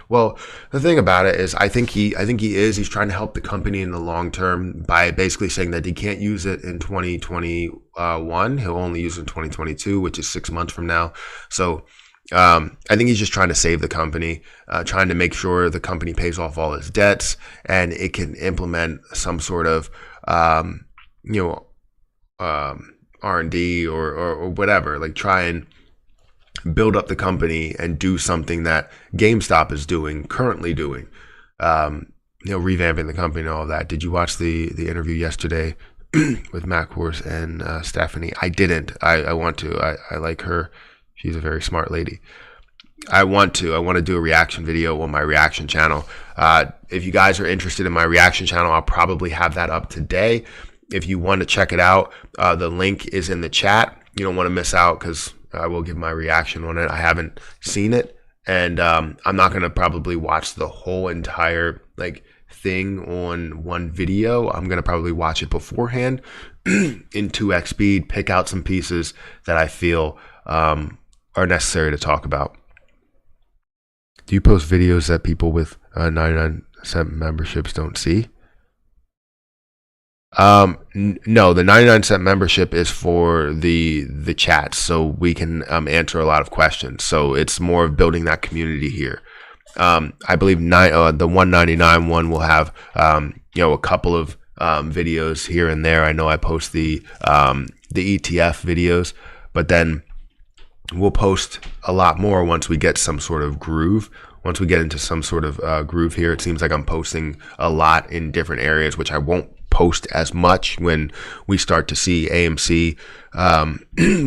Well, the thing about it is, I think he is. He's trying to help the company in the long term by basically saying that he can't use it in 2021. He'll only use it in 2022, which is 6 months from now. So I think he's just trying to save the company, trying to make sure the company pays off all its debts and it can implement some sort of, R&D or whatever, like try and build up the company and do something that GameStop is currently doing, revamping the company and all of that. Did you watch the interview yesterday with Matt Horse and Stephanie? I didn't. I want to. I like her. She's a very smart lady. I want to do a reaction video on my reaction channel. If you guys are interested in my reaction channel, I'll probably have that up today. If you want to check it out, the link is in the chat. You don't want to miss out because I will give my reaction on it. I haven't seen it, and I'm not going to probably watch the whole entire thing on one video. I'm going to probably watch it beforehand in 2x speed, pick out some pieces that I feel are necessary to talk about. Do you post videos that people with 99 cent memberships don't see? No, the 99-cent membership is for the chats, so we can answer a lot of questions. So it's more of building that community here. I believe the 199 one will have a couple of videos here and there. I know I post the ETF videos, but then we'll post a lot more once we get some sort of groove. Once we get into some sort of groove here, it seems like I'm posting a lot in different areas, which I won't post as much when we start to see AMC.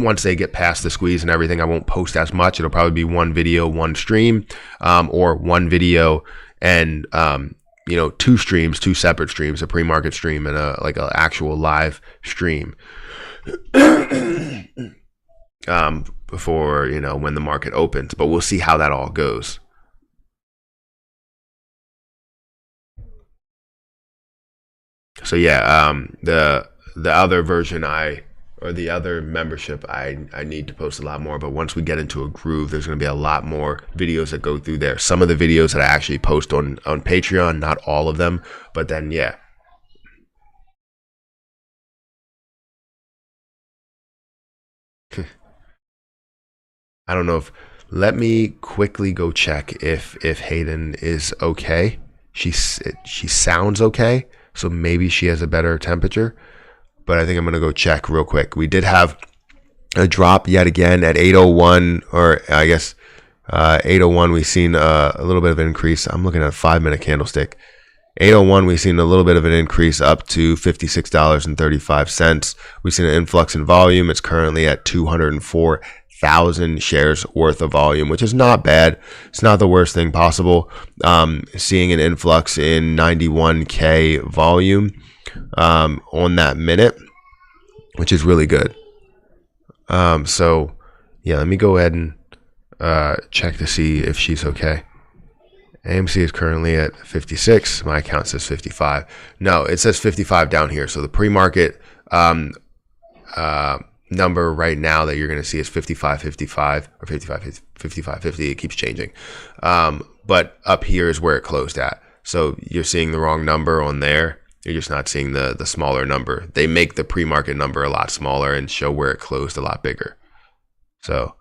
Once they get past the squeeze and everything, I won't post as much. It'll probably be one video, one stream, or one video and two streams, two separate streams, a pre-market stream and a like an actual live stream. Before when the market opens, but we'll see how that all goes. So yeah, the other version the other membership I need to post a lot more, but once we get into a groove, there's going to be a lot more videos that go through there. Some of the videos that I actually post on Patreon, not all of them, but then yeah. I don't know if let me quickly go check if Hayden is okay. She sounds okay, so maybe she has a better temperature, but I think I'm gonna go check real quick. We did have a drop yet again at 8:01, or I guess 8:01. We've seen a little bit of an increase. I'm looking at a 5-minute candlestick. 8:01, we've seen a little bit of an increase up to $56.35. We've seen an influx in volume. It's currently at 204,000 shares worth of volume, which is not bad. It's not the worst thing possible. Seeing an influx in 91K volume on that minute, which is really good. So yeah, let me go ahead and check to see if she's okay. AMC is currently at 56. My account says 55. No, it says 55 down here. So the pre-market number right now that you're going to see is 55.55 or 55.50. It keeps changing. But up here is where it closed at. So you're seeing the wrong number on there. You're just not seeing the smaller number. They make the pre-market number a lot smaller and show where it closed a lot bigger. So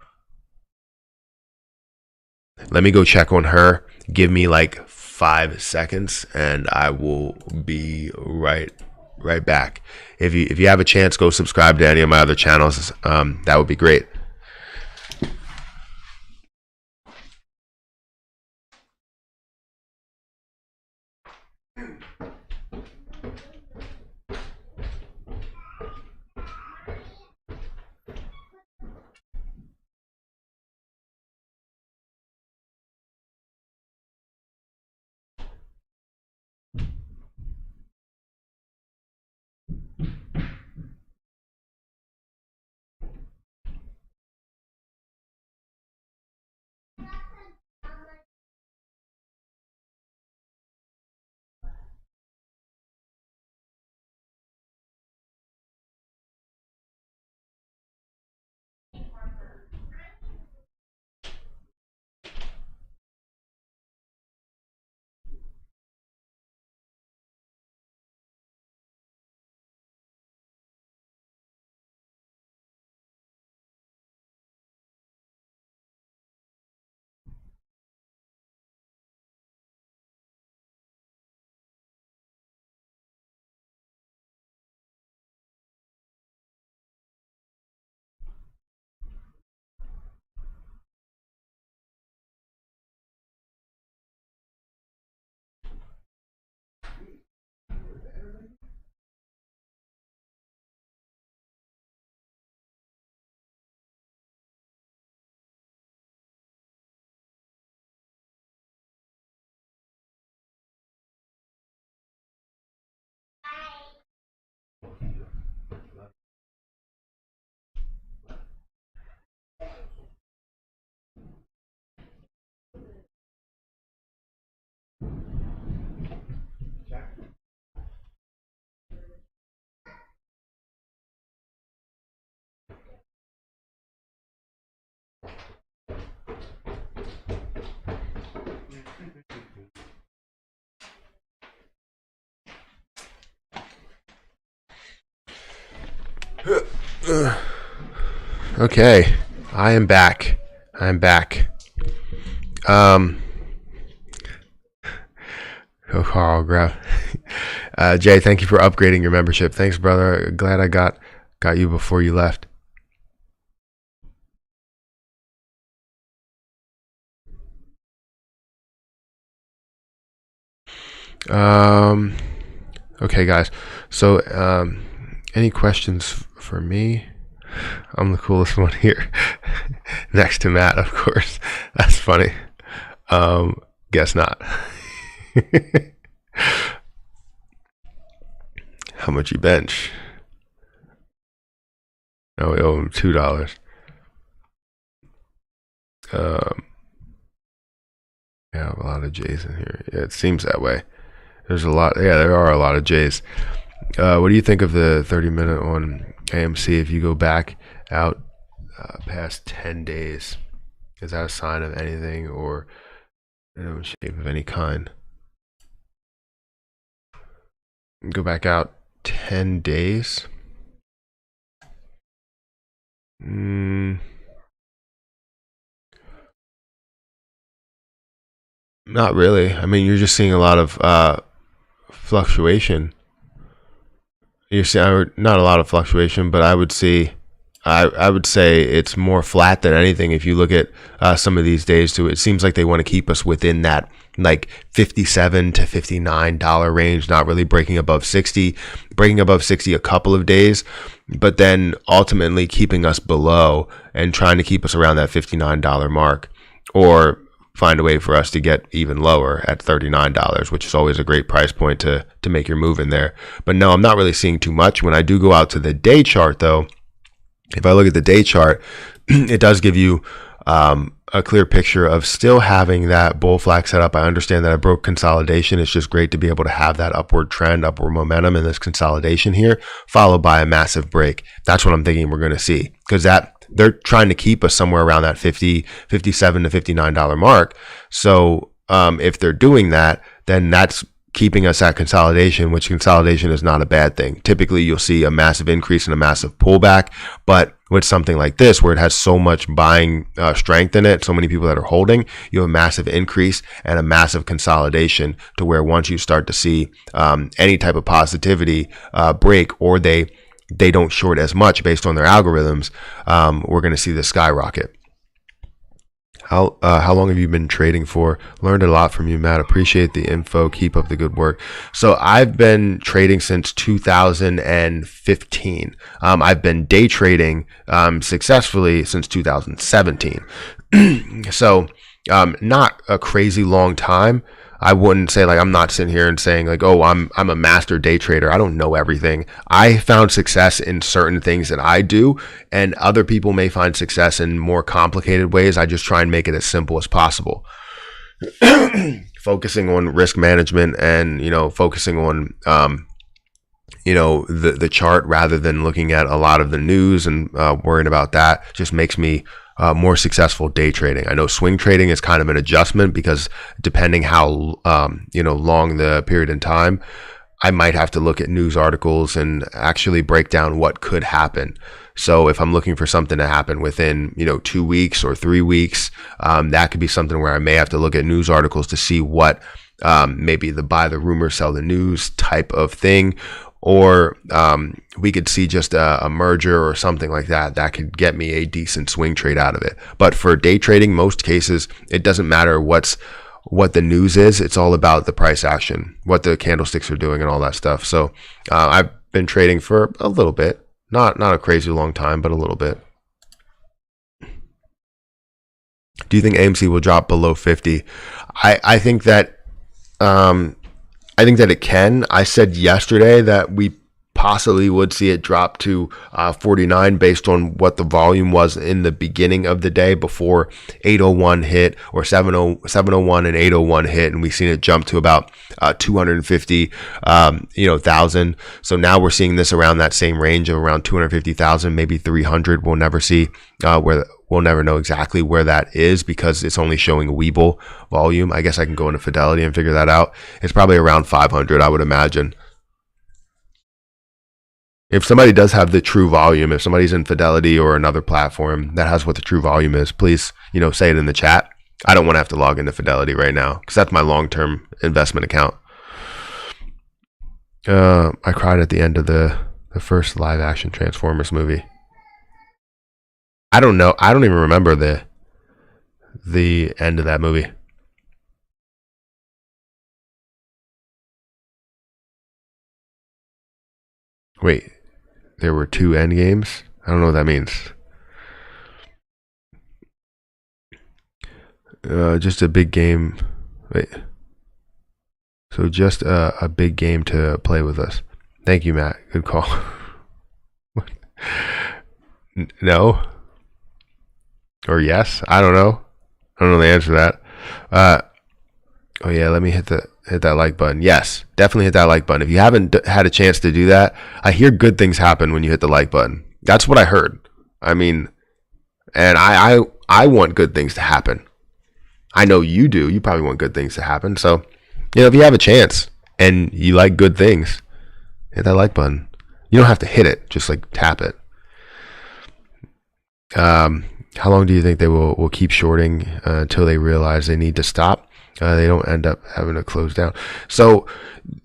let me go check on her. Give me like 5 seconds and I will be right back. If you have a chance, go subscribe to any of my other channels. That would be great. Okay, I am back. Um, oh, Carl, grab. Jay, thank you for upgrading your membership. Thanks, brother. Glad I got you before you left. Okay, guys. So, any questions for me? I'm the coolest one here, next to Matt, of course. That's funny. Guess not. How much you bench? Oh, we owe him $2. Yeah, a lot of J's in here. Yeah, it seems that way. There's a lot. Yeah, there are a lot of J's. What do you think of the 30-minute on AMC? If you go back out past 10 days, is that a sign of anything or shape of any kind? Go back out 10 days. Not really. I mean, you're just seeing a lot of fluctuation. You're seeing not a lot of fluctuation, but I would say it's more flat than anything. If you look at some of these days too, it seems like they want to keep us within that like $57 to $59 range, not really breaking above 60 a couple of days, but then ultimately keeping us below and trying to keep us around that $59 mark, or find a way for us to get even lower at $39, which is always a great price point to make your move in there. But no, I'm not really seeing too much. When I do go out to the day chart though, if I look at the day chart, it does give you a clear picture of still having that bull flag set up. I understand that I broke consolidation. It's just great to be able to have that upward trend, upward momentum in this consolidation here, followed by a massive break. That's what I'm thinking we're going to see, because they're trying to keep us somewhere around that $57 to $59 mark. So if they're doing that, then that's keeping us at consolidation, which consolidation is not a bad thing. Typically, you'll see a massive increase and a massive pullback, but with something like this, where it has so much buying strength in it, so many people that are holding, you have a massive increase and a massive consolidation, to where once you start to see any type of positivity break, or they don't short as much based on their algorithms, we're going to see the skyrocket. How long have you been trading for? Learned a lot from you, Matt. Appreciate the info. Keep up the good work. So I've been trading since 2015. I've been day trading successfully since 2017. So not a crazy long time. I wouldn't say, like, I'm not sitting here and saying like, oh, I'm a master day trader. I don't know everything. I found success in certain things that I do, and other people may find success in more complicated ways. I just try and make it as simple as possible. Focusing on risk management and, focusing on, the chart, rather than looking at a lot of the news and worrying about that, just makes me more successful day trading. I know swing trading is kind of an adjustment, because depending how long the period in time, I might have to look at news articles and actually break down what could happen. So if I'm looking for something to happen within 2 weeks or 3 weeks, that could be something where I may have to look at news articles to see what maybe the buy the rumor, sell the news type of thing. Or we could see just a merger or something like that could get me a decent swing trade out of it. But for day trading, most cases, it doesn't matter what the news is. It's all about the price action, what the candlesticks are doing and all that stuff. So I've been trading for a little bit, not a crazy long time, but a little bit. Do you think AMC will drop below 50? I think that it can. I said yesterday that we possibly would see it drop to 49 based on what the volume was in the beginning of the day before 801 hit, or 701 and 801 hit, and we've seen it jump to about 250 thousand. So now we're seeing this around that same range of around 250,000, maybe 300. We'll never see we'll never know exactly where that is, because it's only showing Webull volume. I guess I can go into Fidelity and figure that out. It's probably around 500, I would imagine. If somebody does have the true volume, if somebody's in Fidelity or another platform that has what the true volume is, please, say it in the chat. I don't want to have to log into Fidelity right now because that's my long-term investment account. I cried at the end of the first live action Transformers movie. I don't know. I don't even remember the end of that movie. Wait, there were 2 end games? I don't know what that means. Just a big game. Wait. So just a big game to play with us. Thank you, Matt. Good call. No? Or yes? I don't know. I don't know the answer to that. Oh yeah, let me hit that like button. Yes, definitely hit that like button. If you haven't had a chance to do that, I hear good things happen when you hit the like button. That's what I heard. I mean, and I want good things to happen. I know you do. You probably want good things to happen. So, if you have a chance and you like good things, hit that like button. You don't have to hit it, just like tap it. How long do you think they will keep shorting until they realize they need to stop? They don't end up having to close down. So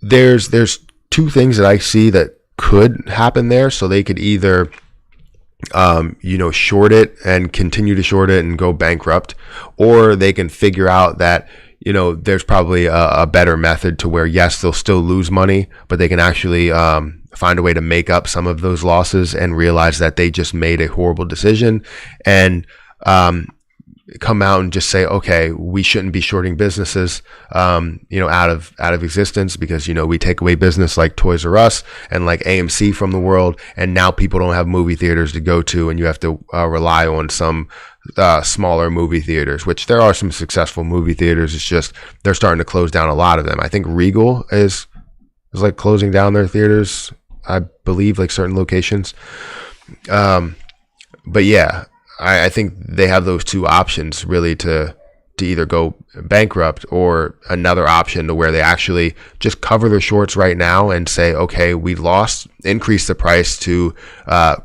there's 2 things that I see that could happen there. So they could either short it and continue to short it and go bankrupt, or they can figure out that there's probably a better method to where, yes, they'll still lose money, but they can actually find a way to make up some of those losses and realize that they just made a horrible decision and come out and just say, okay, we shouldn't be shorting businesses, out of existence because, we take away business like Toys R Us and like AMC from the world. And now people don't have movie theaters to go to, and you have to rely on some smaller movie theaters, which there are some successful movie theaters. It's just they're starting to close down a lot of them. I think Regal is like closing down their theaters, I believe, like certain locations. But yeah, I think they have those 2 options really to either go bankrupt, or another option to where they actually just cover their shorts right now and say, okay, we lost, increase the price to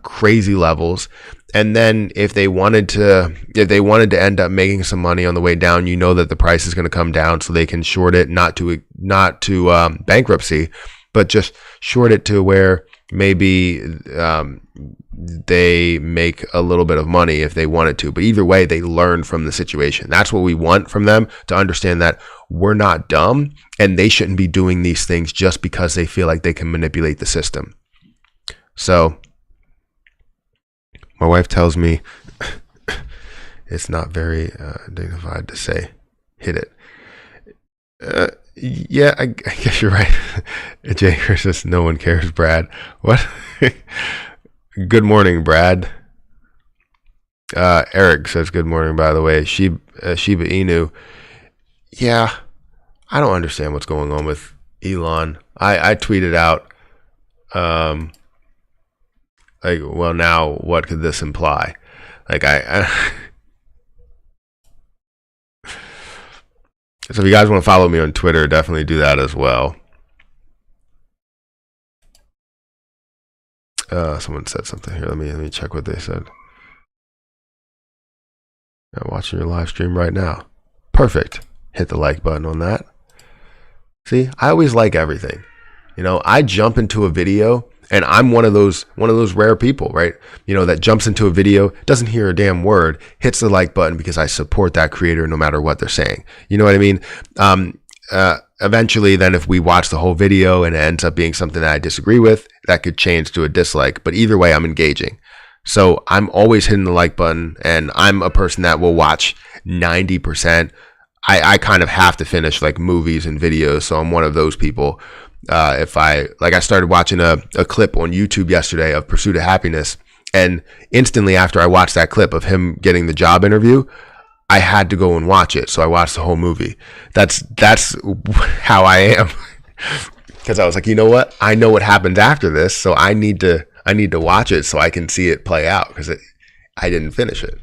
crazy levels. And then if they wanted to end up making some money on the way down, that the price is going to come down, so they can short it, not to bankruptcy, but just short it to where maybe they make a little bit of money if they wanted to. But either way, they learn from the situation. That's what we want from them, to understand that we're not dumb and they shouldn't be doing these things just because they feel like they can manipulate the system. So my wife tells me it's not very dignified to say, hit it. Yeah, I guess you're right. Jay says, no one cares, Brad. What? Good morning, Brad. Eric says, good morning, by the way. Shiba Inu. Yeah, I don't understand what's going on with Elon. I tweeted out, well, now what could this imply? Like, so if you guys want to follow me on Twitter, definitely do that as well. Someone said something here. Let me check what they said. I'm watching your live stream right now. Perfect. Hit the like button on that. See, I always like everything. I jump into a video, and I'm one of those rare people, right? That jumps into a video, doesn't hear a damn word, hits the like button because I support that creator no matter what they're saying. You know what I mean? Eventually, then if we watch the whole video and it ends up being something that I disagree with, that could change to a dislike. But either way, I'm engaging. So I'm always hitting the like button, and I'm a person that will watch 90%. I kind of have to finish like movies and videos. So I'm one of those people. I started watching a clip on YouTube yesterday of Pursuit of Happiness, and instantly after I watched that clip of him getting the job interview, I had to go and watch it. So I watched the whole movie. That's how I am. Because I was like, you know what? I know what happens after this, so I need to watch it so I can see it play out, because I didn't finish it.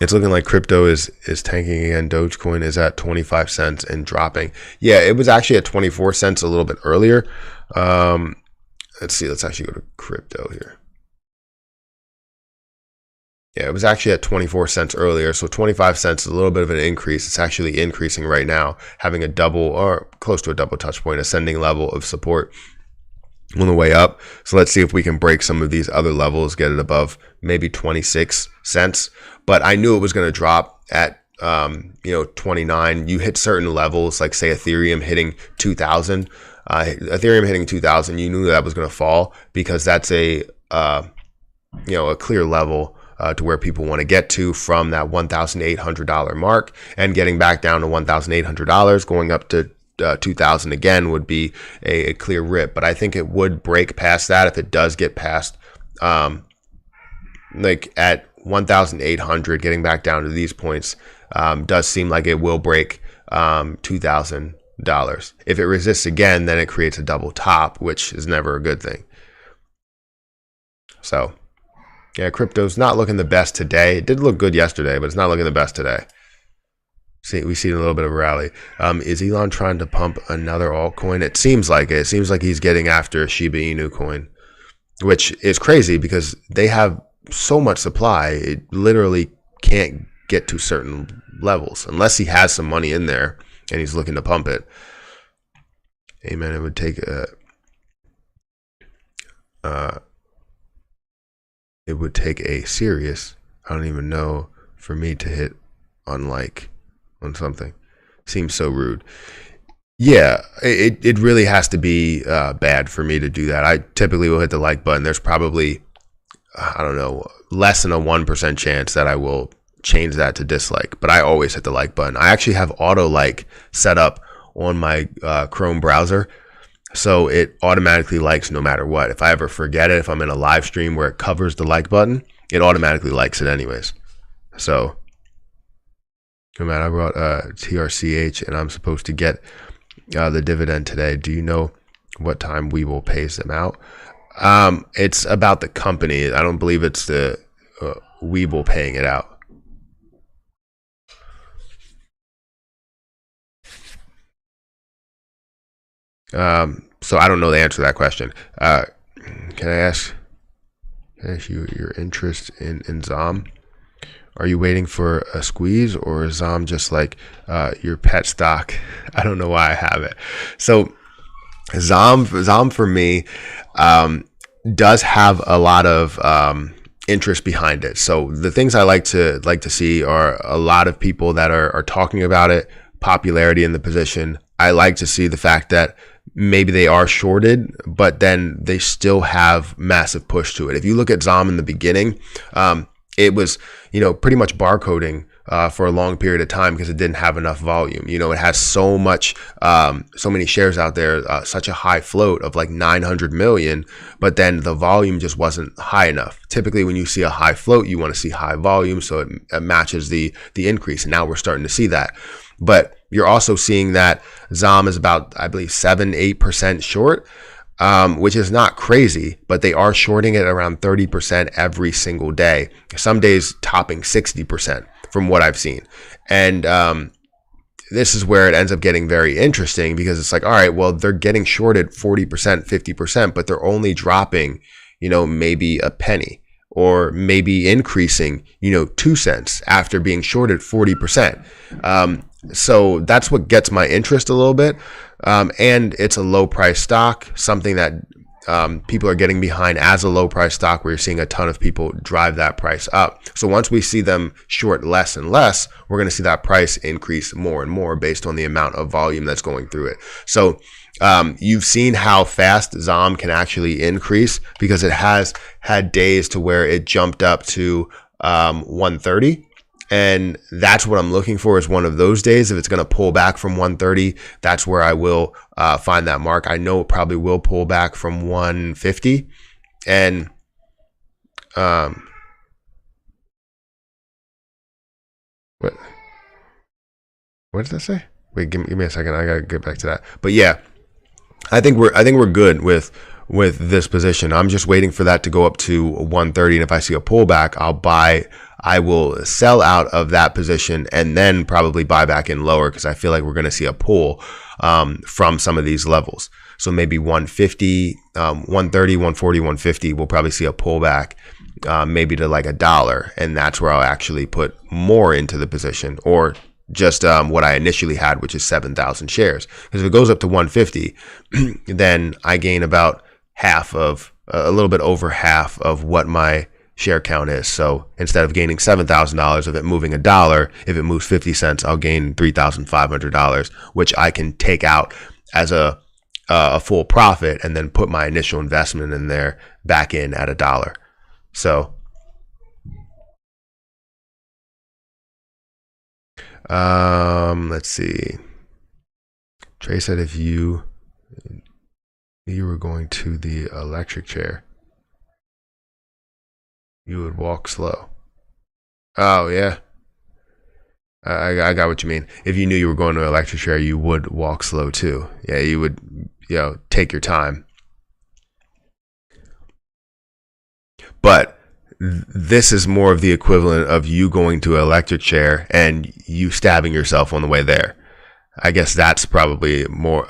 It's looking like crypto is tanking again. Dogecoin is at 25 cents and dropping. Yeah, it was actually at 24 cents a little bit earlier. Let's see. Let's actually go to crypto here. Yeah, it was actually at 24 cents earlier. So 25 cents is a little bit of an increase. It's actually increasing right now, having a double or close to a double touch point, ascending level of support on the way up. So let's see if we can break some of these other levels, get it above maybe 26 cents. But I knew it was going to drop at 29. You hit certain levels, like say Ethereum hitting 2,000. Ethereum hitting 2,000, you knew that was going to fall because that's a clear level to where people want to get to from that $1,800 mark, and getting back down to $1,800, going up to 2,000 again would be a clear rip. But I think it would break past that if it does get past like at 1,800, getting back down to these points does seem like it will break $2,000. If it resists again, then it creates a double top, which is never a good thing. So yeah, crypto's not looking the best today. It did look good yesterday, but it's not looking the best today. We see a little bit of a rally. Is Elon trying to pump another altcoin? It seems like it. It seems like he's getting after Shiba Inu coin, which is crazy because they have so much supply. It literally can't get to certain levels unless he has some money in there and he's looking to pump it. Hey man, it would take a serious, I don't even know, for me to hit unlike on something. Seems so rude. Yeah, it really has to be bad for me to do that. I typically will hit the like button. There's probably, I don't know, less than a 1% chance that I will change that to dislike, but I always hit the like button. I actually have auto like set up on my Chrome browser, so it automatically likes no matter what. If I ever forget it, if I'm in a live stream where it covers the like button, it automatically likes it anyways. So, oh man, I brought TRCH and I'm supposed to get the dividend today. Do you know what time Webull pays them out? It's about the company. I don't believe it's the Webull paying it out. So I don't know the answer to that question. Can I ask you your interest in ZOM? Are you waiting for a squeeze, or is ZOM just like your pet stock? I don't know why I have it. So ZOM for me does have a lot of interest behind it. So the things I like to see are a lot of people that are talking about it, popularity in the position. I like to see the fact that maybe they are shorted, but then they still have massive push to it. If you look at ZOM in the beginning, it was, pretty much barcoding for a long period of time because it didn't have enough volume. It has so many shares out there, such a high float of like 900 million, but then the volume just wasn't high enough. Typically, when you see a high float, you want to see high volume, so it matches the increase. And now we're starting to see that. But you're also seeing that ZOM is about, I believe, 7-8% short, which is not crazy, but they are shorting it around 30% every single day. Some days topping 60% from what I've seen. And this is where it ends up getting very interesting because it's like, all right, well, they're getting shorted 40%, 50%, but they're only dropping, maybe a penny, or maybe increasing, 2 cents after being shorted 40%. So that's what gets my interest a little bit. And it's a low price stock, something that people are getting behind as a low price stock, where you're seeing a ton of people drive that price up. So once we see them short less and less, we're going to see that price increase more and more based on the amount of volume that's going through it. So you've seen how fast ZOM can actually increase because it has had days to where it jumped up to 130. And that's what I'm looking for, is one of those days. If it's going to pull back from 130, that's where I will find that mark. I know it probably will pull back from 150. And what did that say? Wait, give me a second. I gotta get back to that. But yeah, I think we're good with this position. I'm just waiting for that to go up to 130, and if I see a pullback, I'll buy I will sell out of that position and then probably buy back in lower, because I feel like we're going to see a pull from some of these levels. So maybe 150, 130, 140, 150, we'll probably see a pullback, maybe to like $1. And that's where I'll actually put more into the position, or just what I initially had, which is 7,000 shares. Because if it goes up to 150, then I gain about half of, a little bit over half of what my share count is. So instead of gaining $7,000 of it moving $1, if it moves 50 cents, I'll gain $3,500, which I can take out as a full profit and then put my initial investment in there back in at $1. So let's see. Trey said if you were going to the electric chair, you would walk slow. Oh yeah, I got what you mean. If you knew you were going to an electric chair, you would walk slow too. Yeah, you would, take your time. But this is more of the equivalent of you going to an electric chair and you stabbing yourself on the way there. I guess that's probably more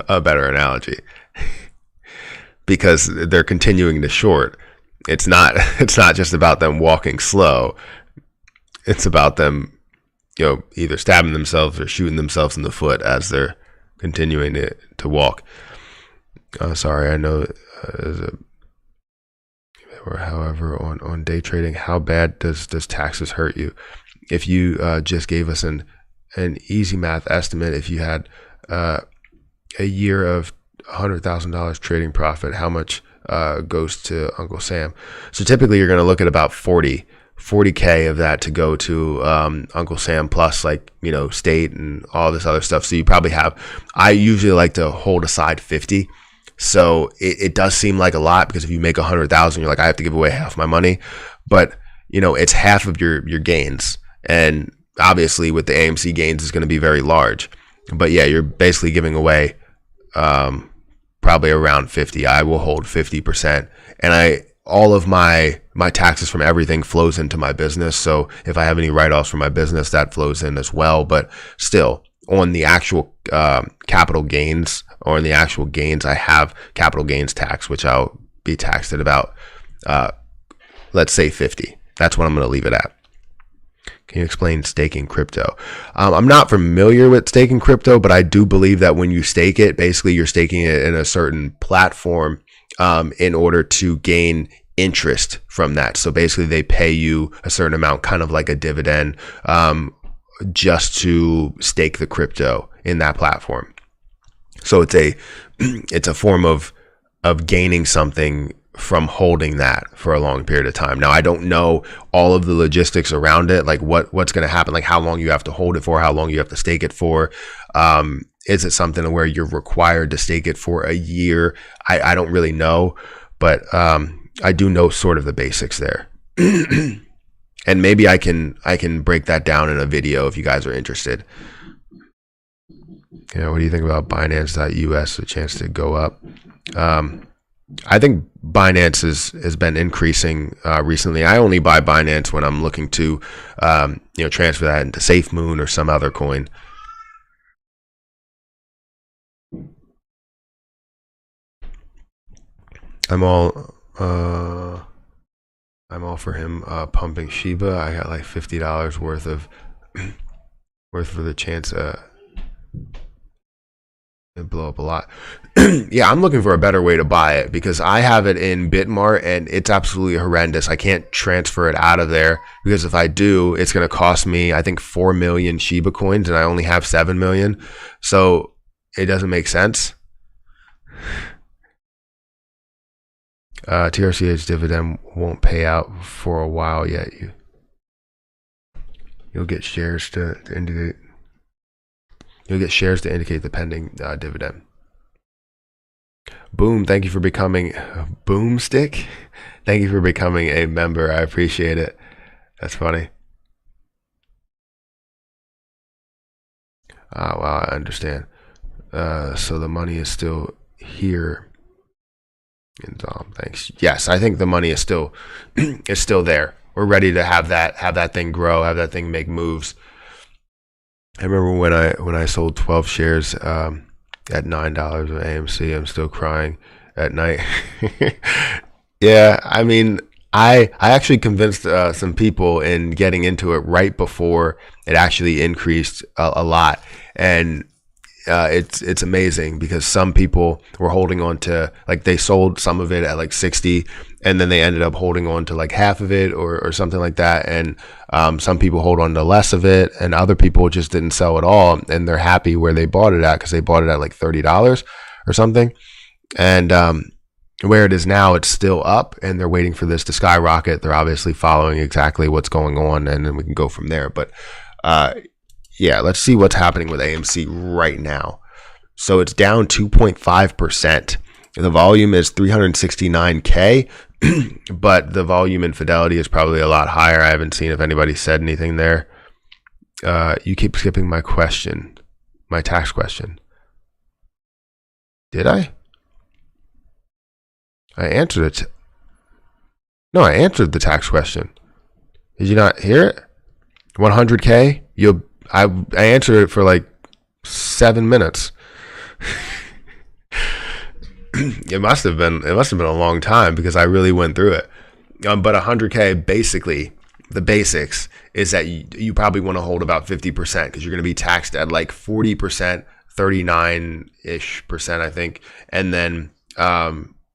a better analogy, because they're continuing to short. It's not just about them walking slow. It's about them, either stabbing themselves or shooting themselves in the foot as they're continuing to walk. Sorry, I know however, on day trading, how bad does taxes hurt you? If you just gave us an easy math estimate, if you had a year of $100,000 trading profit, how much goes to Uncle Sam? So typically you're going to look at about 40K of that to go to Uncle Sam, plus state and all this other stuff. So you probably have, I usually like to hold aside 50. So it does seem like a lot, because if you make 100,000, you're like, I have to give away half my money, but it's half of your gains. And obviously with the AMC gains, is going to be very large, but yeah, you're basically giving away probably around 50. I will hold 50%, and all of my taxes from everything flows into my business. So if I have any write-offs from my business, that flows in as well. But still, on the actual capital gains, or in the actual gains, I have capital gains tax, which I'll be taxed at about, let's say 50. That's what I'm going to leave it at. Can you explain staking crypto? I'm not familiar with staking crypto, but I do believe that when you stake it, basically you're staking it in a certain platform in order to gain interest from that. So basically they pay you a certain amount, kind of like a dividend, just to stake the crypto in that platform. So it's a form of gaining something from holding that for a long period of time. Now, I don't know all of the logistics around it, like what's going to happen, like how long you have to hold it for, how long you have to stake it for. Is it something where you're required to stake it for a year? I don't really know, but I do know sort of the basics there. And maybe I can break that down in a video if you guys are interested. What do you think about Binance.us, a chance to go up? I think Binance has been increasing recently. I only buy Binance when I'm looking to transfer that into SafeMoon or some other coin. I'm all for him pumping Shiba. I got like $50 worth of the chance it blow up a lot. Yeah, I'm looking for a better way to buy it, because I have it in Bitmart and it's absolutely horrendous. I can't transfer it out of there, because if I do, it's going to cost me, I think, 4 million Shiba coins, and I only have 7 million. So it doesn't make sense. TRCH dividend won't pay out for a while yet. You'll get shares to indicate. You'll get shares to indicate the pending dividend. Boom, thank you for becoming Boomstick. Thank you for becoming a member. I appreciate it. That's funny. Wow, I understand. So the money is still here. And thanks. Yes, I think the money is still there. we're ready to have that thing grow, have that thing make moves. I remember when I sold 12 shares at $9 of AMC. I'm still crying at night. Yeah, I mean, I actually convinced some people in getting into it right before it actually increased a lot, and it's amazing because some people were holding on to, like, they sold some of it at like 60, and then they ended up holding on to like half of it or something like that. And some people hold on to less of it, and other people just didn't sell at all, and they're happy where they bought it at because they bought it at like $30 or something. And where it is now, it's still up, and they're waiting for this to skyrocket. They're obviously following exactly what's going on, and then we can go from there. But yeah, let's see what's happening with AMC right now. So it's down 2.5%. The volume is 369K, but the volume in Fidelity is probably a lot higher. I haven't seen if anybody said anything there. You keep skipping my question, my tax question. Did I? I answered it. No, I answered the tax question. Did you not hear it? 100K? I answered it for like 7 minutes. It must have been a long time because I really went through it. But 100K, basically, the basics is that you probably want to hold about 50% because you're going to be taxed at like 40%, 39-ish%, I think. And then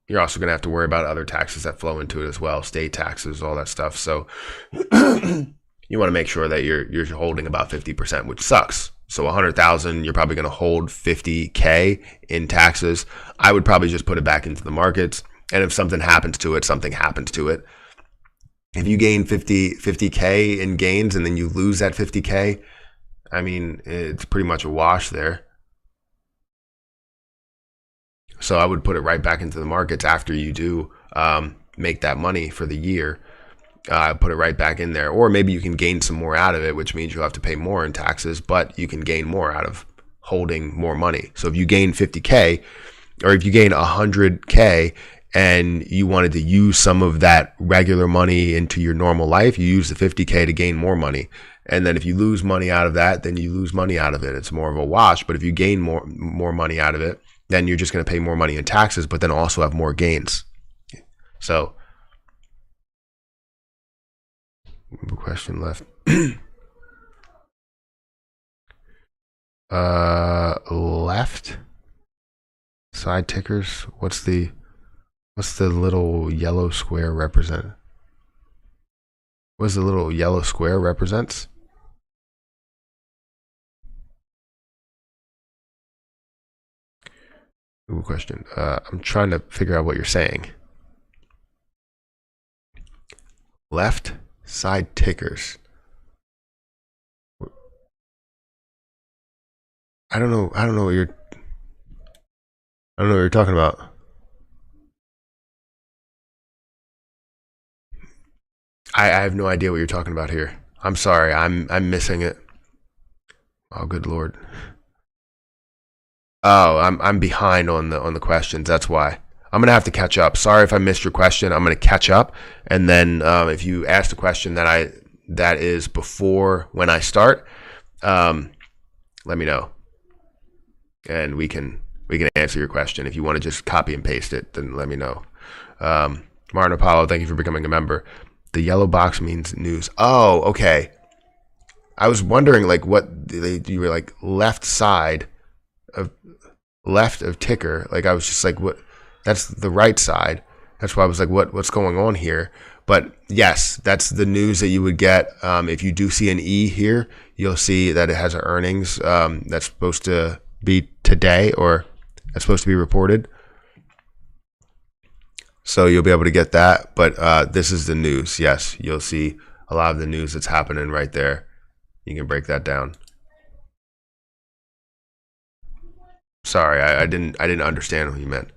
you're also going to have to worry about other taxes that flow into it as well, state taxes, all that stuff. So you want to make sure that you're holding about 50%, which sucks. So 100,000, you're probably going to hold 50K in taxes. I would probably just put it back into the markets. And if something happens to it, something happens to it. If you gain 50K in gains and then you lose that 50K, I mean, it's pretty much a wash there. So I would put it right back into the markets after you do make that money for the year. Put it right back in there. Or maybe you can gain some more out of it, which means you'll have to pay more in taxes, but you can gain more out of holding more money. So if you gain 50K, or if you gain 100K and you wanted to use some of that regular money into your normal life, you use the 50K to gain more money. And then if you lose money out of that, then you lose money out of it. It's more of a wash. But if you gain more money out of it, then you're just going to pay more money in taxes, but then also have more gains. So, question left. Left side tickers. What's the little yellow square represent? What's the little yellow square represents? Good question. I'm trying to figure out what you're saying. Left side tickers. I don't know what you're talking about. I have no idea what you're talking about here. I'm sorry. I'm missing it. Oh, good Lord. Oh, I'm behind on the questions. That's why. I'm gonna have to catch up. Sorry if I missed your question. I'm gonna catch up, and then if you ask the question that is before when I start, let me know, and we can answer your question. If you want to just copy and paste it, then let me know. Martin Apollo, thank you for becoming a member. The yellow box means news. Oh, okay. I was wondering like what you were like left of ticker. Like I was just like, what? That's the right side. That's why I was like, what's going on here? But yes, that's the news that you would get. If you do see an E here, you'll see that it has an earnings that's supposed to be today, or that's supposed to be reported. So you'll be able to get that. But this is the news. Yes, you'll see a lot of the news that's happening right there. You can break that down. Sorry, I didn't understand what you meant.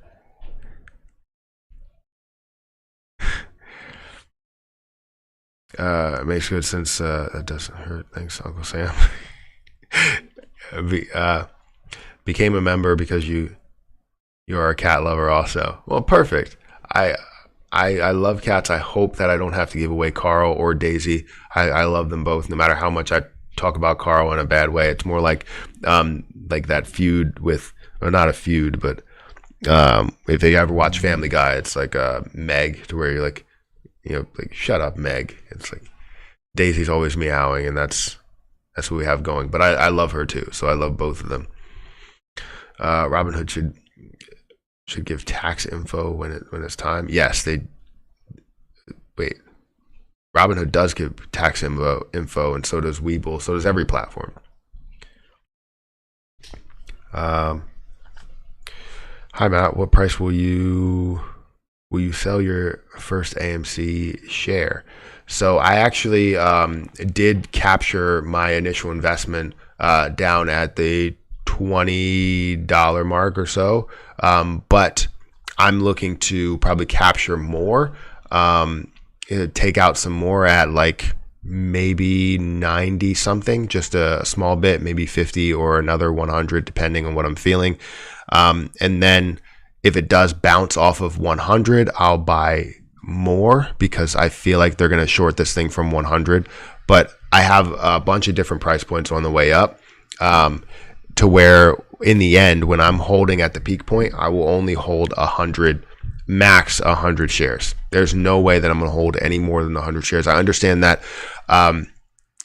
It makes good sense. That doesn't hurt. Thanks, Uncle Sam. Became a member because you are a cat lover also. Well, perfect. I love cats. I hope that I don't have to give away Carl or Daisy. I love them both, no matter how much I talk about Carl in a bad way. It's more like that feud with, or not a feud, but if you ever watch Family Guy, it's like Meg, to where you're like, like, shut up, Meg. It's like Daisy's always meowing, and that's what we have going. But I love her too, so I love both of them. Robinhood should give tax info when it's time. Yes, they wait. Robinhood does give tax info, and so does Webull. So does every platform. Hi Matt, what price will you sell your first AMC share? So I actually did capture my initial investment down at the $20 mark or so, but I'm looking to probably capture more, take out some more at like maybe 90 something, just a small bit, maybe 50 or another 100 depending on what I'm feeling, and then if it does bounce off of 100, I'll buy more because I feel like they're going to short this thing from 100. But I have a bunch of different price points on the way up, to where in the end, when I'm holding at the peak point, I will only hold 100, max 100 shares. There's no way that I'm going to hold any more than 100 shares. I understand that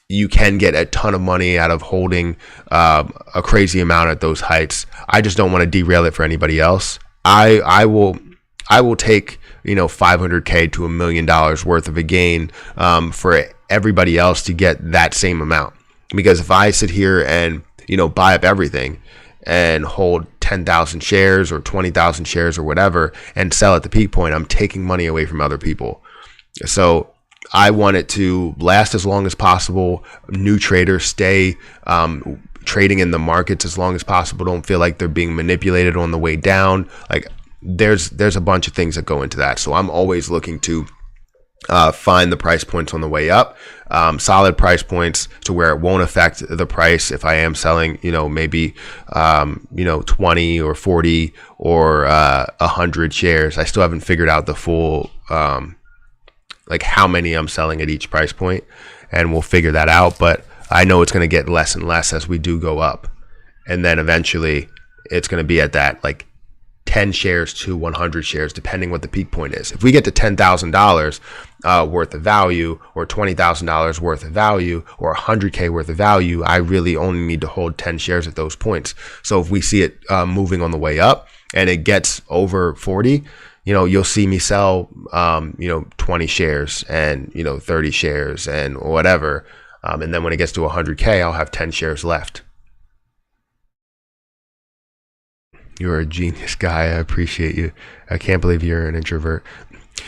you can get a ton of money out of holding a crazy amount at those heights. I just don't want to derail it for anybody else. I will take 500K to $1 million worth of a gain for everybody else to get that same amount. Because if I sit here and buy up everything and hold 10,000 shares or 20,000 shares or whatever and sell at the peak point, I'm taking money away from other people. So I want it to last as long as possible. New traders stay trading in the markets as long as possible. Don't feel like they're being manipulated on the way down. Like there's a bunch of things that go into that. So I'm always looking to find the price points on the way up, solid price points to where it won't affect the price if I am selling, maybe 20 or 40 or 100 shares. I still haven't figured out the full like how many I'm selling at each price point, and we'll figure that out. But I know it's going to get less and less as we do go up, and then eventually it's going to be at that like 10 shares to 100 shares, depending what the peak point is. If we get to $10,000 worth of value, or $20,000 worth of value, or 100K worth of value, I really only need to hold 10 shares at those points. So if we see it moving on the way up and it gets over 40, you'll see me sell 20 shares and 30 shares and whatever, and then when it gets to 100K, I'll have 10 shares left. You're a genius guy. I appreciate you. I can't believe you're an introvert.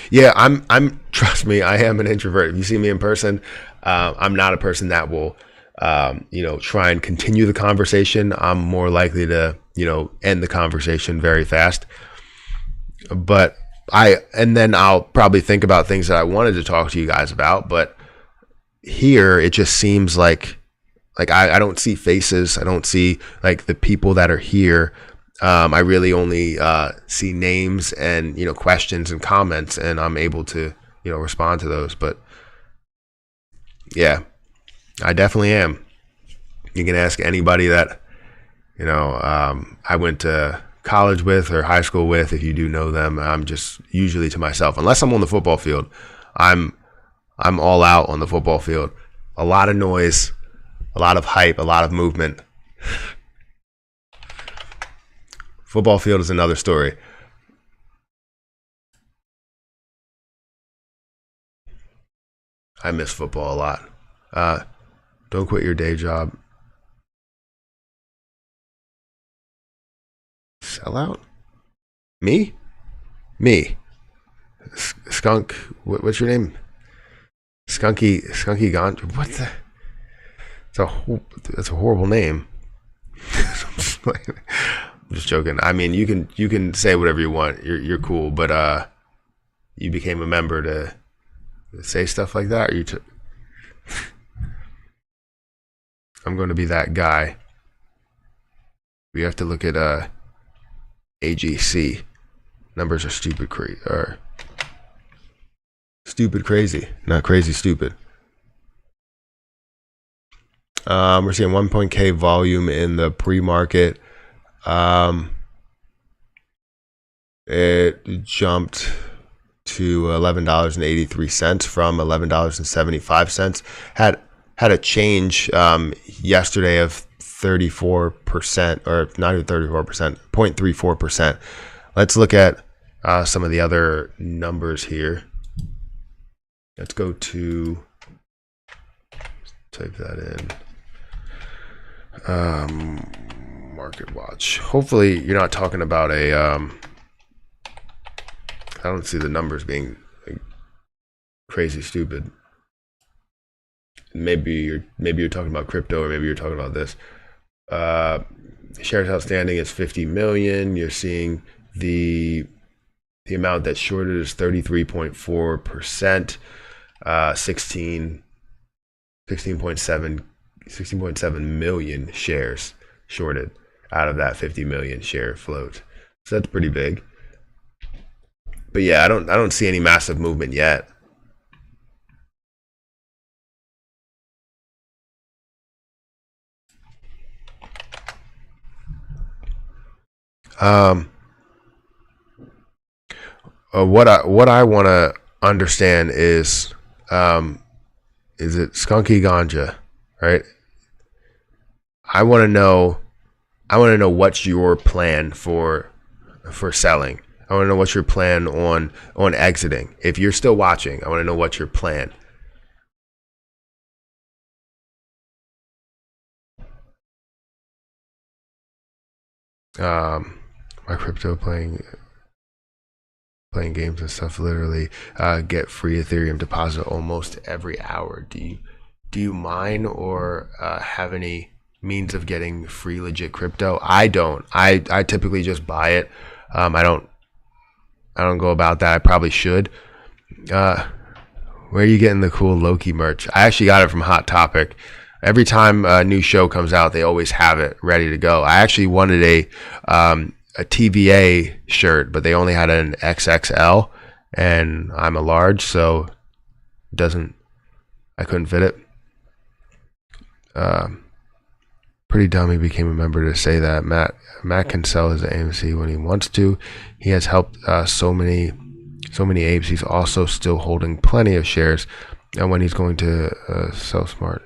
Yeah, I'm trust me, I am an introvert. If you see me in person, I'm not a person that will try and continue the conversation. I'm more likely to end the conversation very fast. But then I'll probably think about things that I wanted to talk to you guys about, but here it just seems like I don't see faces. I don't see like the people that are here. I really only see names and questions and comments, and I'm able to respond to those. But yeah, I definitely am. You can ask anybody that I went to college with or high school with, if you do know them. I'm just usually to myself, unless I'm on the football field. I'm all out on the football field. A lot of noise, a lot of hype, a lot of movement. Football field is another story. I miss football a lot. Don't quit your day job. Sell out? Me? Skunk. What's your name? Skunky Gaunt. What the? That's a horrible name. I'm just joking. I mean, you can say whatever you want. You're cool, but you became a member to say stuff like that. Or I'm going to be that guy. We have to look at AGC. Numbers are stupid. Stupid crazy, not crazy stupid. We're seeing 1.K volume in the pre-market. It jumped to $11.83 from $11.75. Had a change yesterday of 34%, or not even 34%, 0.34%. Let's look at some of the other numbers here. Let's go to, type that in. Market watch. Hopefully you're not talking about a I don't see the numbers being like crazy stupid. Maybe you're talking about crypto, or maybe you're talking about this. Shares outstanding is 50 million. You're seeing the amount that's shorted is 33.4%, 16.7 million shares shorted out of that 50 million share float. So that's pretty big. But yeah, I don't see any massive movement yet. What I want to understand is it skunky ganja, right? I want to know what's your plan for selling. I want to know what's your plan on exiting. If you're still watching, I want to know what's your plan. My crypto playing games and stuff, literally get free Ethereum deposit almost every hour. Do you mine or have any means of getting free legit crypto? I don't. I typically just buy it. I don't go about that. I probably should. Where are you getting the cool Loki merch? I actually got it from Hot Topic. Every time a new show comes out, they always have it ready to go. I actually wanted a TVA shirt, but they only had an XXL, and I'm a large, so I couldn't fit it. Pretty dumb he became a member to say that. Matt can sell his AMC when he wants to. He has helped so many apes. He's also still holding plenty of shares, and when he's going to sell smart.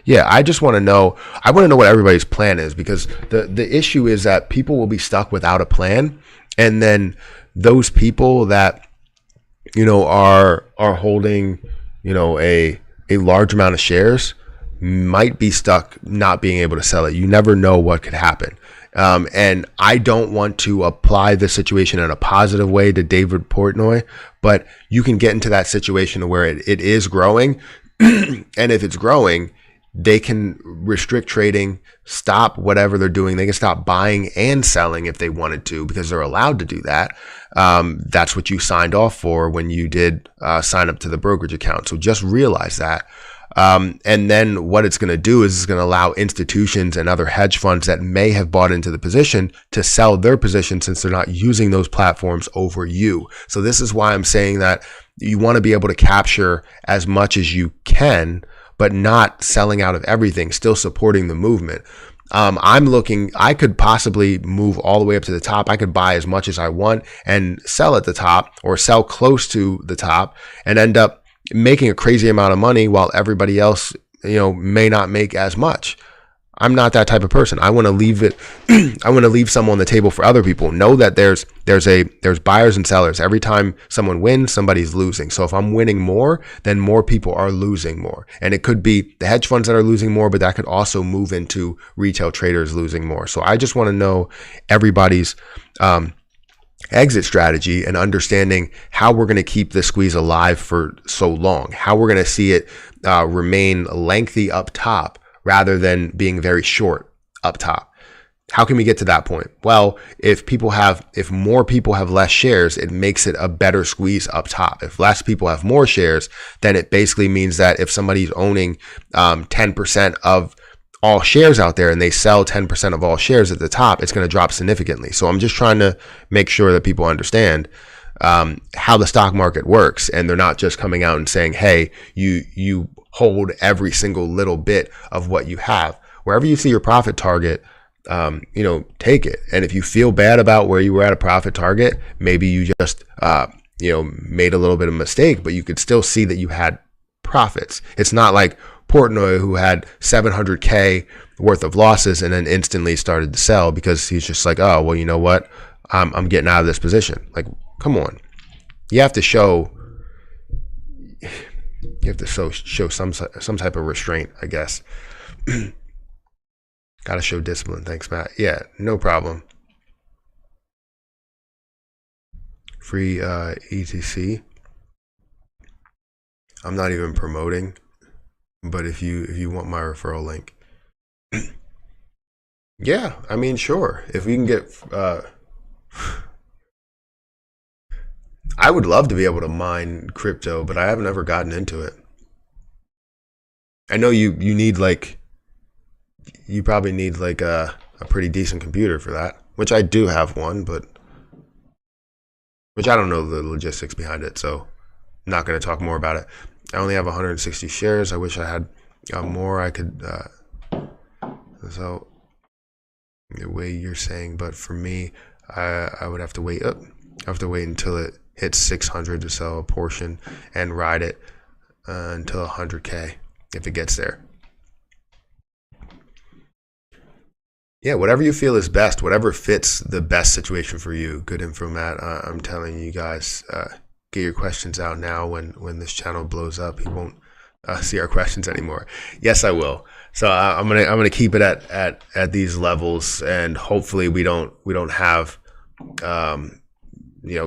Yeah, I just want to know. I want to know what everybody's plan is, because the issue is that people will be stuck without a plan, and then those people that are holding a large amount of shares might be stuck not being able to sell it. You never know what could happen. And I don't want to apply the situation in a positive way to David Portnoy, but you can get into that situation where it is growing. And if it's growing, they can restrict trading, stop whatever they're doing. They can stop buying and selling if they wanted to, because they're allowed to do that. That's what you signed off for when you did sign up to the brokerage account. So just realize that. And then what it's going to do is it's going to allow institutions and other hedge funds that may have bought into the position to sell their position, since they're not using those platforms over you. So this is why I'm saying that you want to be able to capture as much as you can, but not selling out of everything, still supporting the movement. I could possibly move all the way up to the top. I could buy as much as I want and sell at the top, or sell close to the top, and end up making a crazy amount of money while everybody else, may not make as much. I'm not that type of person. I want to leave it. I want to leave some on the table for other people. Know that there's buyers and sellers. Every time someone wins, somebody's losing. So if I'm winning more, then more people are losing more. And it could be the hedge funds that are losing more, but that could also move into retail traders losing more. So I just want to know everybody's exit strategy, and understanding how we're going to keep this squeeze alive for so long, how we're going to see it remain lengthy up top rather than being very short up top. How can we get to that point? Well, if more people have less shares, it makes it a better squeeze up top. If less people have more shares, then it basically means that if somebody's owning 10% of all shares out there and they sell 10% of all shares at the top, it's going to drop significantly. So I'm just trying to make sure that people understand how the stock market works, and they're not just coming out and saying, hey, you hold every single little bit of what you have. Wherever you see your profit target, take it. And if you feel bad about where you were at a profit target, maybe you just made a little bit of a mistake, but you could still see that you had profits. It's not like Portnoy, who had 700K worth of losses and then instantly started to sell because he's just like, oh, well, you know what? I'm getting out of this position. Like, come on. You have to show some type of restraint, I guess. Got to show discipline. Thanks, Matt. Yeah, no problem. Free ETC. I'm not even promoting, but if you want my referral link, yeah, I mean, sure. If we can get, I would love to be able to mine crypto, but I haven't ever gotten into it. I know you need you probably need like a pretty decent computer for that, which I do have one, but which I don't know the logistics behind it, so I'm not going to talk more about it. I only have 160 shares. I wish I had more. I could, so the way you're saying, but for me, I would have to wait up. I have to wait until it hits 600 to sell a portion and ride it until 100K if it gets there. Yeah, whatever you feel is best, whatever fits the best situation for you. Good info, Matt. I'm telling you guys, get your questions out now. When this channel blows up, you won't see our questions anymore. Yes, I will. So I'm gonna keep it at these levels, and hopefully we don't have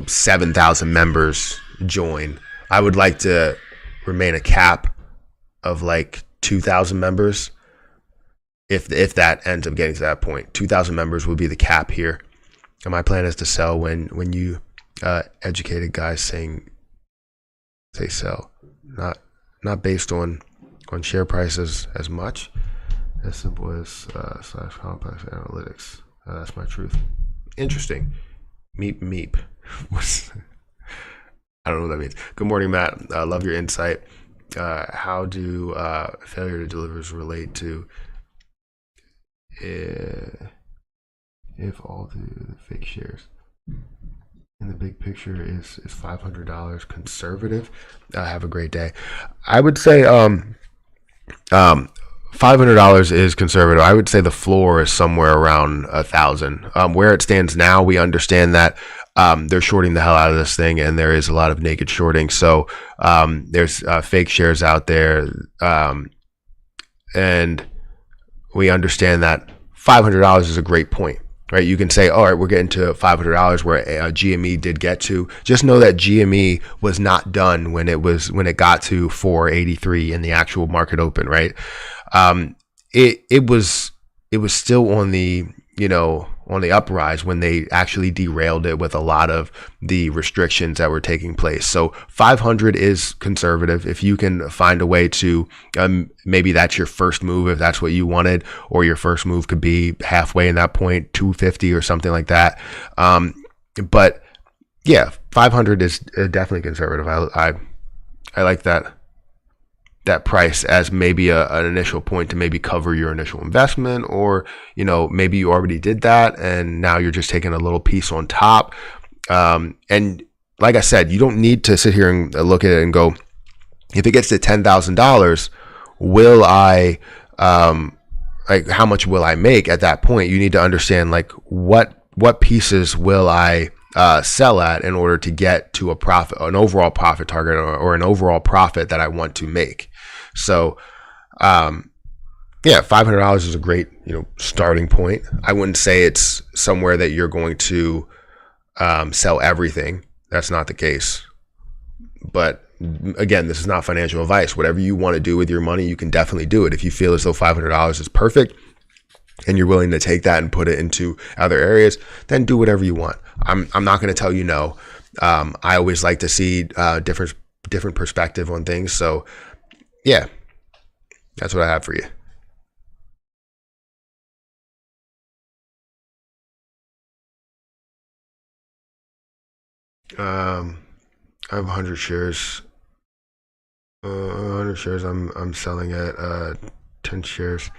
7,000 members join. I would like to remain a cap of like 2,000 members. If that ends up getting to that point, 2,000 members would be the cap here. And my plan is to sell when you educated guys say sell, not based on share prices as much, as simple as / complex analytics. That's my truth. Interesting. Meep. I don't know what that means. Good morning, Matt. Love your insight. How do failure to delivers relate to if all the fake shares in the big picture is $500 conservative? Have a great day. I would say $500 is conservative. I would say the floor is somewhere around 1,000. Where it stands now, we understand that they're shorting the hell out of this thing, and there is a lot of naked shorting. So there's fake shares out there, and we understand that $500 is a great point, right? You can say, all right, we're getting to $500 where GME did get to. Just know that GME was not done when it got to 483 in the actual market open, right? It was still on the uprise when they actually derailed it with a lot of the restrictions that were taking place. So 500 is conservative. If you can find a way to, maybe that's your first move if that's what you wanted, or your first move could be halfway in that point, 250 or something like that. But yeah, 500 is definitely conservative. I like that price as maybe an initial point to maybe cover your initial investment, or maybe you already did that and now you're just taking a little piece on top. And like I said, you don't need to sit here and look at it and go, if it gets to $10,000, will I how much will I make at that point? You need to understand what pieces will I sell at in order to get to an overall profit target, or an overall profit that I want to make. So, $500 is a great, starting point. I wouldn't say it's somewhere that you're going to sell everything. That's not the case. But again, this is not financial advice. Whatever you want to do with your money, you can definitely do it. If you feel as though $500 is perfect and you're willing to take that and put it into other areas, then do whatever you want. I'm not going to tell you no. I always like to see different perspective on things. So yeah, that's what I have for you. I have 100 shares. 100 shares. I'm selling at 10 shares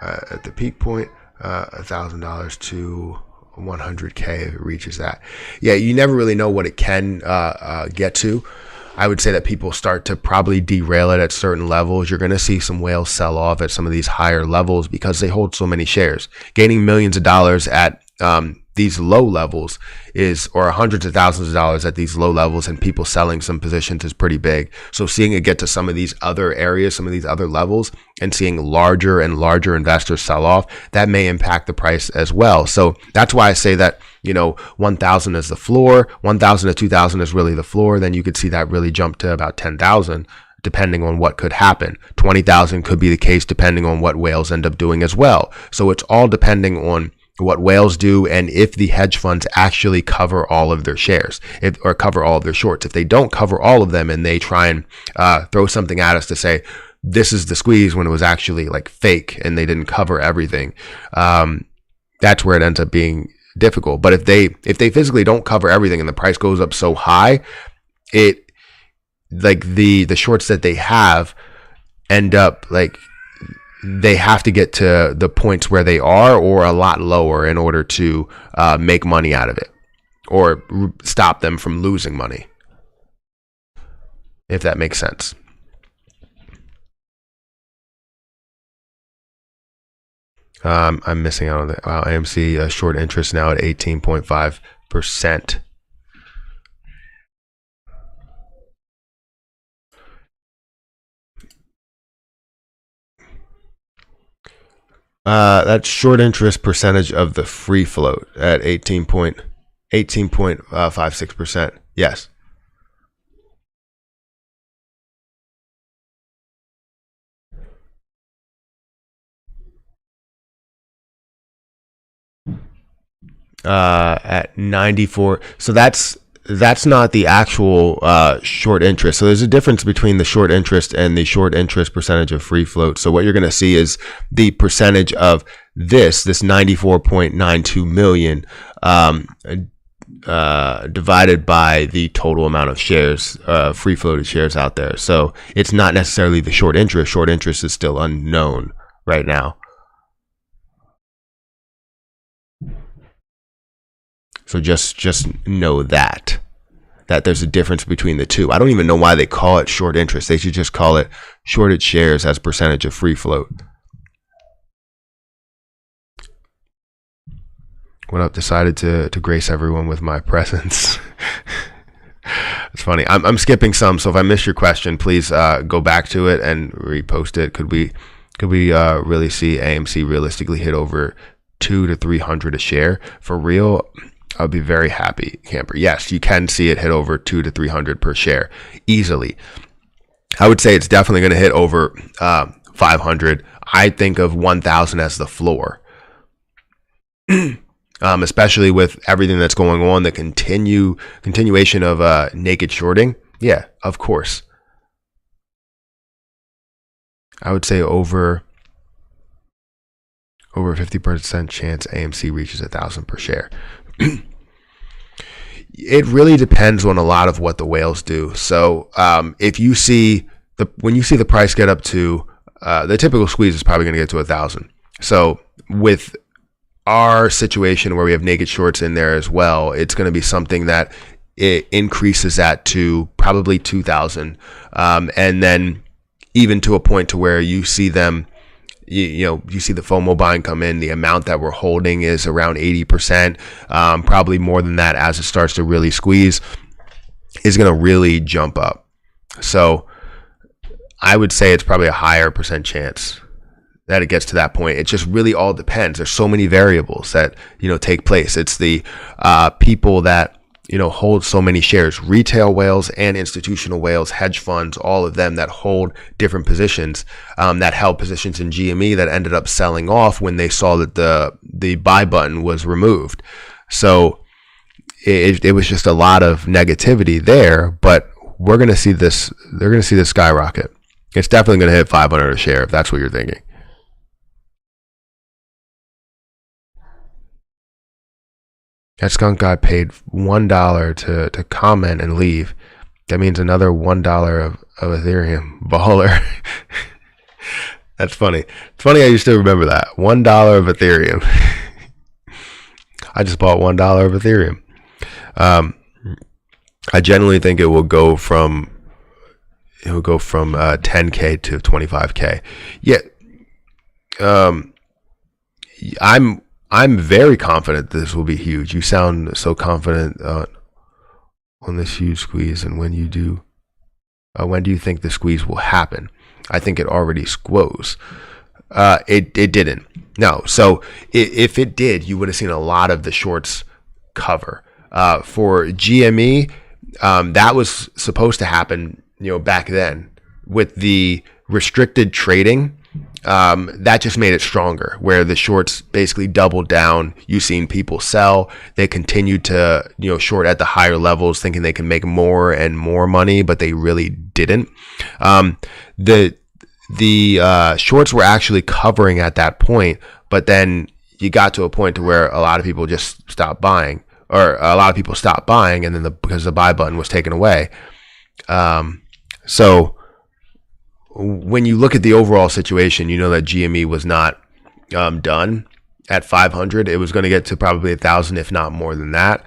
at the peak point. $1,000 to 100K if it reaches that. Yeah, you never really know what it can get to. I would say that people start to probably derail it at certain levels. You're going to see some whales sell off at some of these higher levels because they hold so many shares. Gaining millions of dollars at these low levels or hundreds of thousands of dollars at these low levels, and people selling some positions is pretty big. So seeing it get to some of these other areas, some of these other levels, and seeing larger and larger investors sell off, that may impact the price as well. So that's why I say that, 1,000 is the floor, 1,000 to 2,000 is really the floor. Then you could see that really jump to about 10,000. Depending on what could happen. 20,000 could be the case depending on what whales end up doing as well. So it's all depending on what whales do and if the hedge funds actually cover all of their shares or cover all of their shorts. If they don't cover all of them and they try and throw something at us to say this is the squeeze when it was actually like fake and they didn't cover everything, that's where it ends up being difficult. But if they physically don't cover everything and the price goes up so high, it like the shorts that they have end up like they have to get to the points where they are or a lot lower in order to make money out of it or stop them from losing money, if that makes sense. I'm missing out on that. Wow, AMC short interest now at 18.5%. That's short interest percentage of the free float at 18.56%. Yes. At 94. So that's not the actual short interest. So there's a difference between the short interest and the short interest percentage of free float. So what you're going to see is the percentage of this 94.92 million divided by the total amount of shares, free floated shares out there. So it's not necessarily the short interest. Short interest is still unknown right now. So just know that there's a difference between the two. I don't even know why they call it short interest. They should just call it shorted shares as percentage of free float. What up? Decided to grace everyone with my presence. It's funny. I'm skipping some, so if I miss your question, please go back to it and repost it. Could we really see AMC realistically hit over 200 to 300 a share for real? I'll be very happy, Camper. Yes, you can see it hit over 200 to 300 per share easily. I would say it's definitely going to hit over 500. I think of 1,000 as the floor, especially with everything that's going on, the continuation of naked shorting. Yeah, of course. I would say over 50% chance AMC reaches 1,000 per share. It really depends on a lot of what the whales do. So if you see when you see the price get up to the typical squeeze is probably going to get to 1,000. So with our situation where we have naked shorts in there as well, it's going to be something that it increases that to probably 2,000, and then even to a point to where you see them. You see the FOMO buying come in. The amount that we're holding is around 80%, probably more than that as it starts to really squeeze, is going to really jump up. So I would say it's probably a higher percent chance that it gets to that point. It just really all depends. There's so many variables that take place. It's the people that hold so many shares, retail whales and institutional whales, hedge funds, all of them that hold different positions, that held positions in GME that ended up selling off when they saw that the buy button was removed. So it was just a lot of negativity there, but we're going to see this. They're going to see this skyrocket. It's definitely going to hit 500 a share if that's what you're thinking. That skunk guy paid $1 to comment and leave. That means another $1 of Ethereum. Baller. That's funny. It's funny how you still remember that. $1 of Ethereum. I just bought $1 of Ethereum. I generally think it will go from 10K to 25K. Yeah. I'm very confident this will be huge. You sound so confident on this huge squeeze. And when do you think the squeeze will happen? I think it already squoze. It didn't. No. So if it did, you would have seen a lot of the shorts cover. For GME, that was supposed to happen, back then with the restricted trading. That just made it stronger, where the shorts basically doubled down. You've seen people sell. They continued to, short at the higher levels, thinking they can make more and more money, but they really didn't. The shorts were actually covering at that point, but then you got to a point to where a lot of people just stopped buying, or a lot of people stopped buying, and then because the buy button was taken away. So when you look at the overall situation, you know that GME was not done at 500. It was going to get to probably 1,000, if not more than that,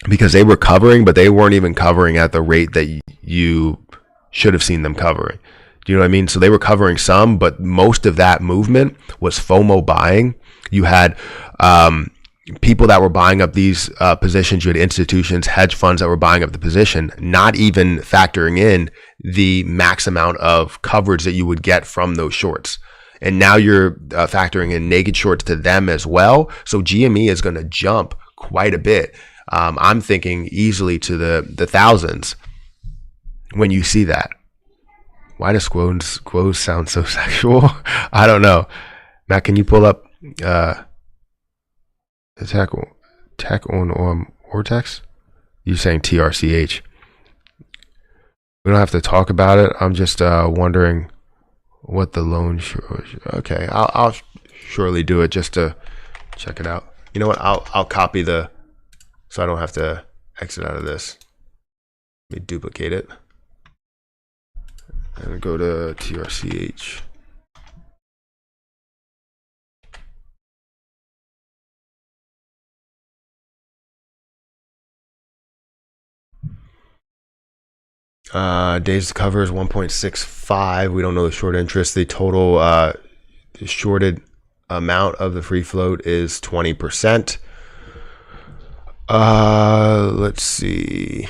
because they were covering, but they weren't even covering at the rate that you should have seen them covering. Do you know what I mean? So they were covering some, but most of that movement was FOMO buying. You had people that were buying up these positions. You had institutions, hedge funds that were buying up the position, not even factoring in the max amount of coverage that you would get from those shorts. And now you're factoring in naked shorts to them as well. So GME is going to jump quite a bit. I'm thinking easily to the thousands when you see that. Why does quos sound so sexual? I don't know. Matt, can you pull up Tech on Ortex? You saying TRCH? We don't have to talk about it. I'm just wondering what the loan. Okay, I'll surely do it just to check it out. You know what? I'll copy so I don't have to exit out of this. Let me duplicate it and go to TRCH. Days to cover is 1.65. We don't know the short interest. The total shorted amount of the free float is 20%. Let's see.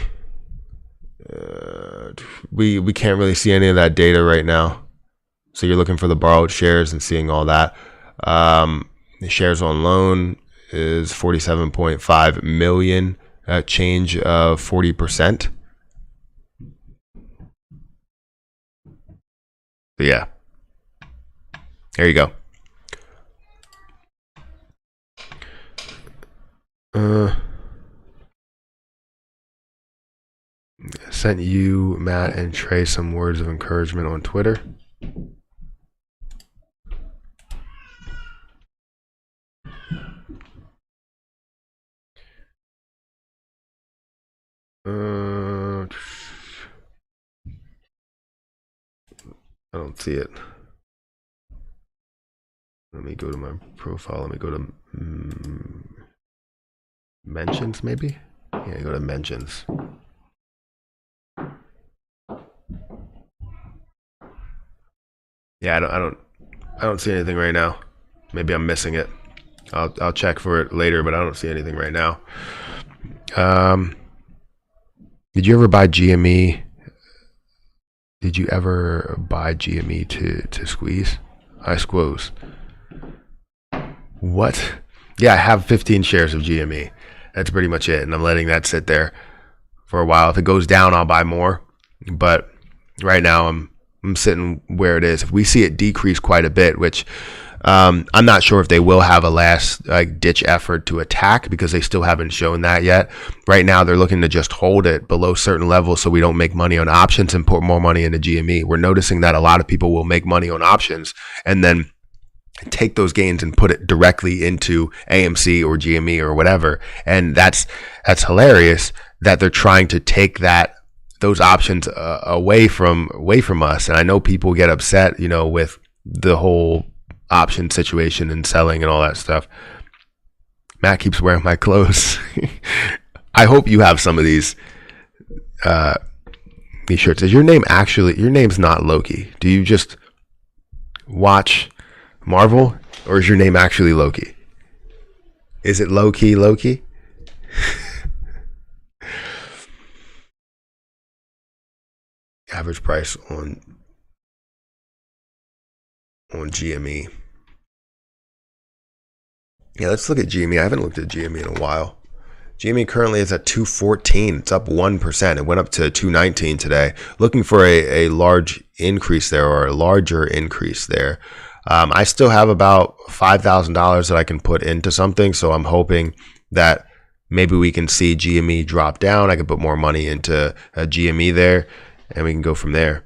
We can't really see any of that data right now. So you're looking for the borrowed shares and seeing all that. The shares on loan is 47.5 million, a change of 40%. So yeah, there you go. Sent you, Matt, and Trey some words of encouragement on Twitter. I don't see it. Let me go to my profile. Let me go to mentions, maybe. Yeah, go to mentions. Yeah, I don't see anything right now. Maybe I'm missing it. I'll check for it later, but I don't see anything right now. Did you ever buy GME? Did you ever buy GME to squeeze? I squoze. What? Yeah, I have 15 shares of GME. That's pretty much it, and I'm letting that sit there for a while. If it goes down, I'll buy more. But right now, I'm sitting where it is. If we see it decrease quite a bit, which I'm not sure if they will have a last ditch effort to attack, because they still haven't shown that yet. Right now, they're looking to just hold it below certain levels so we don't make money on options and put more money into GME. We're noticing that a lot of people will make money on options, and then take those gains and put it directly into AMC or GME or whatever. And that's hilarious that they're trying to take those options away from us. And I know people get upset, with the whole option situation and selling and all that stuff. Matt keeps wearing my clothes. I hope you have some of these shirts. Is your name's not Loki? Do you just watch Marvel, or is your name actually Loki? Is it Loki? Average price on GME. Yeah, let's look at GME. I haven't looked at GME in a while. GME currently is at 214. It's up 1%. It went up to 219 today. Looking for a large increase there, or a larger increase there. I still have about $5,000 that I can put into something, so I'm hoping that maybe we can see GME drop down. I can put more money into a GME there, and we can go from there.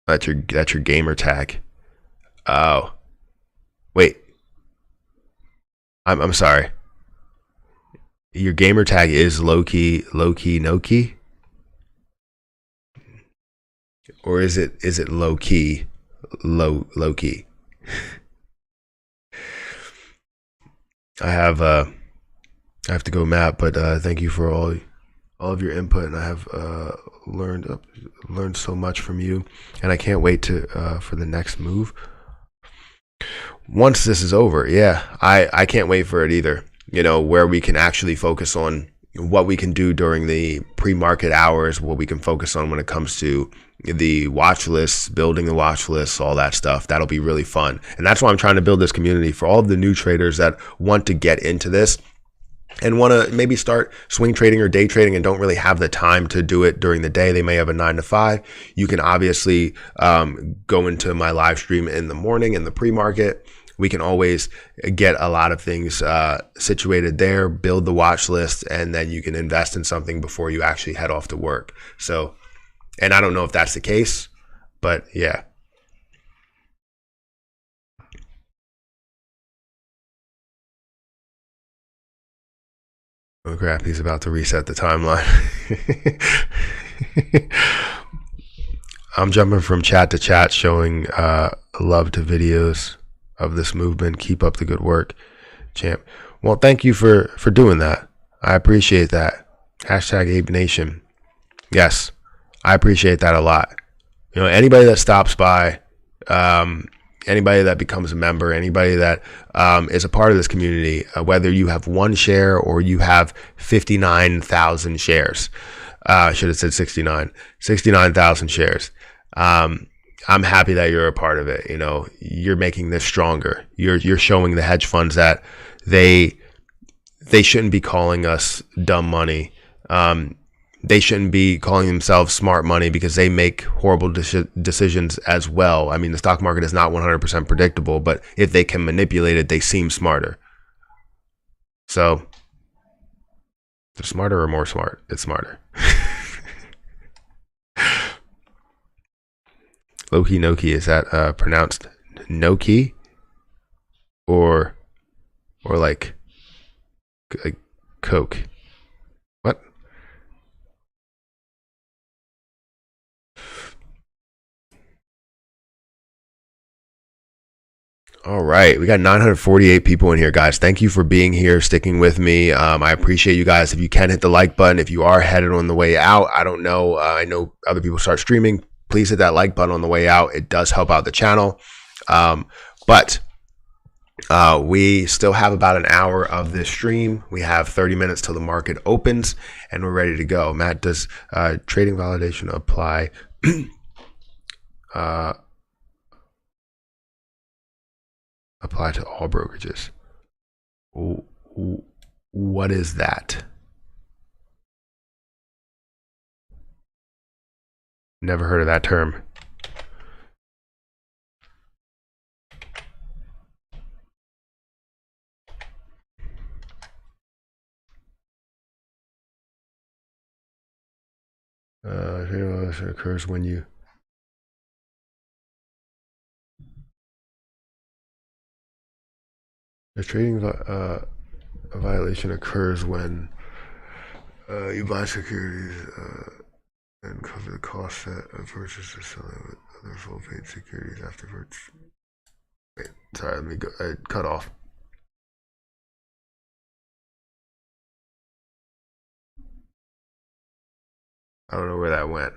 That's your gamer tag. Oh, wait. I'm sorry. Your gamer tag is Loki Noki, or is it low key? I have to go, Matt, but thank you for all of your input, and I have learned so much from you, and I can't wait for the next move. Once this is over, yeah, I can't wait for it either. Where we can actually focus on what we can do during the pre-market hours, what we can focus on when it comes to the watch lists, building the watch lists, all that stuff. That'll be really fun. And that's why I'm trying to build this community for all of the new traders that want to get into this and want to maybe start swing trading or day trading and don't really have the time to do it during the day. They may have a 9 to 5. You can obviously go into my live stream in the morning in the pre-market. We can always get a lot of things situated there, build the watch list, and then you can invest in something before you actually head off to work. So, and I don't know if that's the case, but yeah. Oh crap, he's about to reset the timeline. I'm jumping from chat to chat, showing love to videos of this movement. Keep up the good work, champ. Well, thank you for doing that. I appreciate that. Hashtag Ape Nation. Yes, I appreciate that a lot. Anybody that stops by, anybody that becomes a member, anybody that is a part of this community, whether you have 1 share or you have 59,000 shares, I should have said 69,000 shares. I'm happy that you're a part of it. You're making this stronger. You're showing the hedge funds that they shouldn't be calling us dumb money. They shouldn't be calling themselves smart money, because they make horrible decisions as well. I mean, the stock market is not 100% predictable, but if they can manipulate it, they seem smarter. So, they're smarter or more smart? It's smarter. Loki Noki, is that pronounced Noki, or like Coke? What? All right, we got 948 people in here, guys. Thank you for being here, sticking with me. I appreciate you guys. If you can, hit the like button. If you are headed on the way out, I don't know. I know other people start streaming. Please hit that like button on the way out. It does help out the channel. But we still have about an hour of this stream. We have 30 minutes till the market opens, and we're ready to go. Matt, does trading validation apply? Apply to all brokerages? What is that? Never heard of that term. It occurs when you A trading a violation occurs when you buy securities and cover the cost set of purchase or selling with other full paid securities after purchase. Wait, sorry, let me go. I cut off. I don't know where that went.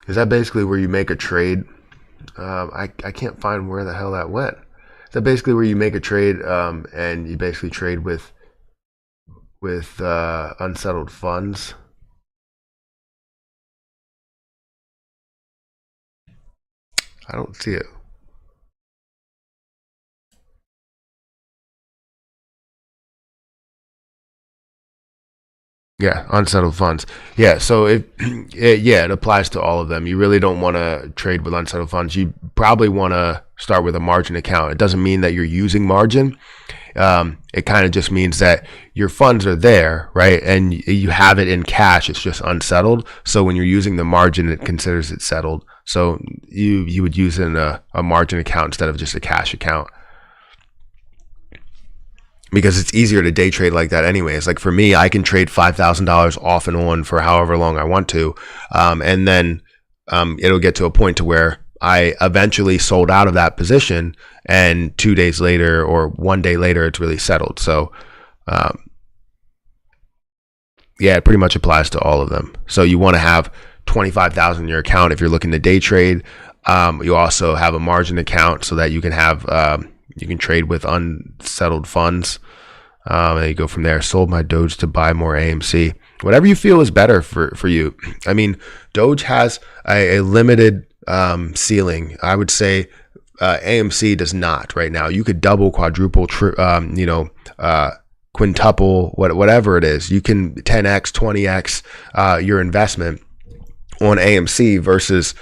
Is that basically where you make a trade? I can't find where the hell that went. Is that basically where you make a trade and you basically trade with unsettled funds? I don't see it. Yeah, unsettled funds. Yeah, so it applies to all of them. You really don't want to trade with unsettled funds. You probably want to start with a margin account. It doesn't mean that you're using margin. It kind of just means that your funds are there, right? And you have it in cash. It's just unsettled. So when you're using the margin, it considers it settled. So you would use it in a margin account instead of just a cash account, because it's easier to day trade like that anyways. Like for me, I can trade $5,000 off and on for however long I want to. And then it'll get to a point to where I eventually sold out of that position, and 2 days later or 1 day later, it's really settled. So yeah, it pretty much applies to all of them. So you want to have 25,000 in your account if you're looking to day trade. You also have a margin account so that you can have you can trade with unsettled funds, and you go from there. Sold my Doge to buy more AMC. Whatever you feel is better for you. I mean, Doge has a limited ceiling. I would say AMC does not right now. You could double, quadruple, quintuple, whatever it is. You can 10x, 20x your investment on AMC versus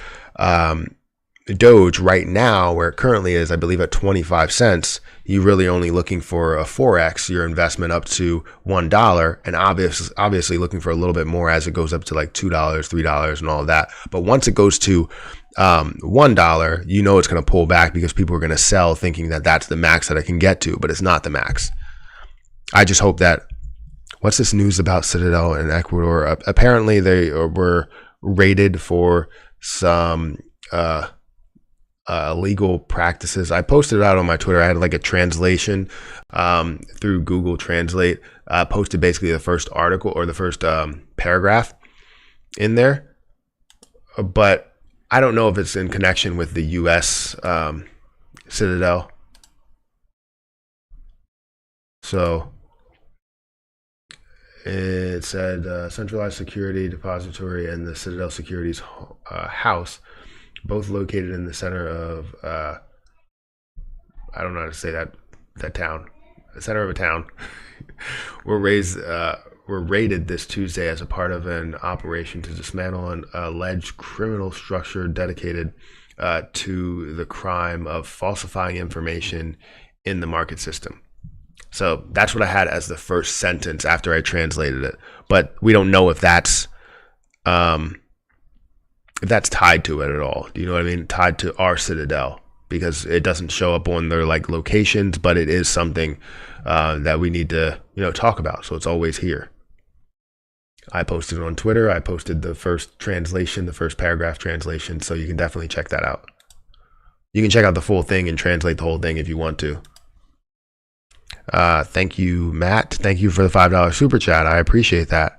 Doge right now, where it currently is, I believe, at 25 cents. You're really only looking for a 4x your investment up to $1, and obviously looking for a little bit more as it goes up to like $2, $3, and all of that. But once it goes to $1, you know it's going to pull back because people are going to sell thinking that that's the max that I can get to, but it's not the max. I just hope that, what's this news about Citadel in Ecuador? Apparently they were raided for some legal practices. I posted it out on my Twitter. I had like a translation through Google Translate. Posted basically the first article or the first paragraph in there, but I don't know if it's in connection with the U.S. Citadel. So it said centralized security depository and the Citadel Securities house, both located in the center of I don't know how to say that town, the center of a town, were raided this Tuesday as a part of an operation to dismantle an alleged criminal structure dedicated to the crime of falsifying information in the market system. So that's what I had as the first sentence after I translated it, but we don't know if that's tied to it at all. Do you know what I mean? Tied to our Citadel, because it doesn't show up on their like locations, but it is something that we need to talk about. So it's always here. I posted it on Twitter. I posted the first translation, the first paragraph translation. So you can definitely check that out. You can check out the full thing and translate the whole thing if you want to. Thank you, Matt. Thank you for the $5 super chat. I appreciate that.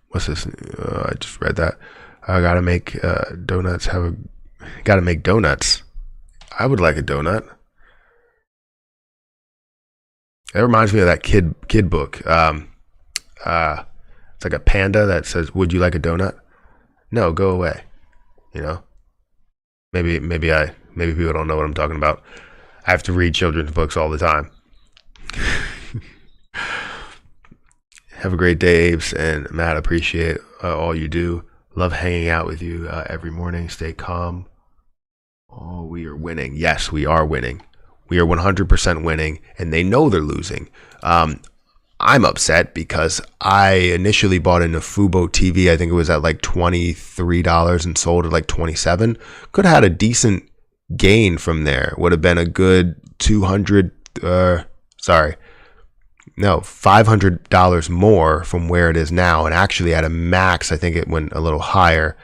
What's this? I just read that. I gotta make donuts. Gotta make donuts. I would like a donut. It reminds me of that kid book. It's like a panda that says, "Would you like a donut?" No, go away. Maybe people don't know what I'm talking about. I have to read children's books all the time. Have a great day, Apes and Matt. Appreciate all you do. Love hanging out with you every morning. Stay calm. Oh, we are winning. Yes, we are winning. We are 100% winning, and they know they're losing. I'm upset because I initially bought into Fubo TV. I think it was at like $23 and sold at like 27. Could have had a decent gain from there. Would have been a good $500 more from where it is now. And actually at a max, I think it went a little higher.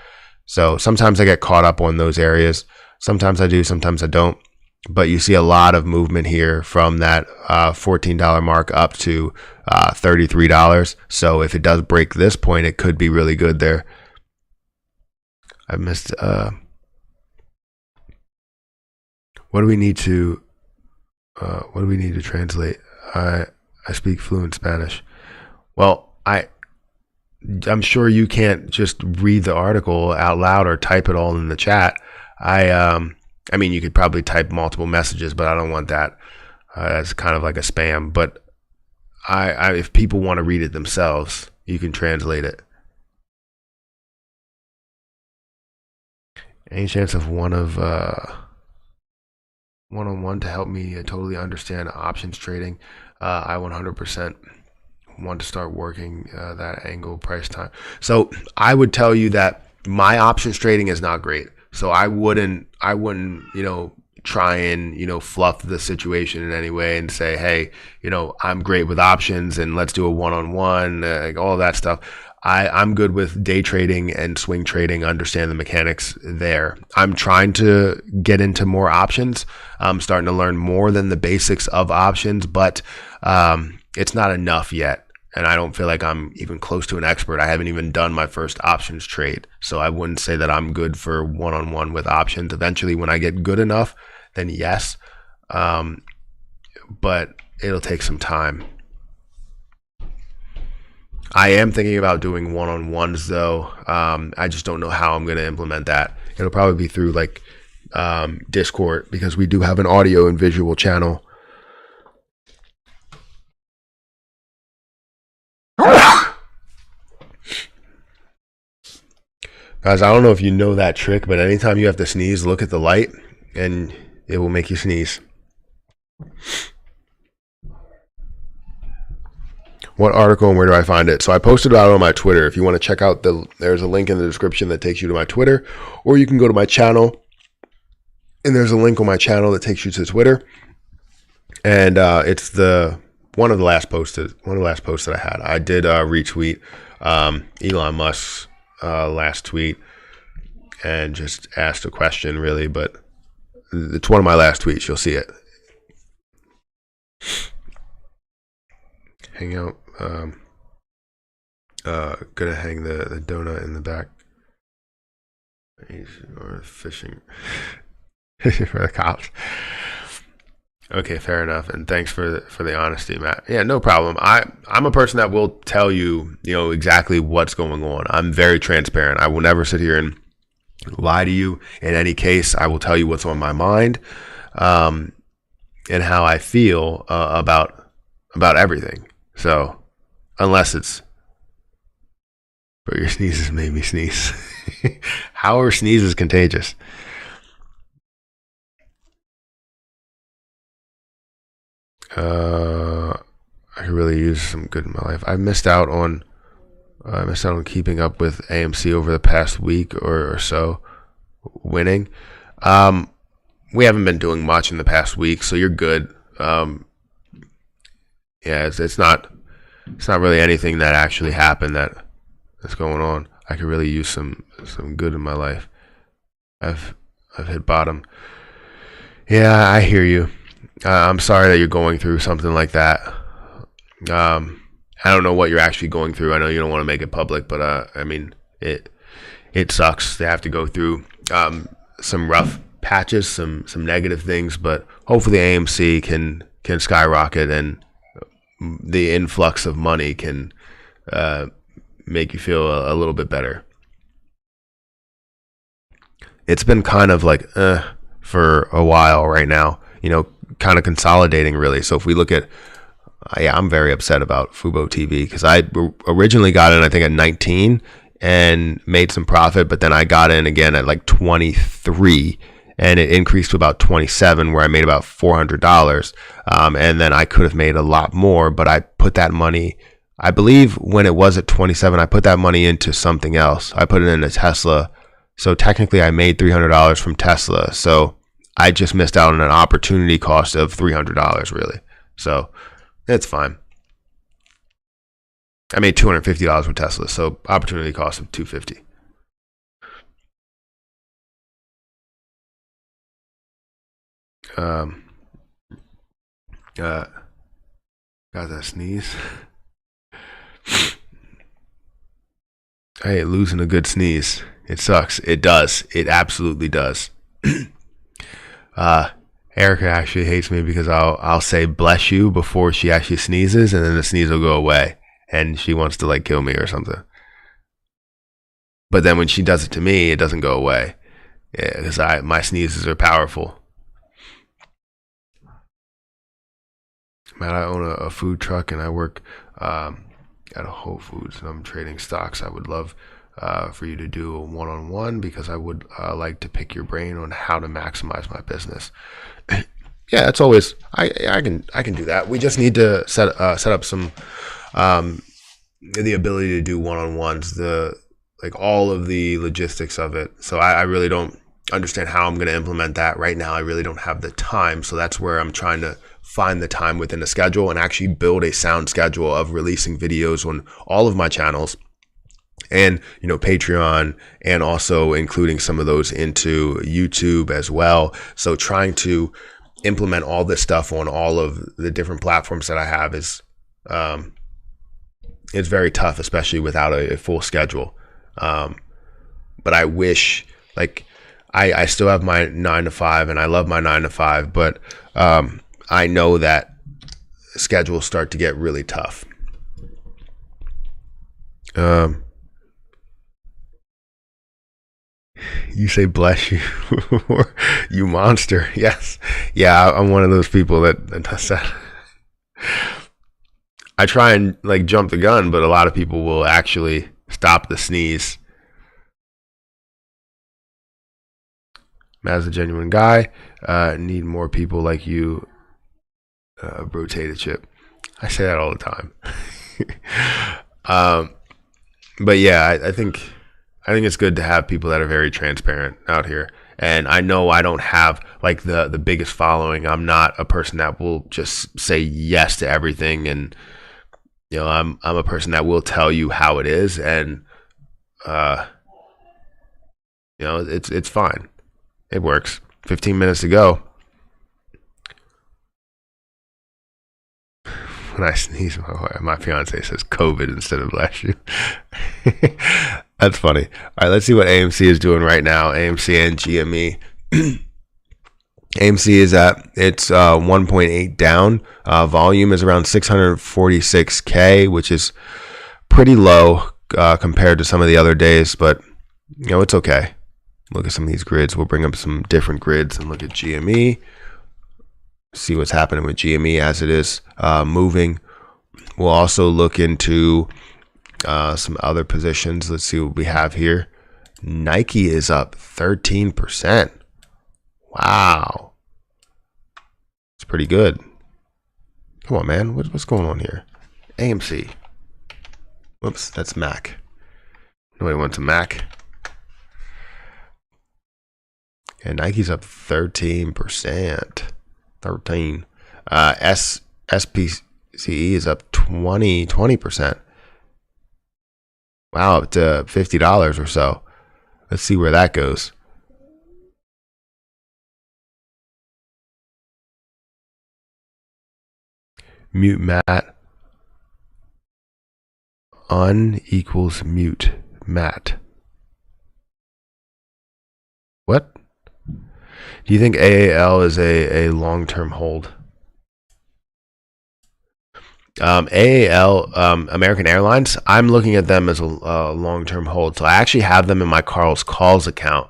So sometimes I get caught up on those areas. Sometimes I do, sometimes I don't. But you see a lot of movement here from that $14 mark up to $33. So if it does break this point, it could be really good there. I missed. What do we need to translate? I speak fluent Spanish. Well, I'm sure you can't just read the article out loud or type it all in the chat. I mean, you could probably type multiple messages, but I don't want that. That's kind of like a spam. But if people want to read it themselves, you can translate it. Any chance of one-on-one to help me totally understand options trading? I 100% want to start working that angle price time. So I would tell you that my options trading is not great. So I wouldn't, try and, fluff the situation in any way and say, hey, I'm great with options and let's do a one-on-one, like all that stuff. I'm good with day trading and swing trading, understand the mechanics there. I'm trying to get into more options. I'm starting to learn more than the basics of options, but it's not enough yet. And I don't feel like I'm even close to an expert. I haven't even done my first options trade. So I wouldn't say that I'm good for one-on-one with options. Eventually, when I get good enough, then yes. But it'll take some time. I am thinking about doing one-on-ones though. I just don't know how I'm going to implement that. It'll probably be through like Discord, because we do have an audio and visual channel. Guys, I don't know if you know that trick, but anytime you have to sneeze, look at the light and it will make you sneeze. What article and where do I find it? So I posted about it on my Twitter. If you want to check out there's a link in the description that takes you to my Twitter, or you can go to my channel and there's a link on my channel that takes you to Twitter. And it's one of the last posts that I had. I did retweet Elon Musk's last tweet and just asked a question, really, but it's one of my last tweets. You'll see it. Hang out. Gonna hang the donut in the back. Or fishing for the cops. Okay, fair enough, and thanks for the honesty, Matt. Yeah, no problem. I'm a person that will tell you, exactly what's going on. I'm very transparent. I will never sit here and lie to you. In any case, I will tell you what's on my mind, and how I feel about everything. So, unless it's, but your sneezes made me sneeze. How are sneezes contagious? I could really use some good in my life. I missed out on keeping up with AMC over the past week or so, winning. We haven't been doing much in the past week, so you're good. Yeah, it's not really anything that actually happened that's going on. I could really use some good in my life. I've hit bottom. Yeah, I hear you. I'm sorry that you're going through something like that. I don't know what you're actually going through. I know you don't want to make it public, but I mean, it sucks to have to go through some rough patches, some negative things, but hopefully AMC can skyrocket, and the influx of money can make you feel a little bit better. It's been kind of like for a while right now, kind of consolidating really. So if we look at, I'm very upset about Fubo TV, because I originally got in, I think, at 19 and made some profit, but then I got in again at like 23 and it increased to about 27, where I made about $400. And then I could have made a lot more, but I put that money, I believe when it was at 27, I put that money into something else. I put it into Tesla. So technically I made $300 from Tesla. So I just missed out on an opportunity cost of $300 really. So it's fine. I made $250 with Tesla. So opportunity cost of $250. Got that sneeze. I ain't losing a good sneeze. It sucks. It does. It absolutely does. Erica actually hates me because I'll say bless you before she actually sneezes, and then the sneeze will go away, and she wants to like kill me or something. But then when she does it to me, it doesn't go away because my sneezes are powerful. Man, I own a food truck and I work at a Whole Foods, and I'm trading stocks. I would love for you to do a one-on-one because I would like to pick your brain on how to maximize my business. Yeah, it's always I can do that. We just need to set up some the ability to do one-on-ones, like all of the logistics of it. So I really don't understand how I'm going to implement that right now. I really don't have the time, so that's where I'm trying to find the time within the schedule and actually build a sound schedule of releasing videos on all of my channels and Patreon, and also including some of those into YouTube as well. So trying to implement all this stuff on all of the different platforms that I have is it's very tough, especially without a full schedule. But I wish, like, I still have my 9 to 5 and I love my 9 to 5, but I know that schedules start to get really tough. You say bless you, you monster. Yes. Yeah, I'm one of those people that does that. I try and like jump the gun, but a lot of people will actually stop the sneeze. Matt's a genuine guy. Need more people like you. Potato chip. I say that all the time. But yeah, I think it's good to have people that are very transparent out here. And I know I don't have like the biggest following. I'm not a person that will just say yes to everything, and I'm a person that will tell you how it is, and it's fine. It works. 15 minutes to go. When I sneeze, my fiance says COVID instead of bless you. That's funny. All right, let's see what AMC is doing right now. AMC and GME. AMC is at it's 1.8 down. Volume is around 646K, which is pretty low compared to some of the other days, but it's okay. Look at some of these grids. We'll bring up some different grids and look at GME. See what's happening with GME as it is moving. We'll also look into some other positions. Let's see what we have here. Nike is up 13%. Wow. It's pretty good. Come on, man. What's going on here? AMC. Whoops, that's Mac. Nobody wants a Mac. And Nike's up 13%. 13. SPCE is up 20%. Wow, up to $50 or so. Let's see where that goes. Mute Matt. Un equals mute Matt. What? Do you think AAL is a long-term hold? AAL, American Airlines, I'm looking at them as a long-term hold. So I actually have them in my Carl's Calls account.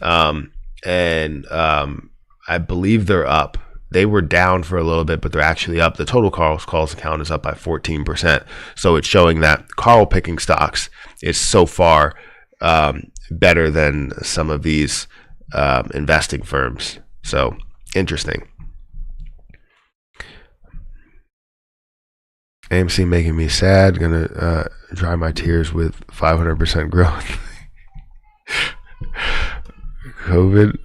And I believe they're up. They were down for a little bit, but they're actually up. The total Carl's Calls account is up by 14%. So it's showing that Carl picking stocks is so far better than some of these investing firms. So interesting. AMC making me sad. Gonna dry my tears with 500% growth. COVID.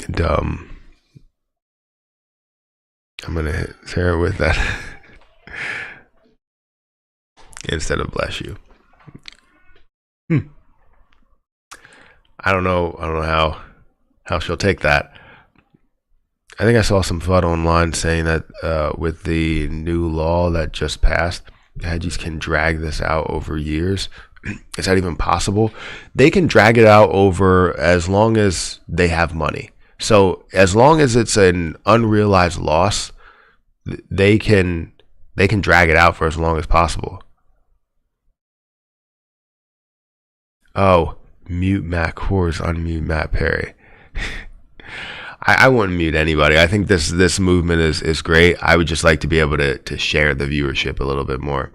Dumb. I'm gonna hit Sarah with that instead of bless you. I don't know how she'll take that. I think I saw some FUD online saying that with the new law that just passed, hedges can drag this out over years. Is that even possible? They can drag it out over as long as they have money. So as long as it's an unrealized loss, they can drag it out for as long as possible. Oh, mute Matt Kors, unmute Matt Perry. I wouldn't mute anybody. I think this movement is great. I would just like to be able to share the viewership a little bit more.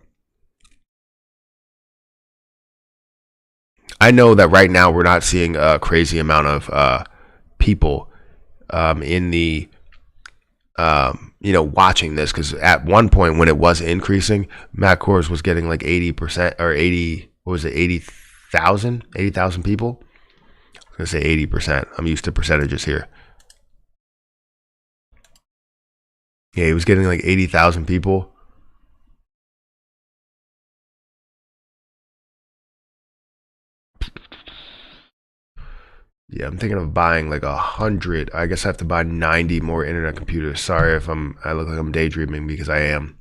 I know that right now we're not seeing a crazy amount of people in the watching this, because at one point when it was increasing, Matt Kors was getting like 80% or 80. What was it? 80,000 people. I was gonna say 80%. I'm used to percentages here. Yeah, he was getting like 80,000 people. Yeah, I'm thinking of buying like 100. I guess I have to buy 90 more internet computers. Sorry if I look like I'm daydreaming, because I am.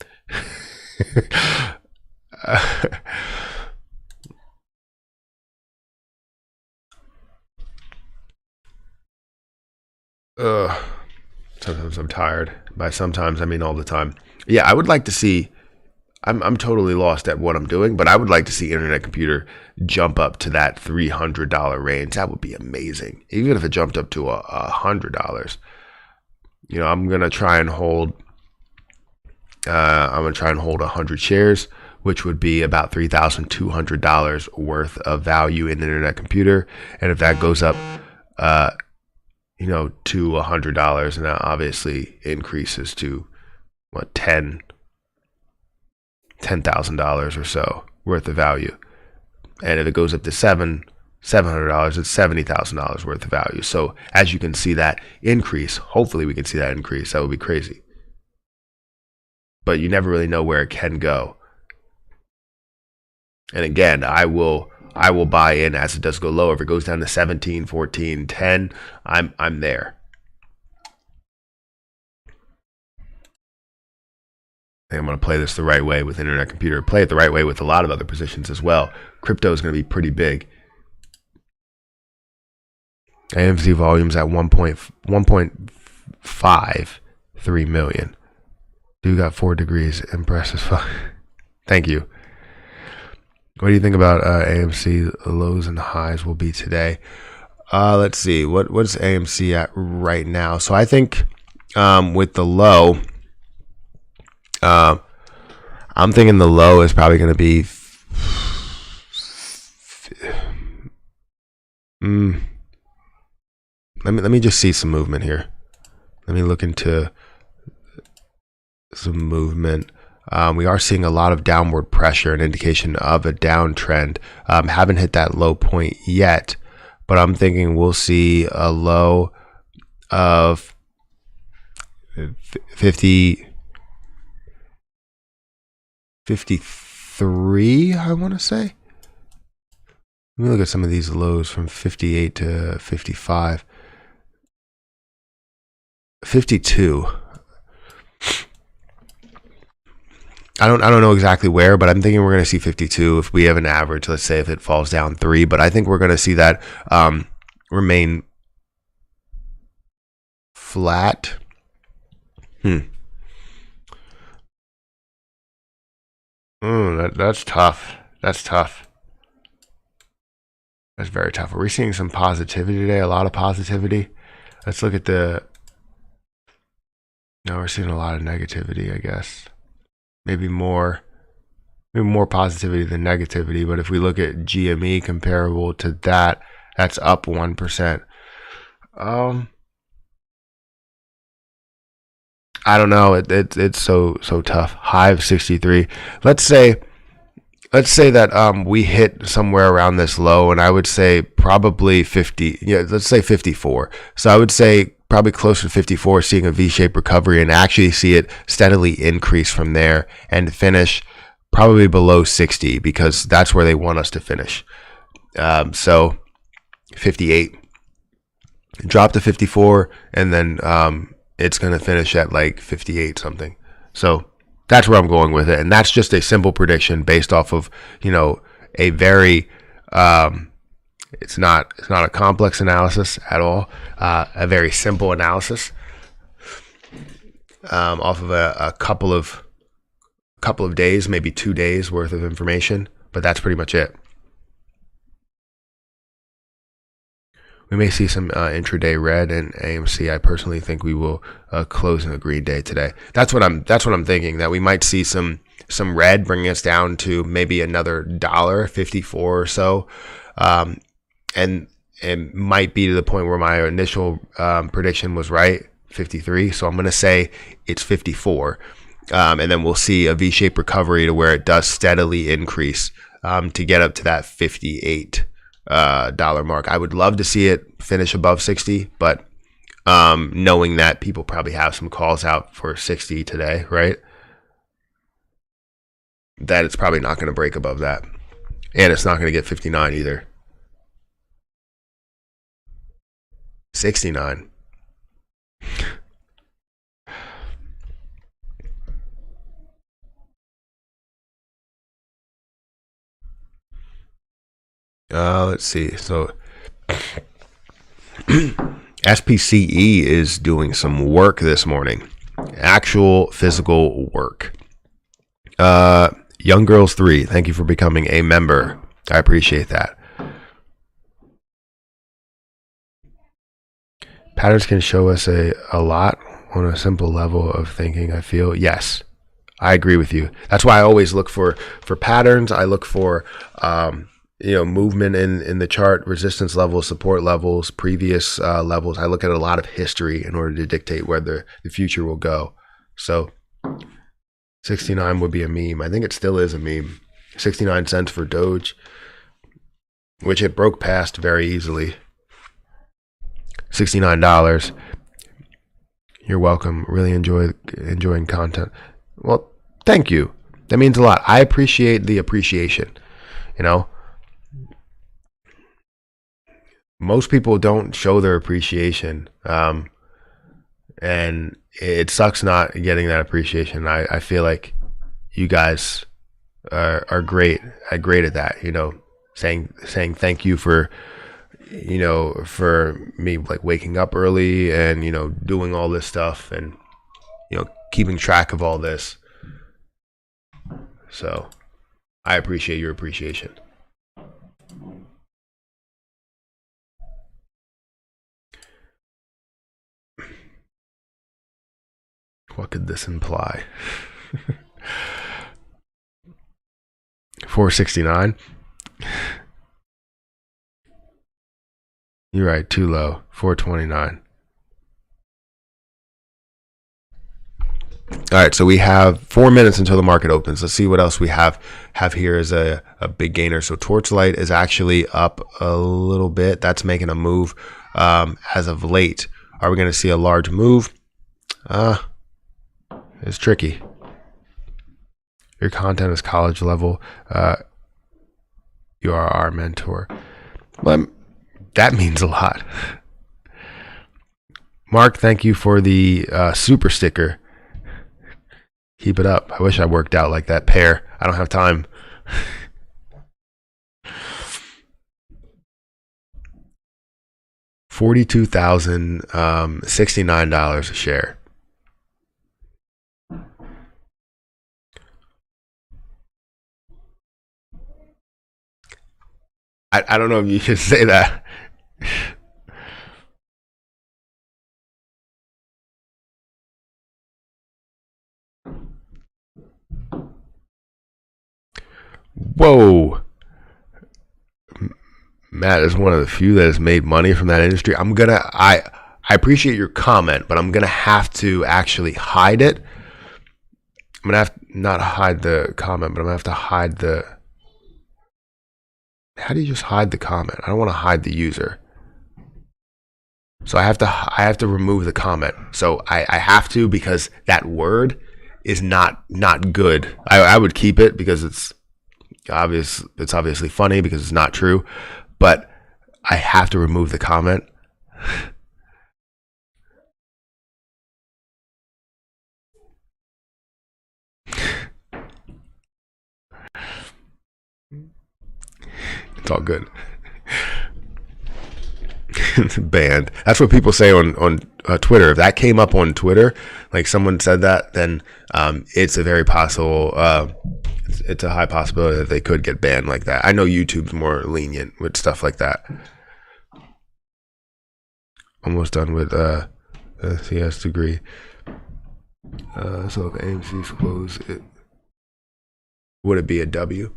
Sometimes I'm tired. By sometimes I mean all the time. Yeah, I would like to see. I'm totally lost at what I'm doing, but I would like to see internet computer jump up to that $300 range. That would be amazing. Even if it jumped up to $100. I'm gonna try and hold. I'm gonna try and hold 100 shares, which would be about $3,200 worth of value in the internet computer. And if that goes up, to $100, and that obviously increases to what, $10,000 or so worth of value. And if it goes up to $700, it's $70,000 worth of value. So as you can see that increase, hopefully we can see that increase. That would be crazy. But you never really know where it can go. And again, I will buy in as it does go lower. If it goes down to 17, 14, 10, I'm there. I think I'm going to play this the right way with internet computer. Play it the right way with a lot of other positions as well. Crypto is going to be pretty big. AMC volume's at 1.53 million. Dude got 4 degrees. Impressive. Thank you. What do you think about AMC lows and highs will be today? Let's see. What's AMC at right now? So I think with the low, I'm thinking the low is probably going to be. Let me just see some movement here. Let me look into some movement. We are seeing a lot of downward pressure, an indication of a downtrend. Haven't hit that low point yet, but I'm thinking we'll see a low of 53, I want to say. Let me look at some of these lows from 58 to 55. 52. I don't know exactly where, but I'm thinking we're going to see 52 if we have an average. Let's say if it falls down 3, but I think we're going to see that remain flat. That's tough. That's tough. That's very tough. Are we seeing some positivity today? A lot of positivity. Let's look at the. No, we're seeing a lot of negativity, I guess. Maybe more positivity than negativity. But if we look at GME comparable to that, that's up 1%. Um, I don't know. It's so tough. Hive 63. Let's say let's say that we hit somewhere around this low, and I would say probably 50. Yeah, let's say 54. So I would say probably closer to 54, seeing a V-shaped recovery and actually see it steadily increase from there and finish probably below 60 because that's where they want us to finish. So 58, drop to 54, and then it's going to finish at like 58 something. So that's where I'm going with it, and that's just a simple prediction based off of a very it's not a complex analysis at all, a very simple analysis off of a couple of days, maybe 2 days worth of information, but that's pretty much it. We may see some intraday red and AMC. I personally think we will close in a green day today. That's what I'm thinking. That we might see some red, bringing us down to maybe another $1.54 or so, and it might be to the point where my initial prediction was right, 53. So I'm going to say it's 54, and then we'll see a V-shaped recovery to where it does steadily increase to get up to that 58 dollar mark. I would love to see it finish above 60, but knowing that people probably have some calls out for 60 today, right? That it's probably not going to break above that, and it's not going to get 59 either. 69. Let's see. So SPCE is doing some work this morning, actual physical work. Young Girls 3, thank you for becoming a member. I appreciate that. Patterns can show us a lot on a simple level of thinking, I feel. Yes, I agree with you. That's why I always look for patterns. I look for movement in the chart, resistance levels, support levels, previous levels. I look at a lot of history in order to dictate where the future will go. So 69 would be a meme. I think it still is a meme. 69 cents for Doge, which it broke past very easily. $69. You're welcome. Really enjoying content. Well, thank you. That means a lot. I appreciate the appreciation. Most people don't show their appreciation, and it sucks not getting that appreciation. I feel like you guys are great at that. Saying thank you for for me like waking up early and doing all this stuff and keeping track of all this. So I appreciate your appreciation. What could this imply? 469. You're right, too low. 429. All right, so we have 4 minutes until the market opens. Let's see what else we have here as a big gainer. So Torchlight is actually up a little bit. That's making a move as of late. Are we going to see a large move? It's tricky. Your content is college level. You are our mentor. Well, that means a lot. Mark, thank you for the super sticker. Keep it up. I wish I worked out like that pair. I don't have time. $42,069 a share. I don't know if you should say that. Whoa. Matt is one of the few that has made money from that industry. I appreciate your comment, but I'm gonna have to actually hide it. I'm gonna have to not hide the comment, but I'm gonna have to hide the. How do you just hide the comment? I don't want to hide the user. So I have to remove the comment. So I have to, because that word is not good. I would keep it because it's obviously funny because it's not true, but I have to remove the comment. It's all good. Banned. That's what people say on Twitter. If that came up on Twitter, like someone said that, then it's a very possible. It's a high possibility that they could get banned like that. I know YouTube's more lenient with stuff like that. Almost done with a CS degree. So if AMC's close, would it be a W?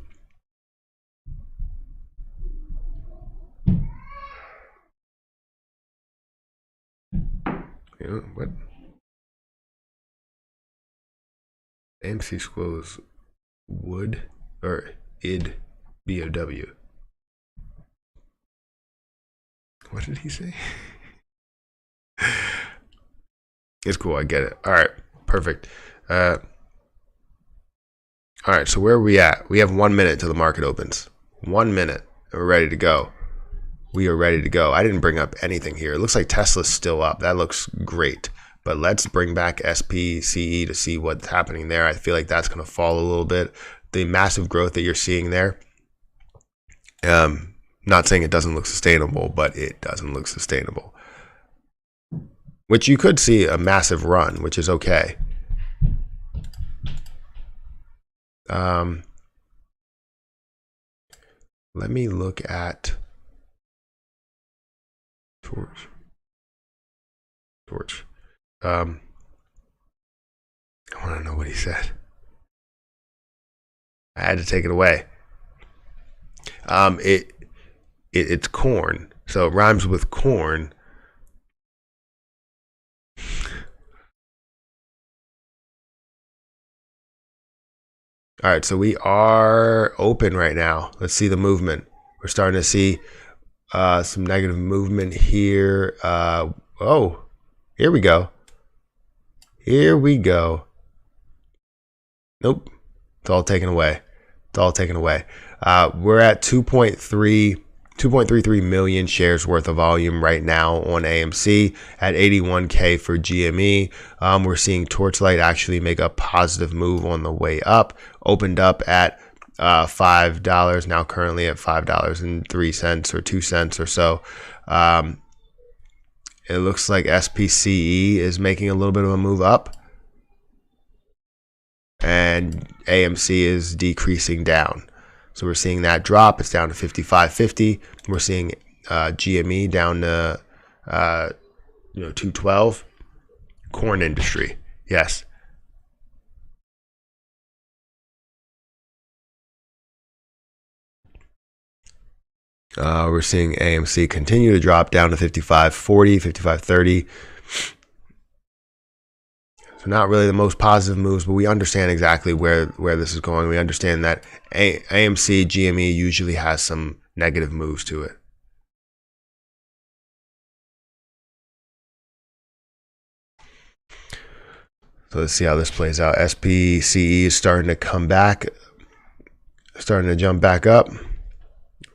What? AMC's close would or id be a W? What did he say? It's cool. I get it. All right. Perfect. All right. So where are we at? We have 1 minute till the market opens. 1 minute. And we're ready to go. We are ready to go. I didn't bring up anything here. It looks like Tesla's still up. That looks great. But let's bring back SPCE to see what's happening there. I feel like that's going to fall a little bit. The massive growth that you're seeing there. Not saying it doesn't look sustainable, but it doesn't look sustainable. Which you could see a massive run, which is okay. Let me look at Torch. I want to know what he said. I had to take it away. It's corn, so it rhymes with corn. All right, so we are open right now. Let's see the movement. We're starting to see some negative movement here. Oh, here we go. Here we go. Nope. It's all taken away. It's all taken away. We're at 2.33 million shares worth of volume right now on AMC at 81K for GME. We're seeing Torchlight actually make a positive move on the way up. Opened up at $5, now currently at $5.03 or 2 cents or so. It looks like SPCE is making a little bit of a move up, and AMC is decreasing down. So we're seeing that drop. It's down to 55.50. We're seeing GME down to 212. Corn industry, yes. We're seeing AMC continue to drop down to 55.40, 55.30. So not really the most positive moves, but we understand exactly where this is going. We understand that AMC, GME usually has some negative moves to it. So let's see how this plays out. SPCE is starting to come back, starting to jump back up.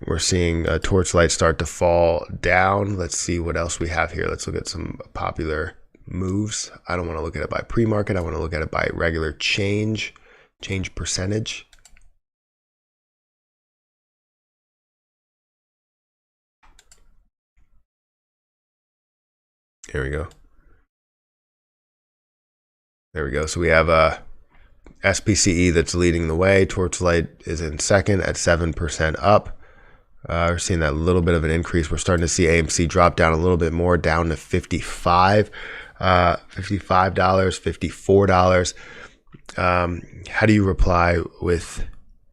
We're seeing Torchlight start to fall down. Let's see what else we have here. Let's look at some popular moves. I don't want to look at it by pre-market. I want to look at it by regular change percentage. Here we go. There we go. So we have SPCE that's leading the way. Torchlight is in second at 7% up. We're seeing that little bit of an increase. We're starting to see AMC drop down a little bit more, down to $55, $54. How do you reply with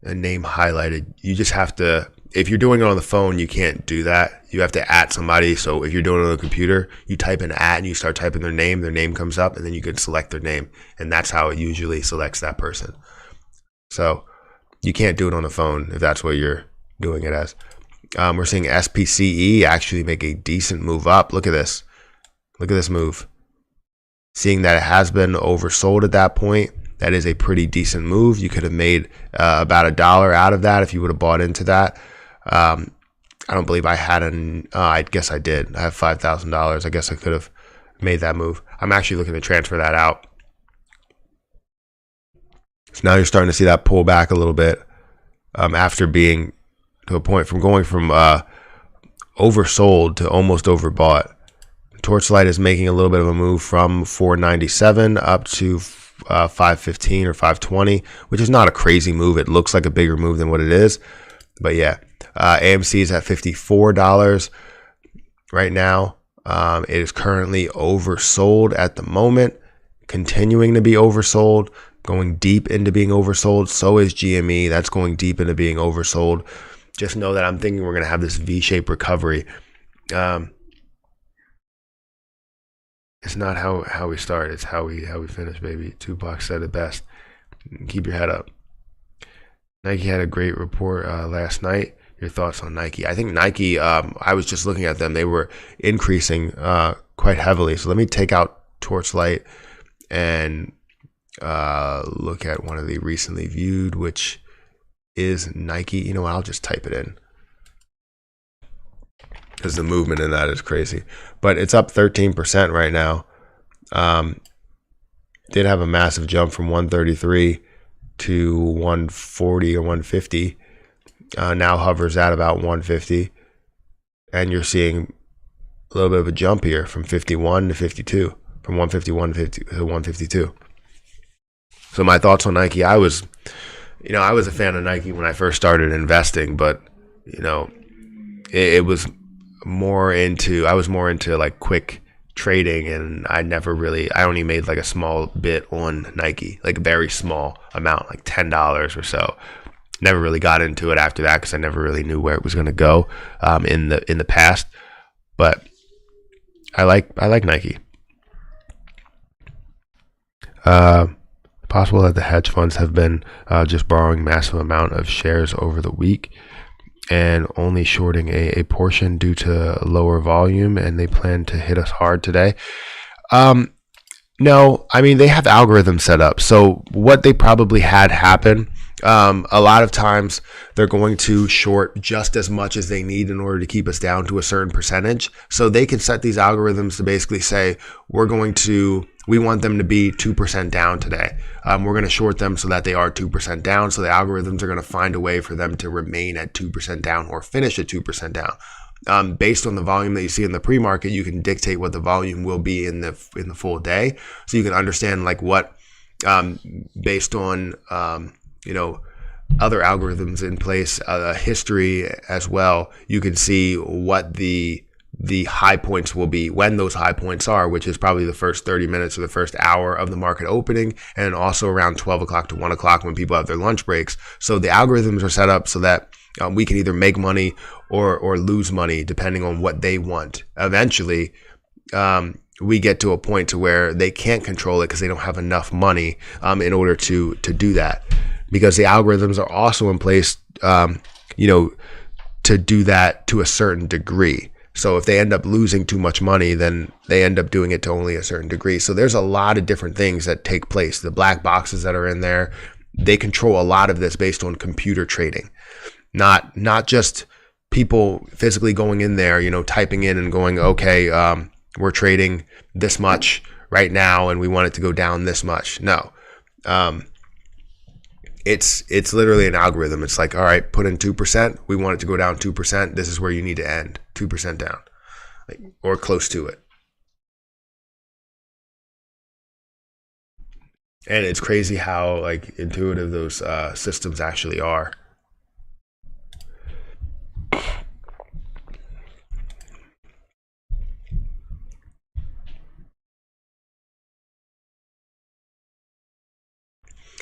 a name highlighted? You just have to if you're doing it on the phone, you can't do that. You have to @ somebody. So if you're doing it on a computer, you type in @ and you start typing their name comes up, and then you can select their name. And that's how it usually selects that person. So you can't do it on the phone if that's what you're doing it as. We're seeing SPCE actually make a decent move up. Look at this. Look at this move. Seeing that it has been oversold at that point, that is a pretty decent move. You could have made about $1 out of that if you would have bought into that. I don't believe I had I guess I did. I have $5,000. I guess I could have made that move. I'm actually looking to transfer that out. So now you're starting to see that pull back a little bit after being to a point from going from oversold to almost overbought. Torchlight is making a little bit of a move from 497 up to 515 or 520, which is not a crazy move. It looks like a bigger move than what it is. But yeah, AMC is at $54 right now. It is currently oversold at the moment, continuing to be oversold, going deep into being oversold. So is GME. That's going deep into being oversold. Just know that I'm thinking we're going to have this V-shaped recovery. It's not how we start. It's how we finish, baby. Tupac said it best. Keep your head up. Nike had a great report last night. Your thoughts on Nike? I think Nike, I was just looking at them. They were increasing quite heavily. So let me take out Torchlight and look at one of the recently viewed, which is Nike. You know what? I'll just type it in, because the movement in that is crazy. But it's up 13% right now. Did have a massive jump from 133 to 140 or 150. Now hovers at about 150. And you're seeing a little bit of a jump here from 51 to 52, from 151 to 152. So my thoughts on Nike, I was a fan of Nike when I first started investing, but it was I was more into like quick trading, and I only made like a small bit on Nike, like a very small amount, like $10 or so. Never really got into it after that because I never really knew where it was going to go in the past. But I like Nike. Possible that the hedge funds have been just borrowing massive amount of shares over the week and only shorting a portion due to lower volume, and they plan to hit us hard today. No, I mean, they have algorithms set up. So what they probably had happen, a lot of times they're going to short just as much as they need in order to keep us down to a certain percentage. So they can set these algorithms to basically say, we want them to be 2% down today. We're going to short them so that they are 2% down. So the algorithms are going to find a way for them to remain at 2% down or finish at 2% down. Based on the volume that you see in the pre-market, you can dictate what the volume will be in the full day. So you can understand like what, based on, other algorithms in place, history as well, you can see what the high points will be, when those high points are, which is probably the first 30 minutes or the first hour of the market opening, and also around 12 o'clock to 1 o'clock when people have their lunch breaks. So the algorithms are set up so that we can either make money or lose money depending on what they want. Eventually, we get to a point to where they can't control it because they don't have enough money in order to do that. Because the algorithms are also in place, to do that to a certain degree. So if they end up losing too much money, then they end up doing it to only a certain degree. So there's a lot of different things that take place. The black boxes that are in there, they control a lot of this based on computer trading, not just people physically going in there, typing in and going, okay, we're trading this much right now and we want it to go down this much. No. It's literally an algorithm. It's like, all right, put in 2%. We want it to go down 2%. This is where you need to end, 2% down, or close to it. And it's crazy how intuitive those systems actually are.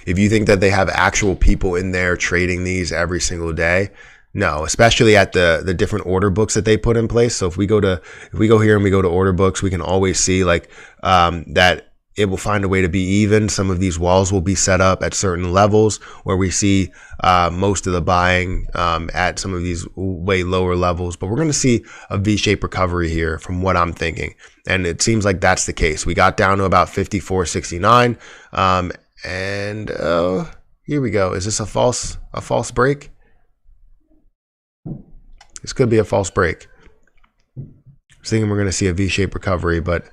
If you think that they have actual people in there trading these every single day, No, especially at the different order books that they put in place. So if we go here and we go to order books, we can always see like that it will find a way to be even. Some of these walls will be set up at certain levels where we see most of the buying at some of these way lower levels. But we're going to see a V-shaped recovery here from what I'm thinking. And it seems like that's the case. We got down to about 54.69. And here we go. Is this a false break? This could be a false break. I was thinking we're going to see a V-shaped recovery, but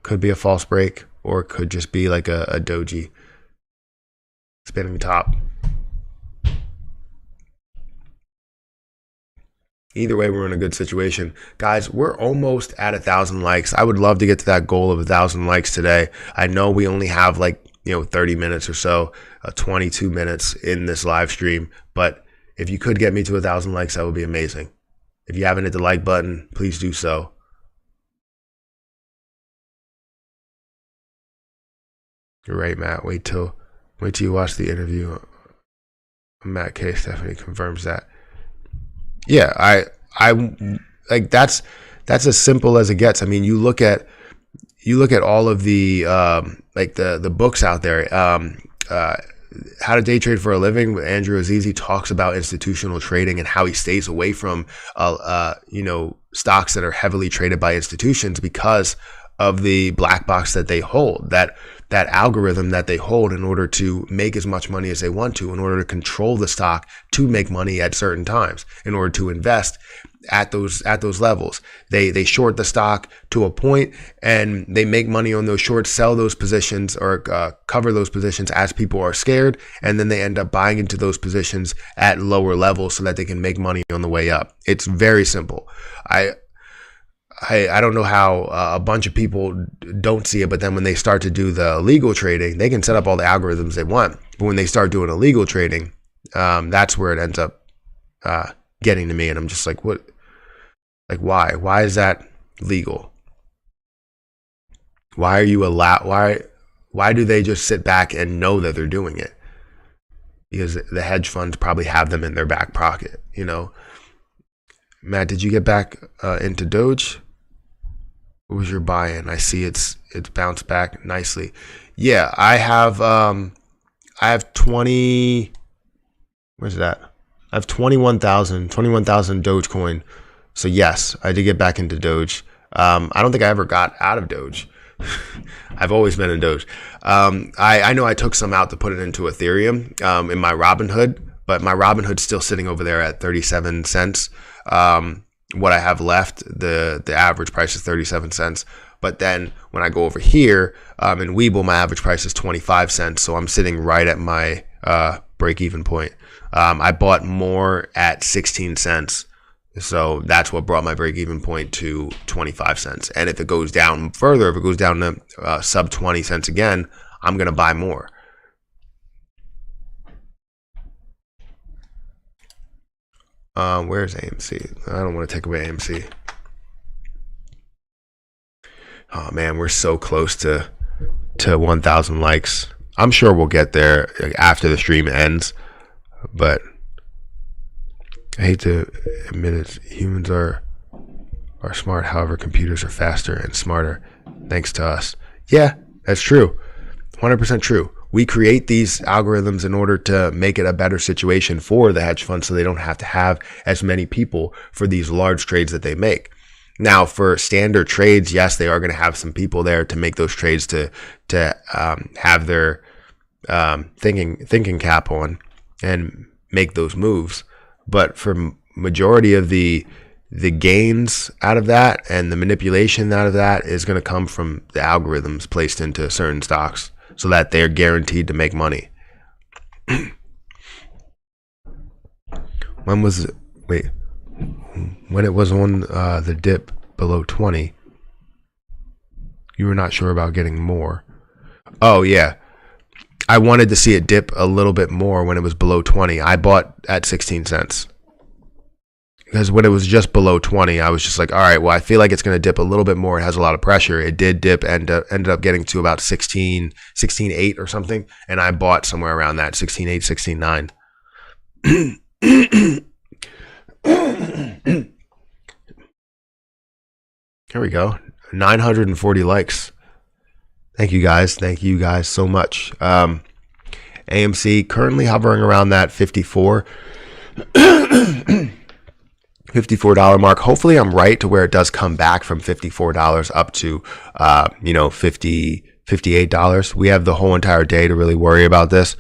could be a false break, or it could just be like a doji spinning top. Either way, we're in a good situation. Guys, we're almost at 1,000 likes. I would love to get to that goal of 1,000 likes today. I know we only have like 30 minutes or so, 22 minutes in this live stream, but if you could get me to 1,000 likes, that would be amazing. If you haven't hit the like button, please do so. You're right, Matt. Wait till you watch the interview. Matt K. Stephanie confirms that. Yeah, I like that's as simple as it gets. I mean, you look at all of the like the books out there. How to Day Trade for a Living with Andrew Azizi talks about institutional trading and how he stays away from stocks that are heavily traded by institutions because of the black box that they hold, that algorithm that they hold in order to make as much money as they want to, in order to control the stock to make money at certain times, in order to invest at those levels. They short the stock to a point and they make money on those shorts, sell those positions or cover those positions as people are scared, and then they end up buying into those positions at lower levels so that they can make money on the way up. It's very simple. I don't know how a bunch of people don't see it, but then when they start to do the illegal trading, they can set up all the algorithms they want. But when they start doing illegal trading, that's where it ends up getting to me. And I'm just like, what? Like, why? Why is that legal? Why are you allowed? Why do they just sit back and know that they're doing it? Because the hedge funds probably have them in their back pocket, Matt, did you get back into Doge? What was your buy-in? I see it's bounced back nicely. Yeah, I have 20. Where's that? I have 21,000 Dogecoin. So yes, I did get back into Doge. I don't think I ever got out of Doge. I've always been in Doge. I know I took some out to put it into Ethereum in my Robinhood, but my Robinhood's still sitting over there at 37 cents. What I have left, the average price is 37 cents. But then when I go over here in Webull, my average price is 25 cents. So I'm sitting right at my break-even point. I bought more at 16 cents. So that's what brought my break-even point to 25 cents. And if it goes down further, if it goes down to sub 20 cents again, I'm going to buy more. Where's AMC? I don't want to take away AMC. Oh man, we're so close to 1,000 likes. I'm sure we'll get there after the stream ends, but I hate to admit it. Humans are smart, however, computers are faster and smarter thanks to us. Yeah, that's true. 100% true. We create these algorithms in order to make it a better situation for the hedge fund so they don't have to have as many people for these large trades that they make. Now, for standard trades, yes, they are going to have some people there to make those trades to have their thinking cap on and make those moves. But for majority of the gains out of that and the manipulation out of that is going to come from the algorithms placed into certain stocks, so that they're guaranteed to make money. When it was on the dip below 20, you were not sure about getting more. Oh yeah, I wanted to see it dip a little bit more when it was below 20. I bought at 16 cents. Because when it was just below 20, I was just like, all right, well, I feel like it's going to dip a little bit more. It has a lot of pressure. It did dip and ended up getting to about 16.8 or something. And I bought somewhere around that, 16.8, 16.9. Here we go. 940 likes. Thank you guys. Thank you guys so much. AMC currently hovering around that 54 $54 mark. Hopefully I'm right to where it does come back from $54 up to $58. We have the whole entire day to really worry about this.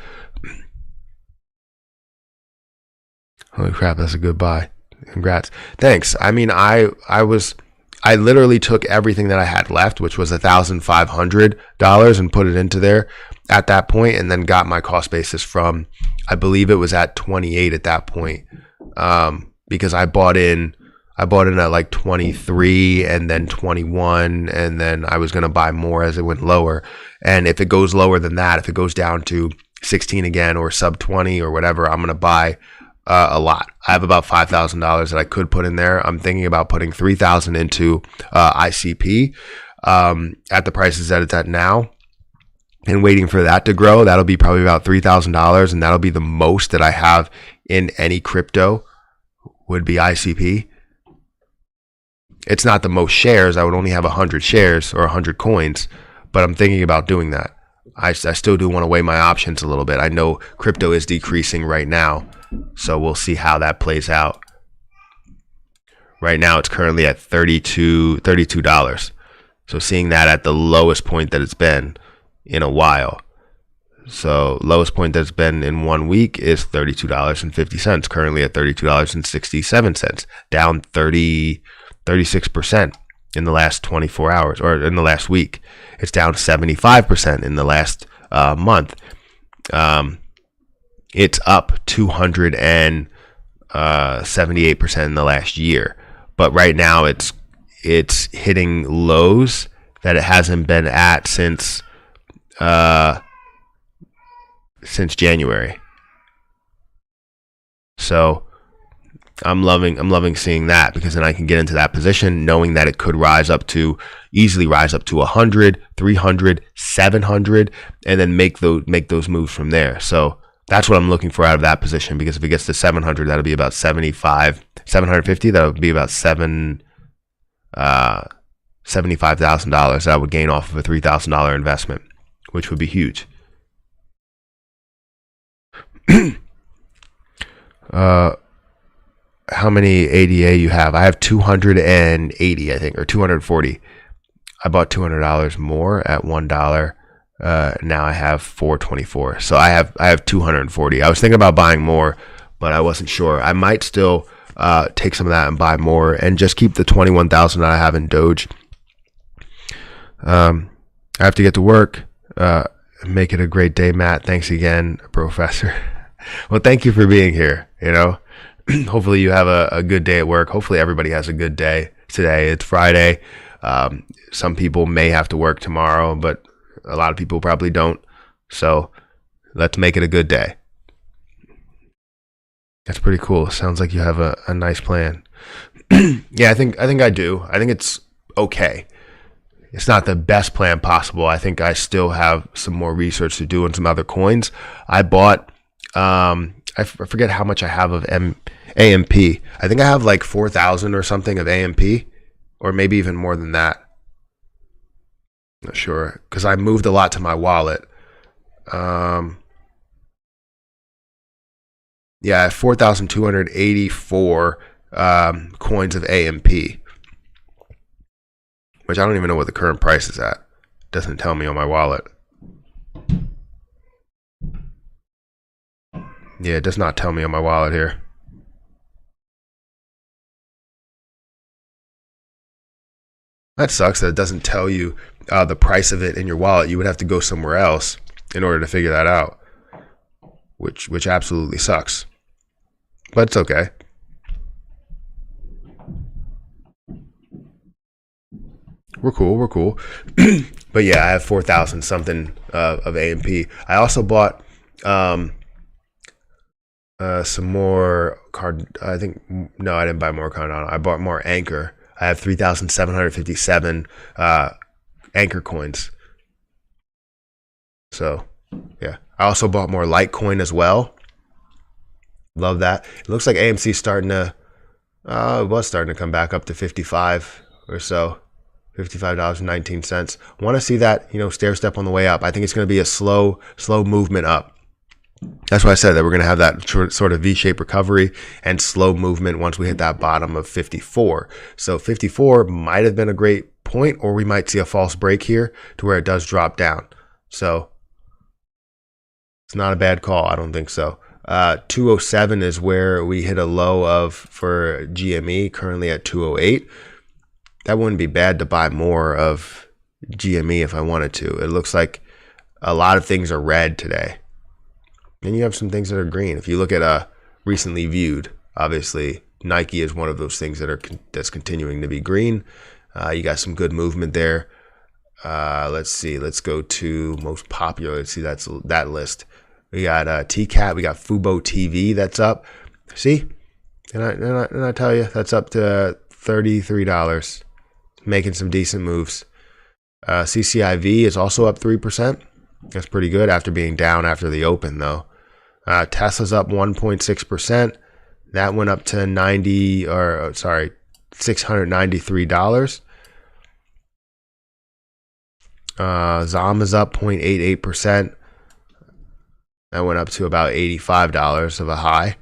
Holy crap, that's a good buy. Congrats. Thanks. I mean, I literally took everything that I had left, which was $1,500, and put it into there at that point, and then got my cost basis from, I believe it was at 28 at that point, because I bought in at like 23 and then 21, and then I was going to buy more as it went lower. And if it goes lower than that, if it goes down to 16 again or sub 20 or whatever, I'm going to buy a lot. I have about $5,000 that I could put in there. I'm thinking about putting $3,000 into ICP at the prices that it's at now, and waiting for that to grow. That'll be probably about $3,000, and that'll be the most that I have in any crypto would be ICP. It's not the most shares. I would only have 100 shares or 100 coins, but I'm thinking about doing that. I still do want to weigh my options a little bit. I know crypto is decreasing right now, so we'll see how that plays out. Right now, it's currently at $32. So seeing that at the lowest point that it's been in a while. So lowest point that's been in 1 week is $32.50. Currently at $32.67, down 36% in the last 24 hours, or in the last week. It's down 75% in the last month. It's up 278% in the last year. But right now it's hitting lows that it hasn't been at since January. So I'm loving seeing that, because then I can get into that position knowing that it could easily rise up to 100, 300, 700, and then make those moves from there. So that's what I'm looking for out of that position, because if it gets to 700, that'll be about 750. That'll be about $75,000 that I would gain off of a $3,000 investment, which would be huge. How many ADA you have? I have 280, I think, or 240. I bought $200 more at $1. Now I have 424. So I have 240. I was thinking about buying more, but I wasn't sure. I might still take some of that and buy more, and just keep the 21,000 that I have in Doge. I have to get to work. Make it a great day, Matt. Thanks again, Professor. Well, thank you for being here. Hopefully you have a good day at work. Hopefully everybody has a good day today. It's Friday. Some people may have to work tomorrow, but a lot of people probably don't. So let's make it a good day. That's pretty cool. Sounds like you have a nice plan. Yeah, I think I do. I think it's okay. It's not the best plan possible. I think I still have some more research to do on some other coins. I bought, I forget how much I have of AMP. I think I have like 4,000 or something of AMP, or maybe even more than that. Not sure, because I moved a lot to my wallet. Yeah, I have 4,284 coins of AMP, which I don't even know what the current price is at. Doesn't tell me on my wallet. Yeah, it does not tell me on my wallet here. That sucks that it doesn't tell you the price of it in your wallet. You would have to go somewhere else in order to figure that out, which absolutely sucks. But it's okay. We're cool. But yeah, I have 4,000 something of AMP. I also bought some more I didn't buy more Cardano. I bought more Anchor. I have 3,757 Anchor coins. So yeah, I also bought more Litecoin as well. Love that. It looks like AMC's starting to It was starting to come back up to 55 or so. $55.19. Want to see that, stair step on the way up. I think it's going to be a slow movement up. That's why I said that we're going to have that sort of V-shaped recovery and slow movement once we hit that bottom of 54. So 54 might have been a great point, or we might see a false break here to where it does drop down. So it's not a bad call. I don't think so. 207 is where we hit a low of for GME, currently at 208. That wouldn't be bad to buy more of GME if I wanted to. It looks like a lot of things are red today. And you have some things that are green. If you look at recently viewed, obviously Nike is one of those things that's continuing to be green. You got some good movement there. Let's see. Let's go to most popular. Let's see, that's that list. We got TCAT. We got Fubo TV that's up. See? And I tell you, that's up to $33. Making some decent moves. CCIV is also up 3%. That's pretty good after being down after the open, though. Tesla's up 1.6%. That went up to $693. ZOM is up 0.88%. That went up to about $85 of a high.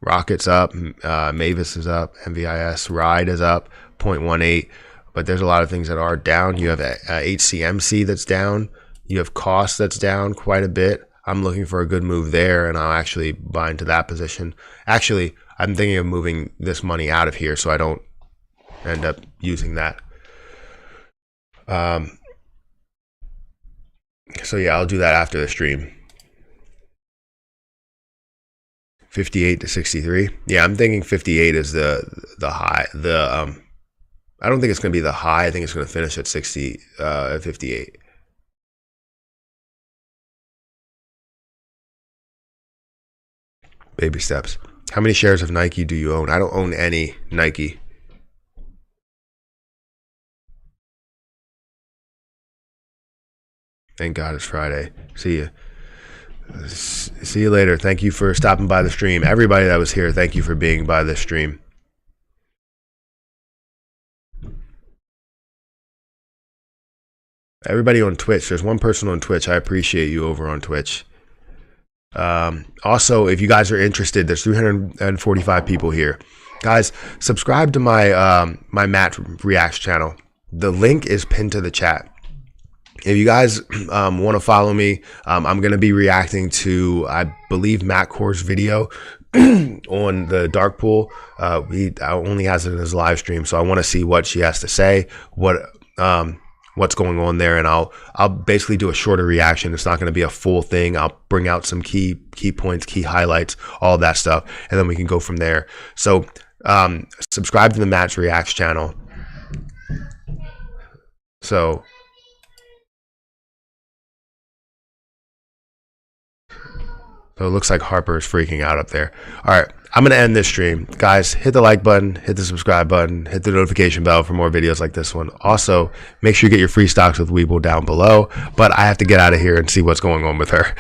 Rocket's up, Mavis is up, MVIS, Ride is up 0.18, but there's a lot of things that are down. You have HCMC that's down. You have cost that's down quite a bit. I'm looking for a good move there, and I'll actually buy into that position. Actually, I'm thinking of moving this money out of here so I don't end up using that. So yeah, I'll do that after the stream. 58 to 63. Yeah, I'm thinking 58 is the high. I don't think it's going to be the high. I think it's going to finish at 58. Baby steps. How many shares of Nike do you own? I don't own any Nike. Thank God it's Friday. See you. See you later. Thank you for stopping by the stream. Everybody that was here, thank you for being by the stream. Everybody on Twitch. There's one person on Twitch. I appreciate you over on Twitch. Also, if you guys are interested, there's 345 people here. Guys, subscribe to my my Matt Reacts channel. The link is pinned to the chat. If you guys want to follow me, I'm going to be reacting to, I believe, Matt Core's video on the dark pool. He only has it in his live stream, so I want to see what she has to say, what's going on there, and I'll basically do a shorter reaction. It's not going to be a full thing. I'll bring out some key points, key highlights, all that stuff, and then we can go from there. So subscribe to the Matt Reacts channel. So it looks like Harper is freaking out up there. All right, I'm going to end this stream. Guys, hit the like button, hit the subscribe button, hit the notification bell for more videos like this one. Also, make sure you get your free stocks with Weeble down below. But I have to get out of here and see what's going on with her.